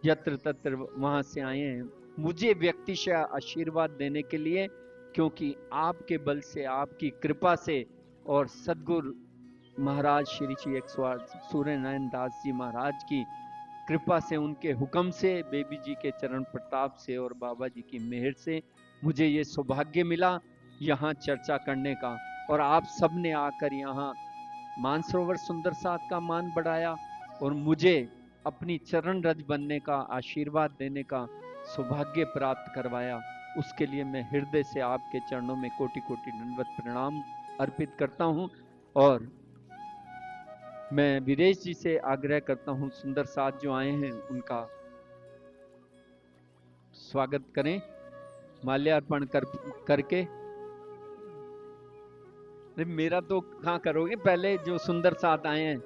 यत्र तत्र वहां से आए हैं, मुझे व्यक्तिशः आशीर्वाद देने के लिए, क्योंकि आपके बल से, आपकी कृपा से और सदगुरु महाराज श्री श्री 108 सूर्य नारायण दास जी महाराज की कृपा से, उनके हुक्म से, बेबी जी के चरण प्रताप से और बाबा जी की मेहर से मुझे ये सौभाग्य मिला यहाँ चर्चा करने का। और आप सब ने आकर यहाँ मानसरोवर सुंदर साथ का मान बढ़ाया और मुझे अपनी चरण रज बनने का आशीर्वाद देने का सौभाग्य प्राप्त करवाया। उसके लिए मैं हृदय से आपके चरणों में कोटि कोटि दंडवत प्रणाम अर्पित करता हूँ। और मैं वीरेश जी से आग्रह करता हूँ, सुंदर साथ जो आए हैं उनका स्वागत करें माल्यार्पण करके। मेरा तो कहाँ करोगे, पहले जो सुंदर साथ आए हैं।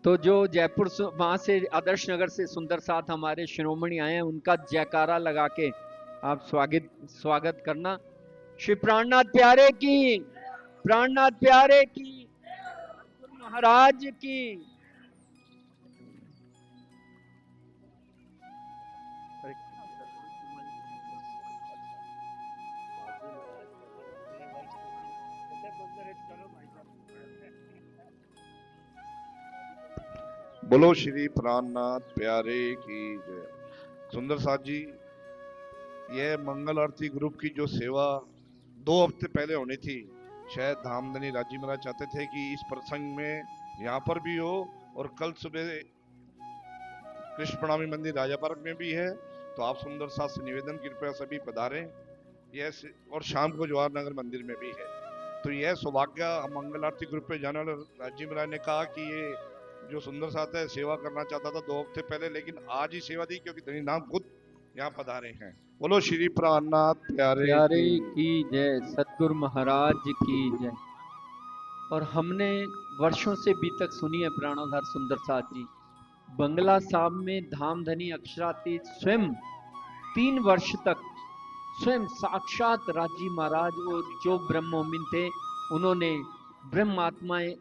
तो जो जयपुर वहां से आदर्श नगर से सुंदर साथ हमारे शिरोमणि आए हैं, उनका जयकारा लगा के आप स्वागत करना। श्री प्राणनाथ प्यारे की, प्राणनाथ प्यारे की, महाराज की। बोलो श्री प्राणनाथ प्यारे की जय। सुंदर साथ जी, यह मंगल आरती ग्रुप की जो सेवा 2 हफ्ते पहले होनी थी, शायद धामधनी राजी महाराज चाहते थे कि इस प्रसंग में यहाँ पर भी हो, और कल सुबह कृष्ण प्रणामी मंदिर राजा पार्क में भी है। तो आप सुंदर साथ से निवेदन कृपया सभी पधारें। यह और शाम को जवाहर नगर मंदिर में भी है। तो यह सौभाग्य मंगल आरती ग्रुप पे जाने वाले राजीव महाराज ने कहा कि ये जो सुंदर साथ है सेवा करना चाहता था 2 हफ्ते पहले, लेकिन आज ही सेवा दी क्योंकि धनी नाम खुद यहाँ पधारे हैं। बोलो श्री प्राणनाथ प्यारे की जय, सतगुरु महाराज की जय। और हमने वर्षों से बीतक सुनी है प्राणोधार सुंदर साथ जी, बंगला साहब में धामधनी अक्षरातीत स्वयं 3 वर्ष तक स्वयं साक्षात राजी महाराज और जो ब्रह्मोमिन थे, उन्होंने ब्रह्मात्माएं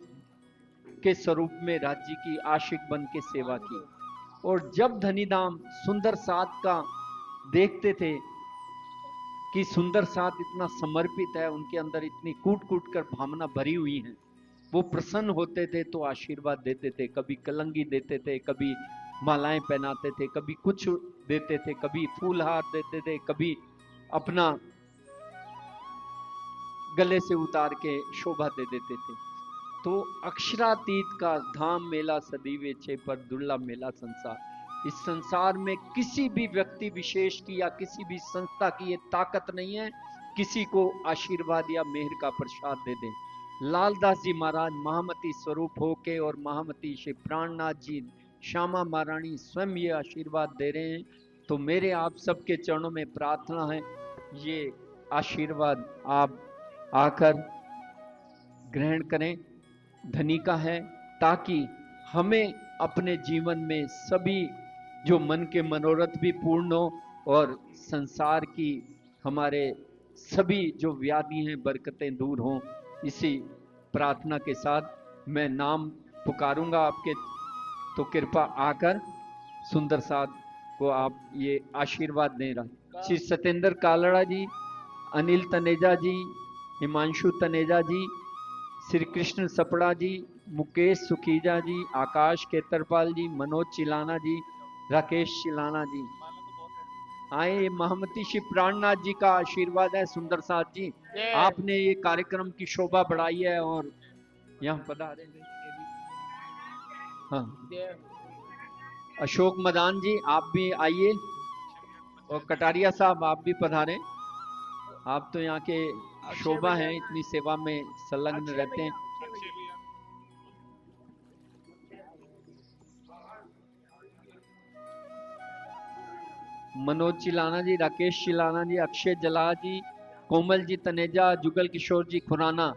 के स्वरूप में राज्य की आशिक बन के सेवा की। और जब धनीधाम सुंदर साथ का देखते थे कि सुंदर साथ इतना समर्पित है, उनके अंदर इतनी कूट कूट कर भावना भरी हुई है, वो प्रसन्न होते थे तो आशीर्वाद देते थे, कभी कलंगी देते थे, कभी मालाएं पहनाते थे, कभी कुछ देते थे, कभी फूलहार देते थे, कभी अपना गले से उतार के शोभा दे देते थे। तो अक्षरातीत का धाम मेला सदीवे छे पर दुर्लभ मेला संसार। इस संसार में किसी भी व्यक्ति विशेष की या किसी भी संस्था की ये ताकत नहीं है किसी को आशीर्वाद या मेहर का प्रसाद दे दे। लालदास जी महाराज महामती स्वरूप होके और महामती श्री प्राणनाथ जी श्यामा महारानी स्वयं ये आशीर्वाद दे रहे हैं। तो मेरे आप सबके चरणों में प्रार्थना है, ये आशीर्वाद आप आकर ग्रहण करें, धनिका है, ताकि हमें अपने जीवन में सभी जो मन के मनोरथ भी पूर्ण हो और संसार की हमारे सभी जो व्याधि हैं बरकतें दूर हों। इसी प्रार्थना के साथ मैं नाम पुकारूंगा आपके, तो कृपा आकर सुंदर साथ को आप ये आशीर्वाद दे रहा। श्री सत्येंद्र कालड़ा जी, अनिल तनेजा जी, हिमांशु तनेजा जी, श्री कृष्ण सपड़ा जी, मुकेश सुखीजा जी, आकाश केतरपाल जी, मनोज चिलाना जी, राकेश चिलाना जी आए। महामती श्री प्राणनाथ जी का आशीर्वाद है। सुंदर साथ जी, आपने ये कार्यक्रम की शोभा बढ़ाई है और यहाँ पधारे। हाँ, अशोक मदान जी आप भी आइए, और कटारिया साहब आप भी पधारे। आप तो यहाँ के शोभा हैं, इतनी सेवा में संलग्न रहते हैं। मनोज चिलाना जी, राकेश चिलाना जी, अक्षय जला जी, कोमल जी तनेजा, जुगल किशोर जी खुराना,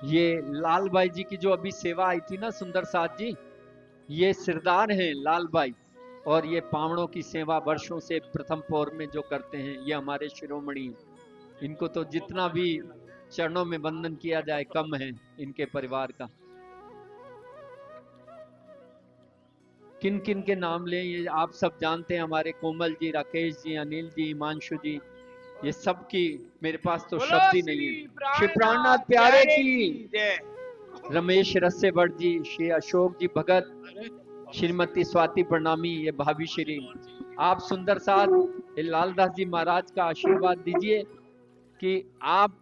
ये लाल भाई जी की जो अभी सेवा आई थी ना सुंदर साथ जी, ये सिरदार हैं लाल भाई, और ये पावड़ों की सेवा वर्षों से प्रथम पौर में जो करते हैं, ये हमारे शिरोमणि हैं। इनको तो जितना भी चरणों में वंदन किया जाए कम है इनके परिवार का। किन किन के नाम लें ये आप सब जानते हैं, हमारे कोमल जी, राकेश जी, अनिल जी, हिमांशु जी, ये सब की मेरे पास तो शब्द ही नहीं है। श्री प्राणनाथ प्यारे की, रमेश रस्य भट्ट जी, श्री अशोक जी भगत, श्रीमती स्वाति प्रणामी, ये भाभी श्री। आप सुंदर साथ लालदास जी महाराज का आशीर्वाद दीजिए कि आप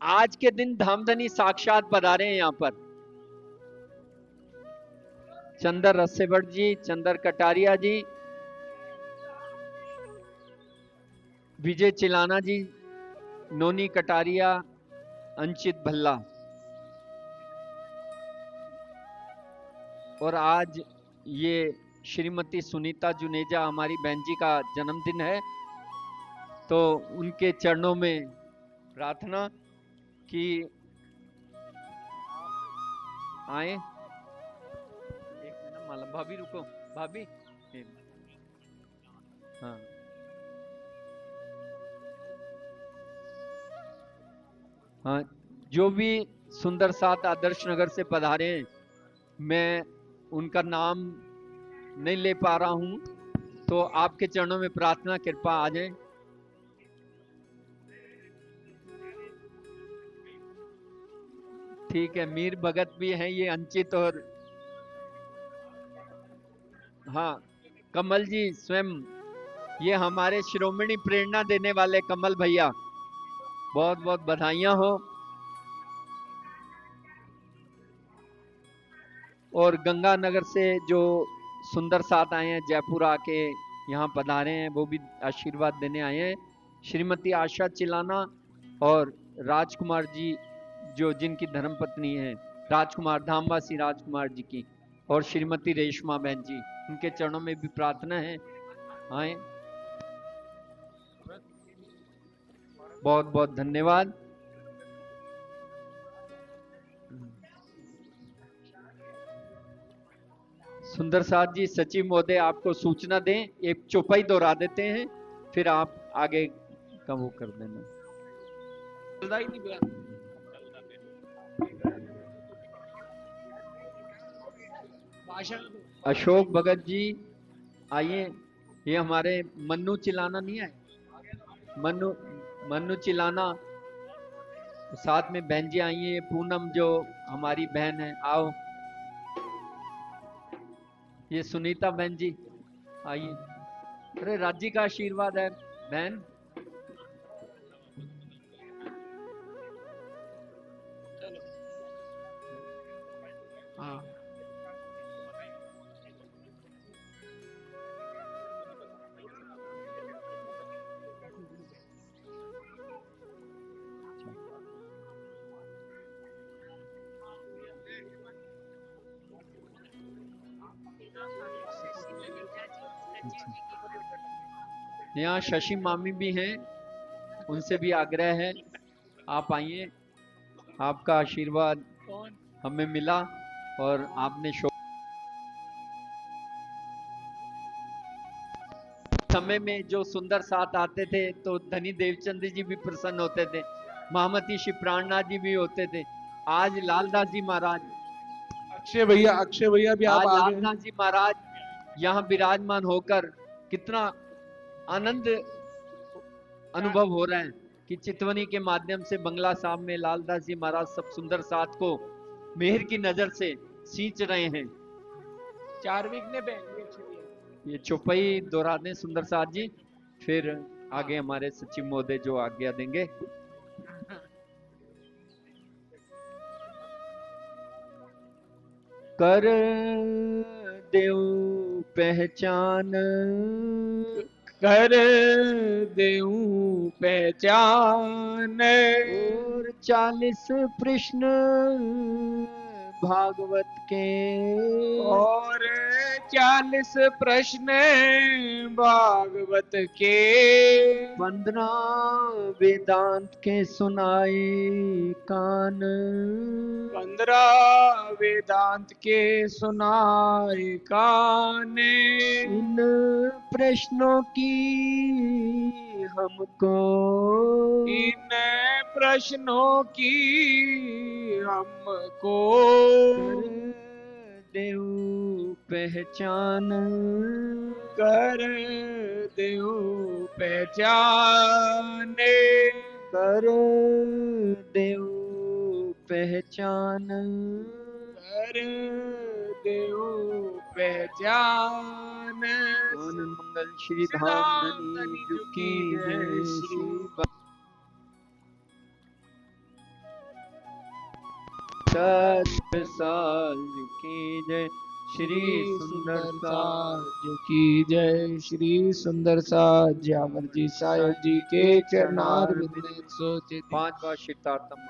आज के दिन धामधनी साक्षात पधारे हैं यहाँ पर। चंदर रस्सेभट्ट जी, चंदर कटारिया जी, विजय चिलाना जी, नोनी कटारिया, अंचित भल्ला। और आज ये श्रीमती सुनीता जुनेजा हमारी बहन जी का जन्मदिन है, तो उनके चरणों में प्रार्थना कि आए। एक मिनट मालूम, भाभी रुको, भाभी हाँ, हाँ, जो भी सुंदर साथ आदर्श नगर से पधारे हैं, मैं उनका नाम नहीं ले पा रहा हूं, तो आपके चरणों में प्रार्थना कृपा आ जाए। ठीक है, मीर भगत भी हैं, ये अंचित, और हाँ कमल जी स्वयं, ये हमारे शिरोमणि प्रेरणा देने वाले कमल भैया, बहुत बहुत बधाइयां हो। और गंगानगर से जो सुंदर साथ आए हैं, जयपुर आके यहाँ पधारे हैं, वो भी आशीर्वाद देने आए हैं। श्रीमती आशा चिलाना और राजकुमार जी, जो जिनकी धर्मपत्नी है, राजकुमार धामवासी राजकुमार जी की, और श्रीमती रेशमा बहन जी, उनके चरणों में भी प्रार्थना है, आए। बहुत बहुत धन्यवाद। सुंदर साथ जी, सचिव महोदय आपको सूचना दें, एक चौपाई दोहरा देते हैं, फिर आप आगे का वो कर देना। अशोक भगत जी आइए, ये हमारे मन्नू चिलाना नहीं है, मन्नू चिलाना, साथ में बहन जी आई है, पूनम जो हमारी बहन है, आओ। ये सुनीता बहन जी आइए। अरे राज्य का आशीर्वाद है बहन। हाँ, यहाँ शशि मामी भी हैं, उनसे भी आग्रह है आप आइए, आपका आशीर्वाद हमें मिला और आपने समय में जो सुंदर साथ आते थे तो धनी देवचंद जी भी प्रसन्न होते थे, महामती श्री प्राणनाथ जी भी होते थे। आज लालदास जी महाराज, अक्षय भैया भी आप आज आ गए। लालदास जी महाराज यहाँ विराजमान होकर कितना आनंद अनुभव हो रहा है कि चितवनी के माध्यम से बंगला साहब में लालदास जी महाराज सब सुंदर साथ को मेहर की नजर से सींच रहे हैं। चार्विक ने ये चौपाई दोहरा दें सुंदर साथ जी, फिर आगे हमारे सचिव महोदय जो आज्ञा देंगे। कर देऊ पहचान, कर देऊं पहचान, और 40 प्रश्न भागवत के, और 40 प्रश्न भागवत के, 15 वेदांत के सुनाए कान, 15 वेदांत के सुनाए कान। इन प्रश्नों की हमको, इन प्रश्नों की हमको कर देऊ पहचान, कर देऊ पहचान, कर देऊ पहचान, कर देऊ पहचान। आनंद मंगल श्री धाम धनी जुकी जय श्री साल की जय श्री सुंदर साल की जय। श्री सुंदर साज जावर जी साहेब जी के चरणार विंद सोचे 5 बार शीतार्थम